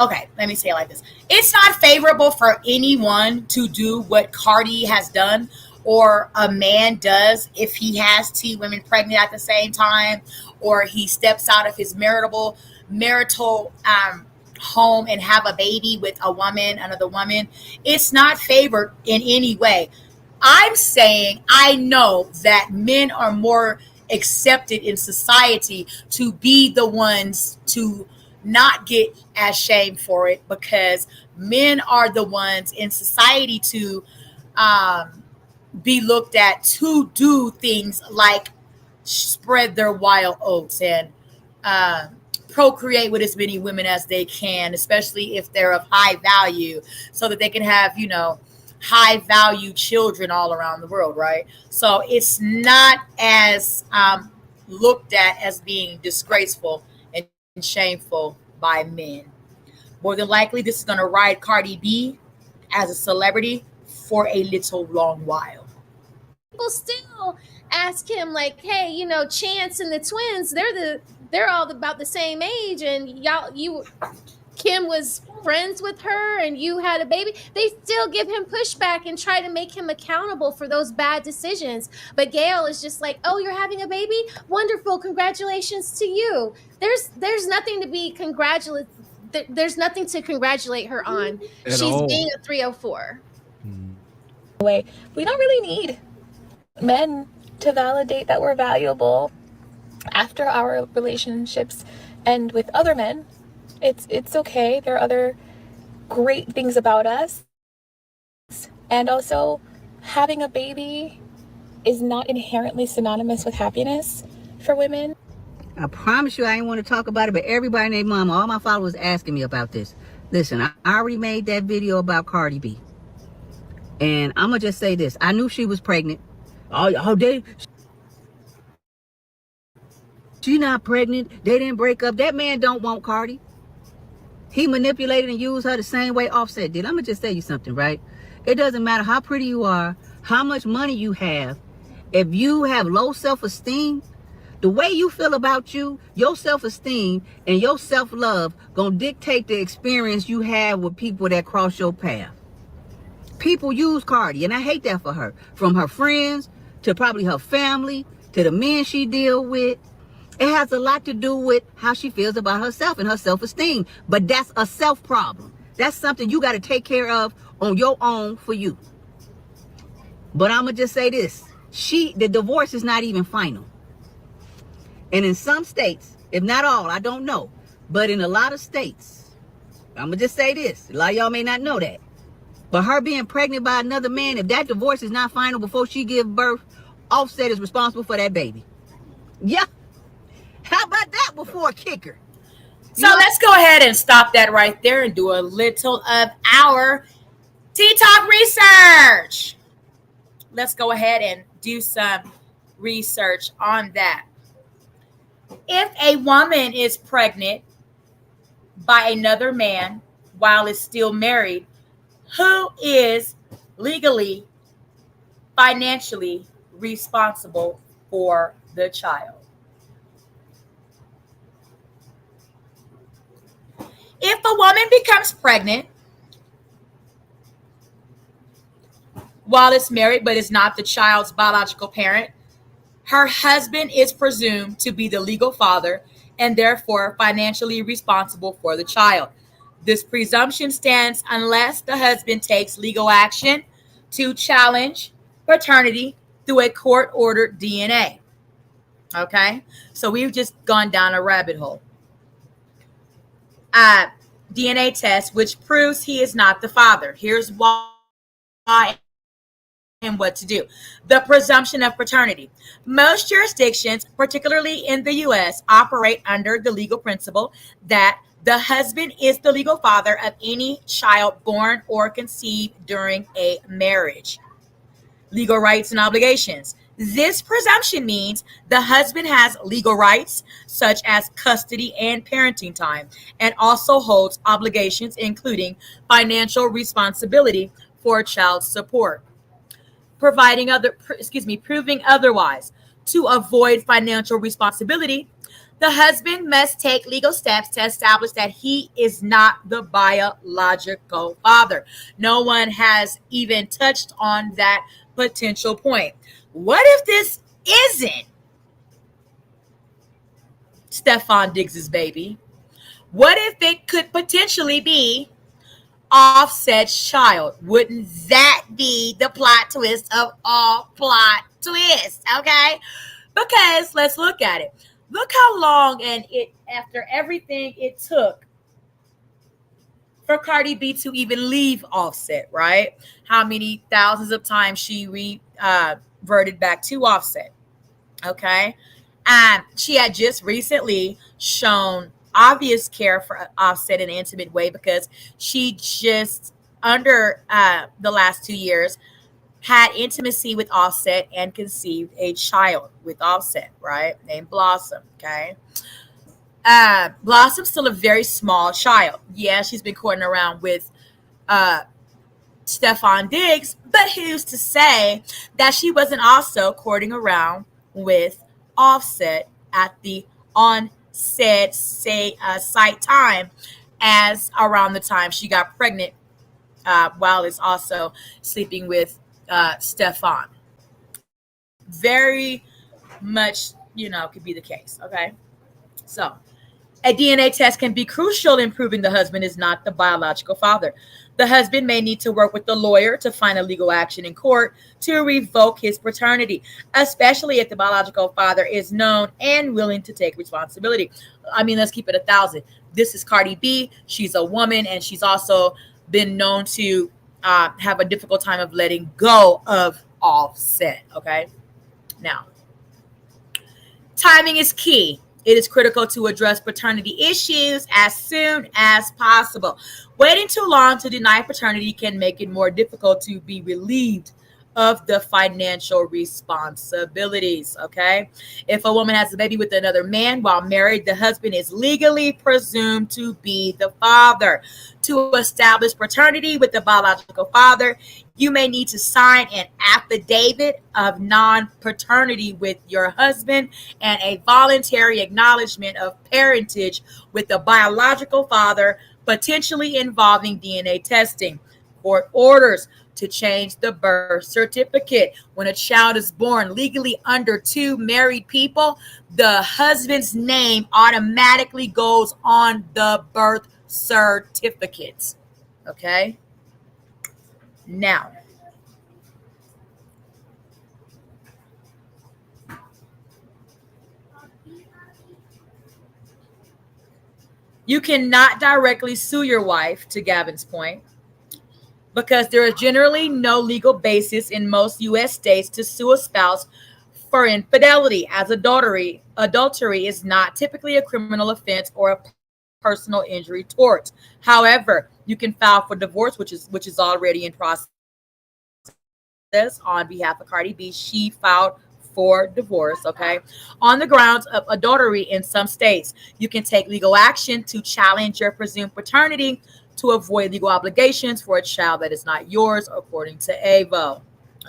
okay, let me say it like this. It's not favorable for anyone to do what Cardi has done or a man does if he has 2 women pregnant at the same time, or he steps out of his marital home and have a baby with another woman. It's not favored in any way. I'm saying I know that men are more accepted in society to be the ones to not get as shamed for it, because men are the ones in society to be looked at to do things like spread their wild oats and procreate with as many women as they can, especially if they're of high value, so that they can have, high value children all around the world, right? So it's not as looked at as being disgraceful and shameful by men. More than likely, this is going to ride Cardi B as a celebrity for a little long while. People still ask him like, hey, Chance and the twins, they're all about the same age, and Kim was friends with her and you had a baby. They still give him pushback and try to make him accountable for those bad decisions. But Gayle is just like, oh, you're having a baby? Wonderful. Congratulations to you. There's nothing to be there's nothing to congratulate her on. She's being a 304. We don't really need men to validate that we're valuable after our relationships end with other men. It's okay. There are other great things about us. And also, having a baby is not inherently synonymous with happiness for women. I promise you I ain't want to talk about it, but everybody and their mama, all my followers asking me about this. Listen, I already made that video about Cardi B. And I'm going to just say this. I knew she was pregnant. She not pregnant. They didn't break up. That man don't want Cardi. He manipulated and used her the same way Offset did. I'm going to just tell you something, right? It doesn't matter how pretty you are, how much money you have. If you have low self-esteem, the way you feel about you, your self-esteem and your self-love going to dictate the experience you have with people that cross your path. People use Cardi, and I hate that for her. From her friends to probably her family to the men she deal with. It has a lot to do with how she feels about herself and her self-esteem. But that's a self problem. That's something you got to take care of on your own for you. But I'm going to just say this. The divorce is not even final. And in some states, if not all, I don't know. But in a lot of states, I'm going to just say this. A lot of y'all may not know that. But her being pregnant by another man, if that divorce is not final before she gives birth, Offset is responsible for that baby. Yeah. How about that before a kicker? So let's go ahead and stop that right there and do a little of our T-Talk research. Let's go ahead and do some research on that. If a woman is pregnant by another man while is still married, who is legally, financially responsible for the child? If a woman becomes pregnant while is married but is not the child's biological parent, her husband is presumed to be the legal father and therefore financially responsible for the child. This presumption stands unless the husband takes legal action to challenge paternity through a court-ordered DNA. Okay, so we've just gone down a rabbit hole. DNA test, which proves he is not the father. Here's why and what to do. The presumption of paternity. Most jurisdictions, particularly in the U.S., operate under the legal principle that the husband is the legal father of any child born or conceived during a marriage. Legal rights and obligations. This presumption means the husband has legal rights, such as custody and parenting time, and also holds obligations, including financial responsibility for child support. Proving otherwise. To avoid financial responsibility, the husband must take legal steps to establish that he is not the biological father. No one has even touched on that potential point. What if this isn't Stephon Diggs's baby? What if it could potentially be Offset's child? Wouldn't that be the plot twist of all plot twists? Okay, because let's look at it. Look how long and it after everything it took for Cardi B to even leave Offset, right? How many thousands of times she reverted back to Offset. Okay, and she had just recently shown obvious care for Offset in an intimate way because she just under the last 2 years had intimacy with Offset and conceived a child with Offset, right? Named Blossom. Okay. Blossom's still a very small child. Yeah, she's been courting around with Stephon Diggs, but who's to say that she wasn't also courting around with Offset at the on-said site time as around the time she got pregnant while it's also sleeping with Stephon. Very much, could be the case. Okay. So a DNA test can be crucial in proving the husband is not the biological father. The husband may need to work with the lawyer to find a legal action in court to revoke his paternity, especially if the biological father is known and willing to take responsibility. I mean, let's keep it 1,000. This is Cardi B. She's a woman, and she's also been known to have a difficult time of letting go of Offset. Okay. Now, timing is key. It is critical to address paternity issues as soon as possible. Waiting too long to deny paternity can make it more difficult to be relieved of the financial responsibilities. Okay. If a woman has a baby with another man while married, the husband is legally presumed to be the father. To establish paternity with the biological father, you may need to sign an affidavit of non-paternity with your husband and a voluntary acknowledgement of parentage with the biological father, potentially involving DNA testing. Court orders to change the birth certificate. When a child is born legally under two married people, the husband's name automatically goes on the birth certificates. Okay? Now, you cannot directly sue your wife, to Gavin's point, because there is generally no legal basis in most U.S. states to sue a spouse for infidelity, as adultery is not typically a criminal offense or a personal injury tort. However, you can file for divorce, which is already in process. On behalf of Cardi B, she filed for divorce, okay, on the grounds of adultery. In some states, you can take legal action to challenge your presumed paternity to avoid legal obligations for a child that is not yours, according to AVO.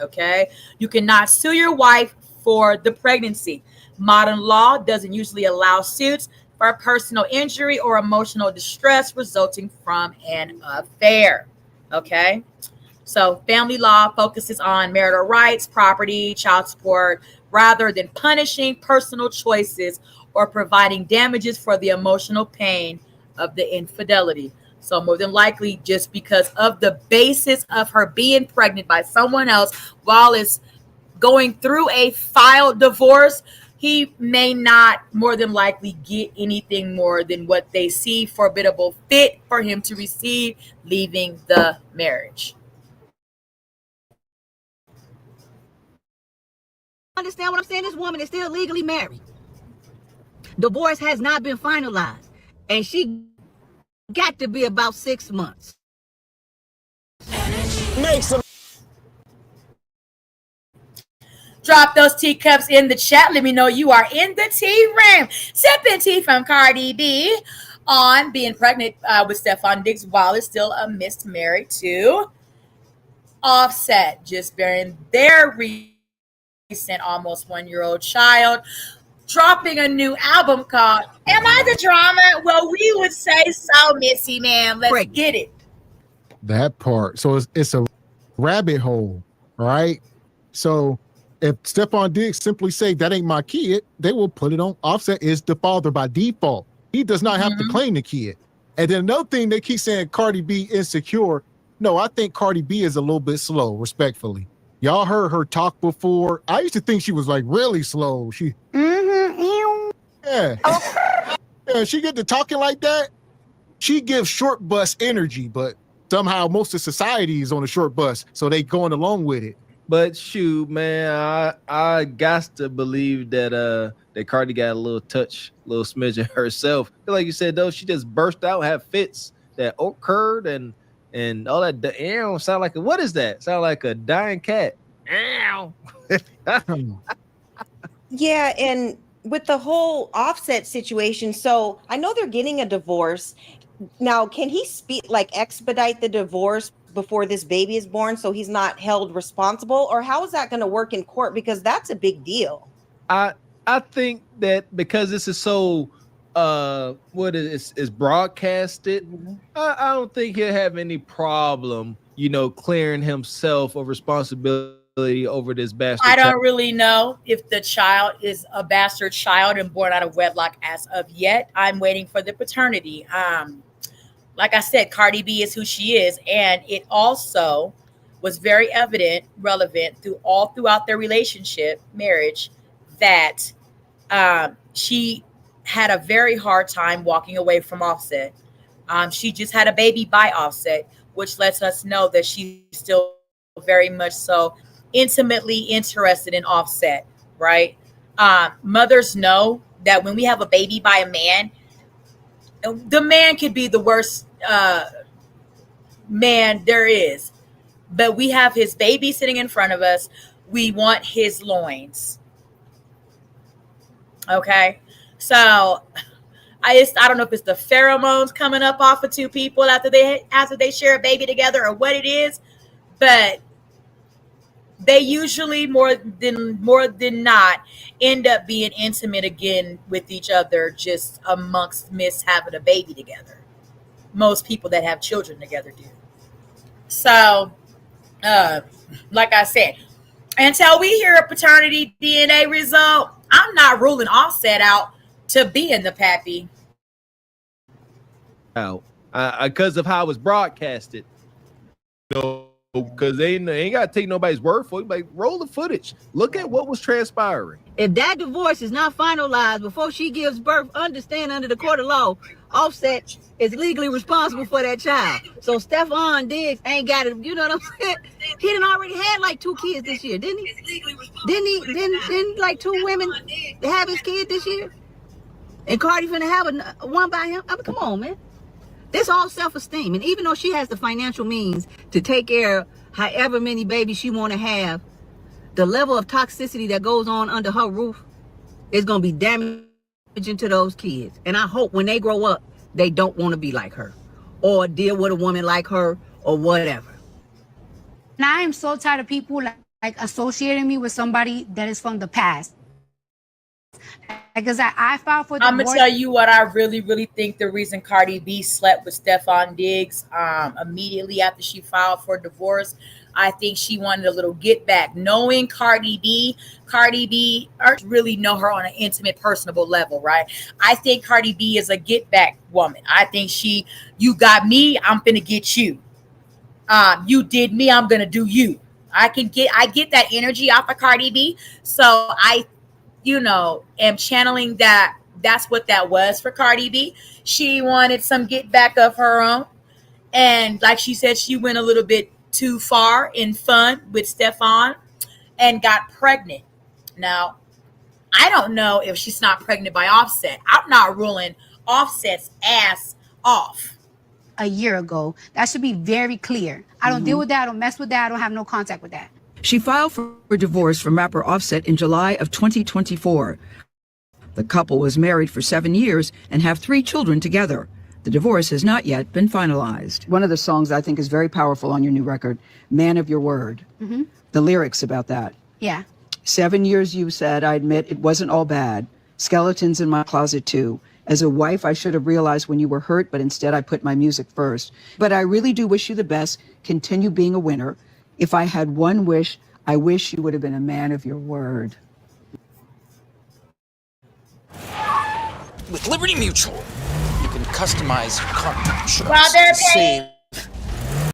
Okay, you cannot sue your wife for the pregnancy. Modern law doesn't usually allow suits for personal injury or emotional distress resulting from an affair. Okay, so family law focuses on marital rights, property, child support, rather than punishing personal choices or providing damages for the emotional pain of the infidelity. So more than likely, just because of the basis of her being pregnant by someone else while it's going through a filed divorce, he may not more than likely get anything more than what they see formidable fit for him to receive, leaving the marriage. Understand what I'm saying? This woman is still legally married. Divorce has not been finalized, and she got to be about 6 months. Make some. Drop those teacups in the chat. Let me know you are in the tea room. Sipping tea from Cardi B on being pregnant with Stephon Diggs while it's still a missed married to Offset, just bearing their recent almost 1-year-old child, dropping a new album called Am I the Drama? Well, we would say so, Missy, man. Let's get it. That part. So it's a rabbit hole, right? So if Stephon Diggs simply say that ain't my kid, they will put it on Offset is the father by default. He does not have to claim the kid. And then another thing, they keep saying Cardi B insecure. No, I think Cardi B is a little bit slow, respectfully. Y'all heard her talk before. I used to think she was like really slow. She yeah. Yeah, she get to talking like that. She gives short bus energy, but somehow most of society is on a short bus, so they going along with it. But shoot, man, I got to believe that that Cardi got a little touch, little smidgen herself. Like you said, though, she just burst out, have fits that occurred, and all that. Sound like what is that? Sound like a dying cat. Yeah, and with the whole Offset situation, so I know they're getting a divorce. Now, can he expedite the divorce before this baby is born so he's not held responsible? Or how is that going to work in court? Because that's a big deal. I think that because this is so is broadcasted, I don't think he'll have any problem, clearing himself of responsibility over this bastard. I don't really know if the child is a bastard child and born out of wedlock as of yet. I'm waiting for the paternity. Like I said, Cardi B is who she is, and it also was very relevant throughout their relationship, marriage, that she had a very hard time walking away from Offset. She just had a baby by Offset, which lets us know that she's still very much so intimately interested in Offset, right? Mothers know that when we have a baby by a man, the man could be the worst man there is, but we have his baby sitting in front of us. We want his loins. Okay, so I don't know if it's the pheromones coming up off of two people after they share a baby together or what it is, but they usually more than not end up being intimate again with each other just amongst having a baby together. Most people that have children together do. So, like I said, until we hear a paternity DNA result, I'm not ruling Offset out to be in the pappy. Out because of how it was broadcasted. because they ain't got to take nobody's word for it. Like, roll the footage. Look at what was transpiring. If that divorce is not finalized before she gives birth, understand under the court of law, Offset is legally responsible for that child. So Stephon Diggs ain't got it. You know what I'm saying? He done already had like 2 kids this year, didn't he? Didn't like 2 women have his kid this year? And Cardi finna have one by him? I mean, come on, man. This all self-esteem. And even though she has the financial means to take care of however many babies she want to have, the level of toxicity that goes on under her roof is going to be damaging to those kids. And I hope when they grow up, they don't want to be like her or deal with a woman like her or whatever. And I am so tired of people like associating me with somebody that is from the past. Because I filed for divorce. I'm gonna tell you what I really, really think the reason Cardi B slept with Stephon Diggs immediately after she filed for divorce. I think she wanted a little get back. Knowing Cardi B really know her on an intimate, personable level, right? I think Cardi B is a get back woman. I think you got me, I'm finna get you. You did me, I'm gonna do you. I get that energy off of Cardi B. So I am channeling that. That's what that was for Cardi B. She wanted some get back of her own. And like she said, she went a little bit too far in fun with Stephon and got pregnant. Now, I don't know if she's not pregnant by Offset. I'm not ruling Offset's ass off. A year ago. That should be very clear. I don't deal with that. I don't mess with that. I don't have no contact with that. She filed for divorce from rapper Offset in July of 2024. The couple was married for 7 years and have 3 children together. The divorce has not yet been finalized. One of the songs I think is very powerful on your new record, Man of Your Word. The lyrics about that. Yeah. 7 years, you said, I admit it wasn't all bad. Skeletons in my closet too. As a wife, I should have realized when you were hurt, but instead I put my music first. But I really do wish you the best. Continue being a winner. If I had one wish, I wish you would have been a man of your word. With Liberty Mutual, you can customize your car insurance. While they're to save.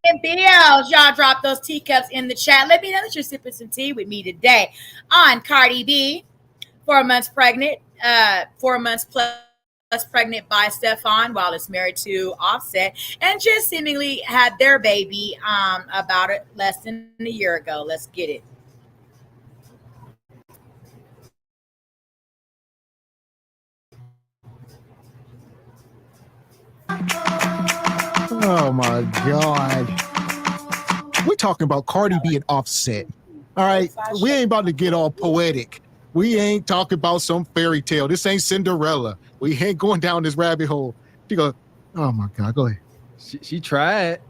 paying bills, y'all drop those teacups in the chat. Let me know that you're sipping some tea with me today on Cardi B. 4 months pregnant, 4 months plus pregnant by Stephon while it's married to Offset, and just seemingly had their baby about less than a year ago. Let's get it. Oh my God. We're talking about Cardi B and Offset. All right. We ain't about to get all poetic. We ain't talking about some fairy tale. This ain't Cinderella. We ain't going down this rabbit hole. She goes, oh my God, go ahead. She tried.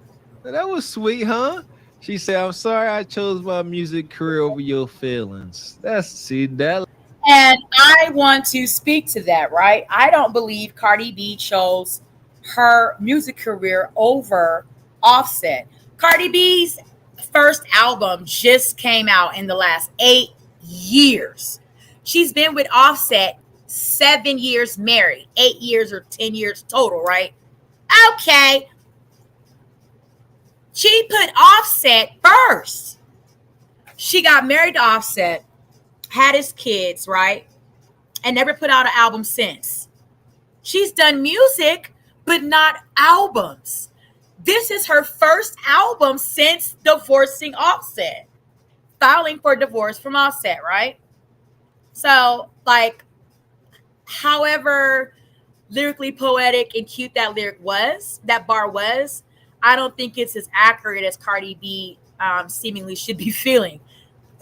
That was sweet, huh? She said, I'm sorry I chose my music career over your feelings. That. And I want to speak to that, right? I don't believe Cardi B chose her music career over Offset. Cardi B's first album just came out in the last 8 years. She's been with Offset 7 years married, 8 years or 10 years total, right? Okay. She put Offset first. She got married to Offset, had his kids, right? And never put out an album since. She's done music, but not albums. This is her first album since divorcing Offset, filing for divorce from Offset, right? So, like, however lyrically poetic and cute that bar was, I don't think it's as accurate as Cardi B seemingly should be feeling.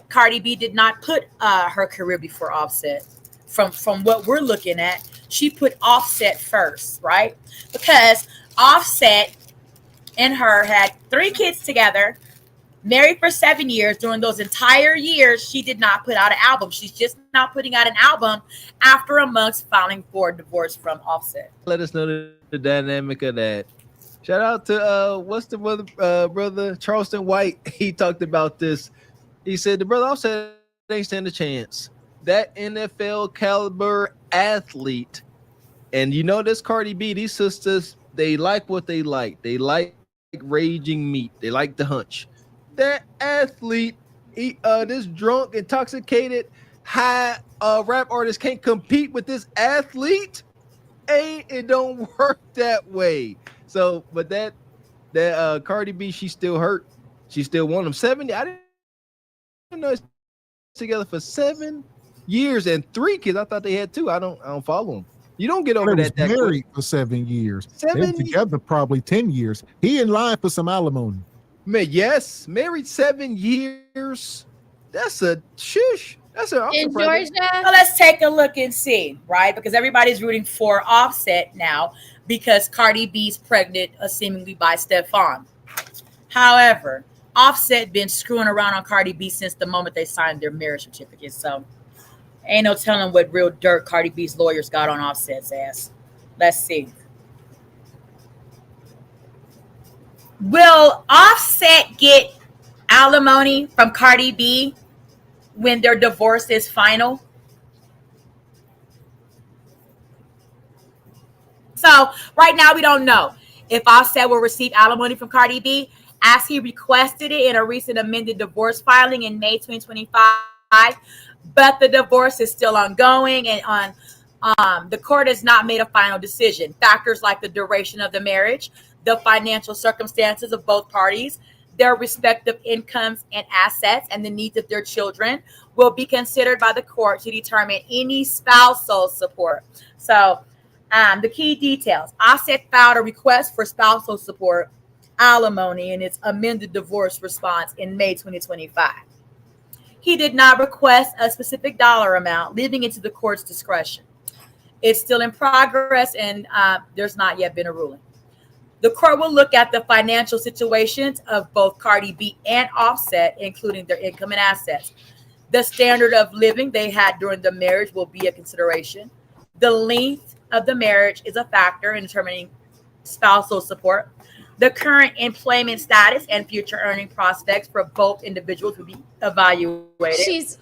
Cardi B did not put her career before Offset. From what we're looking at, she put Offset first, right? Because Offset and her had 3 kids together, married for 7 years. During those entire years, she did not put out an album. She's just not putting out an album after a month filing for divorce from Offset. Let us know the dynamic of that. Shout out to what's the brother Charleston White. He talked about this. He said the brother Offset ain't stand a chance. That NFL caliber athlete, and this Cardi B, these sisters, they like what they like. They like raging meat. They like the hunch. that athlete, this drunk, intoxicated, high rap artist can't compete with this athlete. It don't work that way. So, but that Cardi B, she's still hurt. She still won them 70. I didn't know it's together for 7 years and 3 kids. I thought they had 2. I don't follow them. You don't get over They was that married quick. for 7 years. 7 They were together probably 10 years. He in line for some alimony. Man, yes, married 7 years. That's a shush. That's a. In Georgia. So let's take a look and see, right? Because everybody's rooting for Offset now because Cardi B's pregnant, seemingly by Stephon. However, Offset been screwing around on Cardi B since the moment they signed their marriage certificate. So ain't no telling what real dirt Cardi B's lawyers got on Offset's ass. Let's see. Will Offset get alimony from Cardi B when their divorce is final? So right now we don't know if Offset will receive alimony from Cardi B as he requested it in a recent amended divorce filing in May 2025. But the divorce is still ongoing, and the court has not made a final decision. Factors like the duration of the marriage, the financial circumstances of both parties, their respective incomes and assets, and the needs of their children will be considered by the court to determine any spousal support. So the key details. Offset filed a request for spousal support alimony in its amended divorce response in May 2025. He did not request a specific dollar amount, leaving it to the court's discretion. It's still in progress, and there's not yet been a ruling. The court will look at the financial situations of both Cardi B and Offset, including their income and assets. The standard of living they had during the marriage will be a consideration. The length of the marriage is a factor in determining spousal support. The current employment status and future earning prospects for both individuals will be evaluated.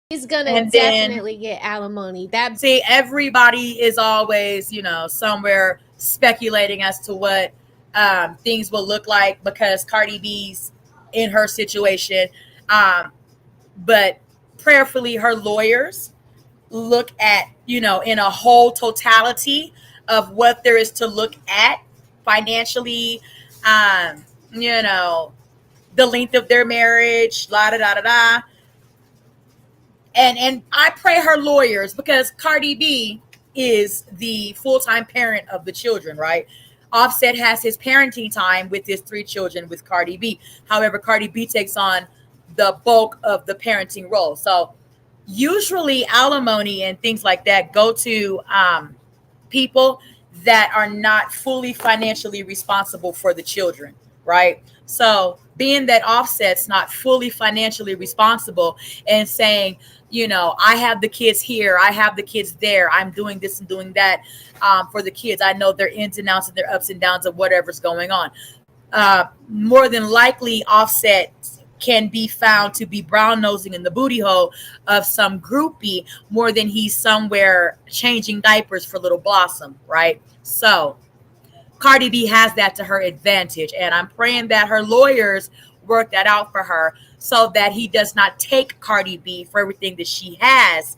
He's gonna definitely get alimony. See, everybody is always, somewhere speculating as to what things will look like because Cardi B's in her situation. But prayerfully, her lawyers look at, in a whole totality of what there is to look at financially, the length of their marriage, la da da da da. And I pray her lawyers, because Cardi B is the full-time parent of the children, right? Offset has his parenting time with his 3 children with Cardi B. However, Cardi B takes on the bulk of the parenting role. So usually alimony and things like that go to people that are not fully financially responsible for the children, right? So being that Offset's not fully financially responsible and saying, I have the kids here, I have the kids there, I'm doing this and doing that for the kids. I know their ins and outs and their ups and downs of whatever's going on. More than likely, Offset can be found to be brown nosing in the booty hole of some groupie more than he's somewhere changing diapers for little Blossom, right? So Cardi B has that to her advantage, and I'm praying that her lawyers work that out for her so that he does not take Cardi B for everything that she has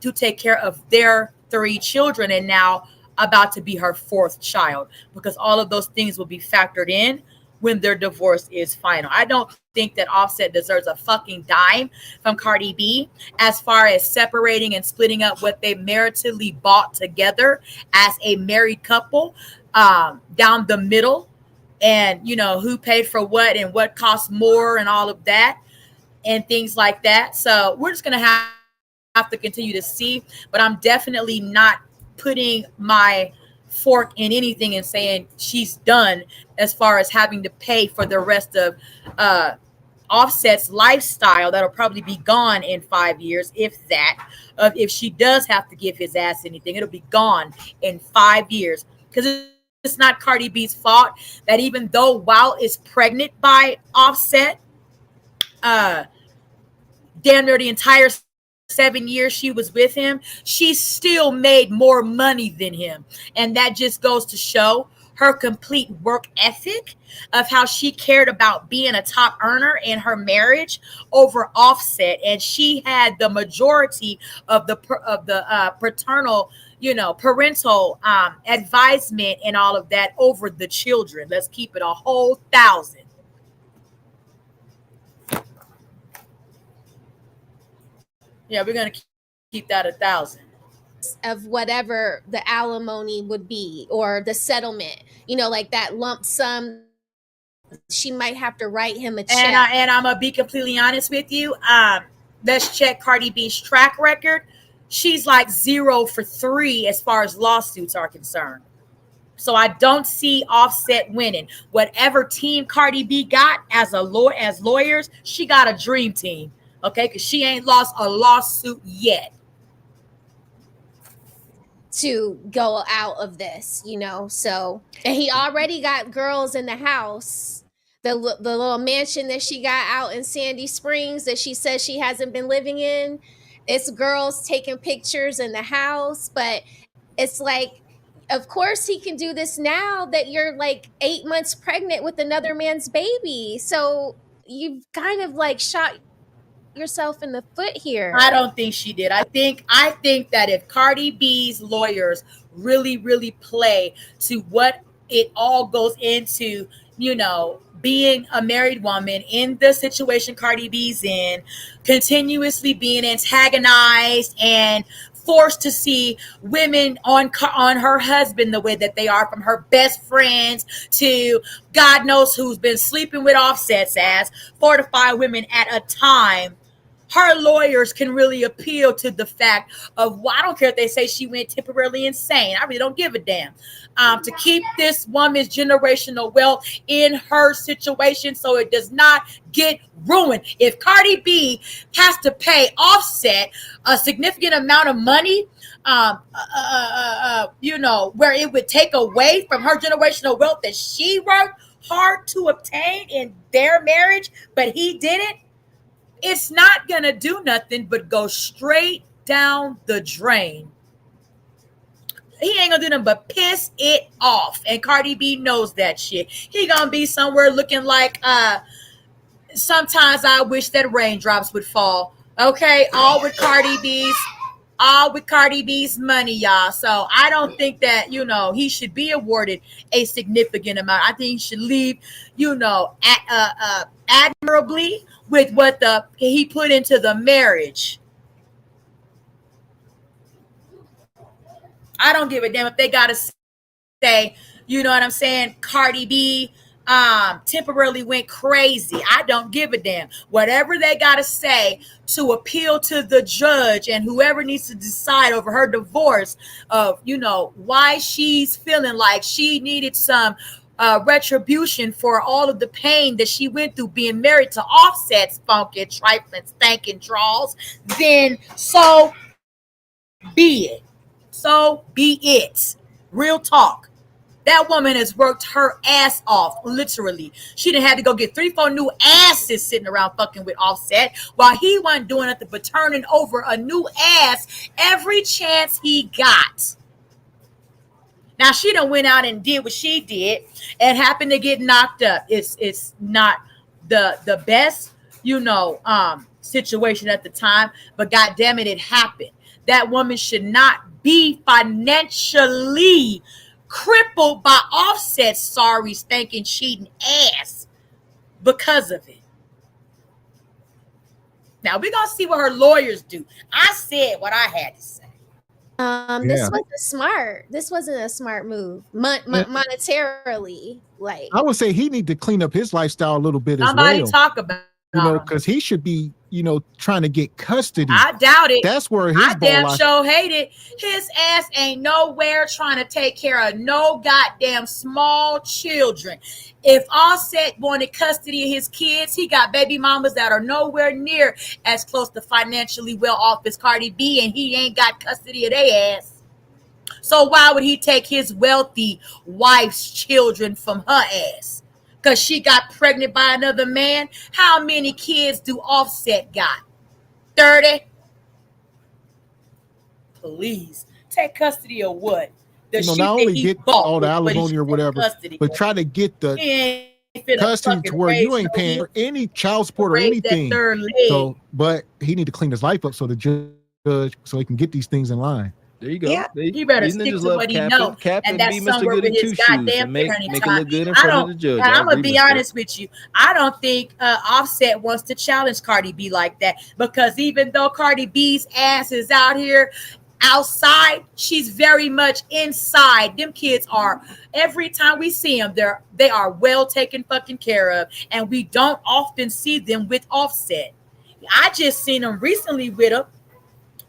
to take care of their 3 children and now about to be her 4th child, because all of those things will be factored in when their divorce is final. I don't think that Offset deserves a fucking dime from Cardi B as far as separating and splitting up what they maritally bought together as a married couple down the middle, and who paid for what and what costs more and all of that and things like that. So we're just gonna have to continue to see, but I'm definitely not putting my fork in anything and saying she's done as far as having to pay for the rest of Offset's lifestyle that'll probably be gone in 5 years, if that. If she does have to give his ass anything, it'll be gone in 5 years, because it's not Cardi B's fault that even though Wild is pregnant by Offset, damn near the entire 7 years she was with him, she still made more money than him. And that just goes to show her complete work ethic of how she cared about being a top earner in her marriage over Offset, and she had the majority of the parental advisement and all of that over the children. Let's keep it a whole thousand. Yeah, we're gonna keep that 1,000 of whatever the alimony would be or the settlement, like that lump sum. She might have to write him a check. And I'm gonna be completely honest with you. Let's check Cardi B's track record. She's like 0 for 3 as far as lawsuits are concerned. So I don't see Offset winning. Whatever team Cardi B got as lawyers, she got a dream team. Okay, because she ain't lost a lawsuit yet to go out of this, so, and he already got girls in the house, the little mansion that she got out in Sandy Springs that she says she hasn't been living in. It's girls taking pictures in the house, but it's like, of course he can do this now that you're like 8 months pregnant with another man's baby. So you've kind of like shot yourself in the foot here. I don't think she did. I think that if Cardi B's lawyers really, really play to what it all goes into, being a married woman in the situation Cardi B's in, continuously being antagonized and forced to see women on her husband the way that they are, from her best friends to God knows who's been sleeping with Offset's ass, 4 to 5 women at a time. Her lawyers can really appeal to the fact of, well, I don't care if they say she went temporarily insane. I really don't give a damn. To keep this woman's generational wealth in her situation so it does not get ruined. If Cardi B has to pay Offset a significant amount of money, where it would take away from her generational wealth that she worked hard to obtain in their marriage, but he didn't, it's not going to do nothing but go straight down the drain. He ain't going to do nothing but piss it off. And Cardi B knows that shit. He going to be somewhere looking like, sometimes I wish that raindrops would fall. Okay? All with Cardi B's money, y'all. So I don't think that, he should be awarded a significant amount. I think he should leave, admirably with what he put into the marriage. I don't give a damn if they gotta say, you know what I'm saying, Cardi B temporarily went crazy. I don't give a damn. Whatever they gotta say to appeal to the judge and whoever needs to decide over her divorce of, why she's feeling like she needed some retribution for all of the pain that she went through being married to Offset's funky, trifling, stankin' draws, then so be it. So be it. Real talk. That woman has worked her ass off, literally. She done had to go get 3-4 new asses sitting around fucking with Offset while he wasn't doing nothing but turning over a new ass every chance he got. Now she done went out and did what she did and happened to get knocked up. It's not the best, situation at the time, but God damn it, it happened. That woman should not be financially crippled by Offset's sorry, stinking, cheating ass because of it. Now we're gonna see what her lawyers do. I said what I had to say. This wasn't a smart move monetarily. Like, I would say he need to clean up his lifestyle a little bit as well. Somebody talk about because he should be, trying to get custody. I doubt it. That's where his I damn sure hate it. His ass ain't nowhere trying to take care of no goddamn small children. If Offset wanted custody of his kids, he got baby mamas that are nowhere near as close to financially well off as Cardi B, and he ain't got custody of their ass. So why would he take his wealthy wife's children from her ass? Because she got pregnant by another man? How many kids do Offset got? 30? Please. Take custody of what? the you know, shit not that only he get bought all the was what he alimony or should take whatever, custody but for. try to get the He ain't finna custody fucking to where you raise ain't no paying kid for any child to support or raise that anything. third leg. So, but he need to clean his life up so the judge, so he can get these things in line. There you go. Yeah. He better These stick ninjas to love what he capping, know, and be that's Mr. somewhere Goody with his Two Shoes goddamn and make parenting it time. look good in I front of don't, the judge. and I I'm gonna agree, be Mr. honest with you. I don't think Offset wants to challenge Cardi B like that, because even though Cardi B's ass is out here outside, she's very much inside. Them kids are, every time we see them, they are well taken fucking care of, and we don't often see them with Offset. I just seen him recently with him,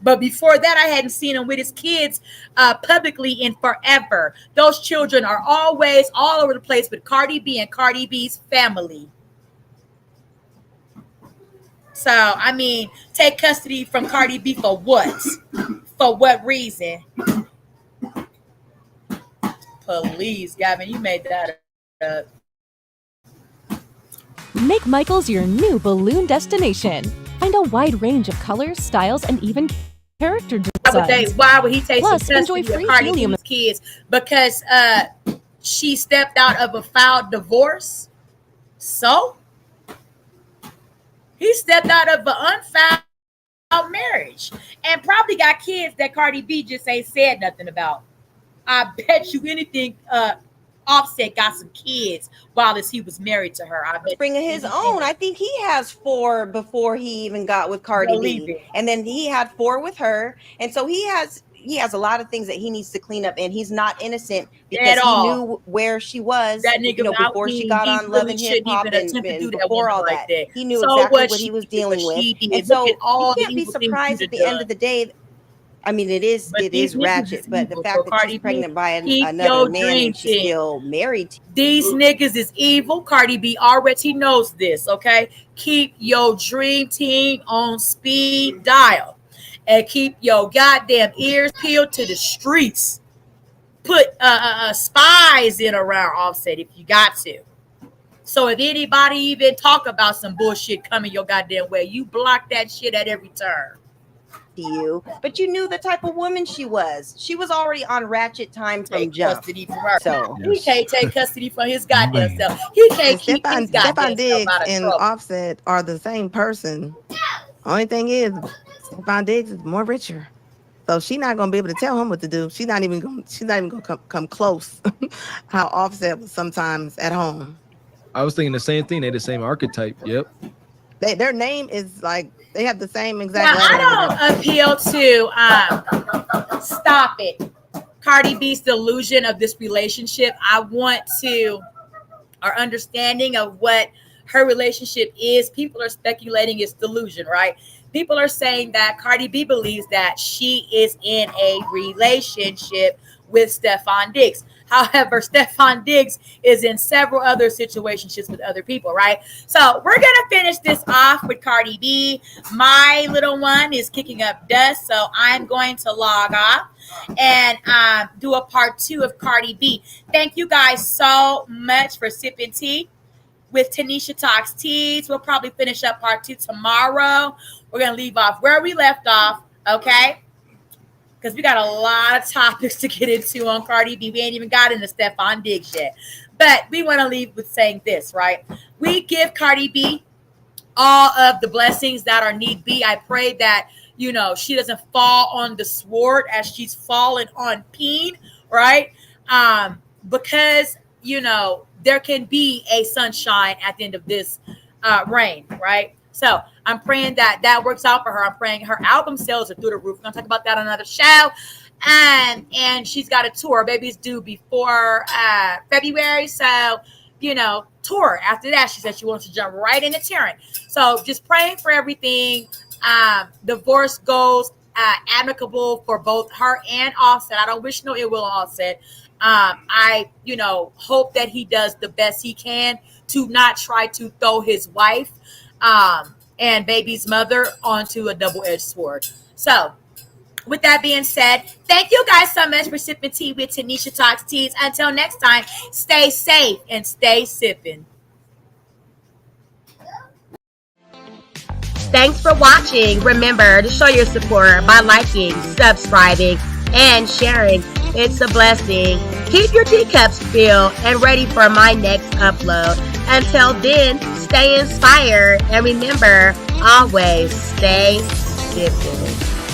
but before that, I hadn't seen him with his kids publicly in forever. Those children are always all over the place with Cardi B and Cardi B's family. So, I mean, take custody from Cardi B for what? For what reason? Please, Gavin, you made that up. Make Michael's your new balloon destination. Find a wide range of colors, styles, and even character designs. Why would he take some Plus, enjoy custody of free Cardi helium. B's kids? Because she stepped out of a filed divorce. So he stepped out of an unfiled marriage and probably got kids that Cardi B just ain't said nothing about. I bet you anything Offset got some kids while he was married to her. I bet Bring his own. I think he has 4 before he even got with Cardi Believe B, it. and then he had 4 with her, and so he has a lot of things that he needs to clean up, and he's not innocent because At he all. knew where she was, That nigga, before she got on Love and Hip Hop, and before all that. He knew exactly what he was dealing with, and so you can't be surprised at the end of the day. I mean, it is ratchet, but the fact that she's pregnant by another man and she's still married to these niggas is evil. Cardi B already knows this, okay? Keep your dream team on speed dial and keep your goddamn ears peeled to the streets. Put spies in around Offset if you got to. So if anybody even talk about some bullshit coming your goddamn way, you block that shit at every turn. you, but you knew the type of woman she was. She was already on ratchet time from jump. Custody from her. So he can't take custody from his goddamn self. He can't keep his goddamn Stephon Diggs self out of and trouble. Offset are the same person. Only thing is, Stephon Diggs is more richer, so she's not gonna be able to tell him what to do. She's not even gonna come close. How Offset was sometimes at home. I was thinking the same thing. They the same archetype. Yep. Their name is like they have the same exact. Now, I don't appeal to stop it. Cardi B's delusion of this relationship. I want to our understanding of what her relationship is. People are speculating it's delusion, right? People are saying that Cardi B believes that she is in a relationship with Stephon Diggs. However, Stephon Diggs is in several other situationships with other people, right? So we're going to finish this off with Cardi B. My little one is kicking up dust, so I'm going to log off and do a part 2 of Cardi B. Thank you guys so much for sipping tea with Tanisha Talks Teas. We'll probably finish up part 2 tomorrow. We're going to leave off where we left off, okay? Because we got a lot of topics to get into on Cardi B. We ain't even got into Stephon Diggs yet. But we want to leave with saying this, right? We give Cardi B all of the blessings that are need be. I pray that, you know, she doesn't fall on the sword as she's fallen on Peen, right? Because, you know, there can be a sunshine at the end of this reign, right? So I'm praying that that works out for her. I'm praying her album sales are through the roof. We're going to talk about that on another show. And she's got a tour. Baby's due before February. So, you know, tour. After that, she said she wants to jump right into touring. So just praying for everything. Divorce goes amicable for both her and Offset. I don't wish no ill will on Offset. I, you know, hope that he does the best he can to not try to throw his wife and baby's mother onto a double-edged sword. So with that being said, thank you guys so much for sipping tea with Tanisha Talks Teas. Until next time, stay safe and stay sipping. Thanks for watching. Remember to show your support by liking, subscribing, and sharing. It's a blessing. Keep your teacups filled and ready for my next upload. Until then, stay inspired and remember, always stay dipping.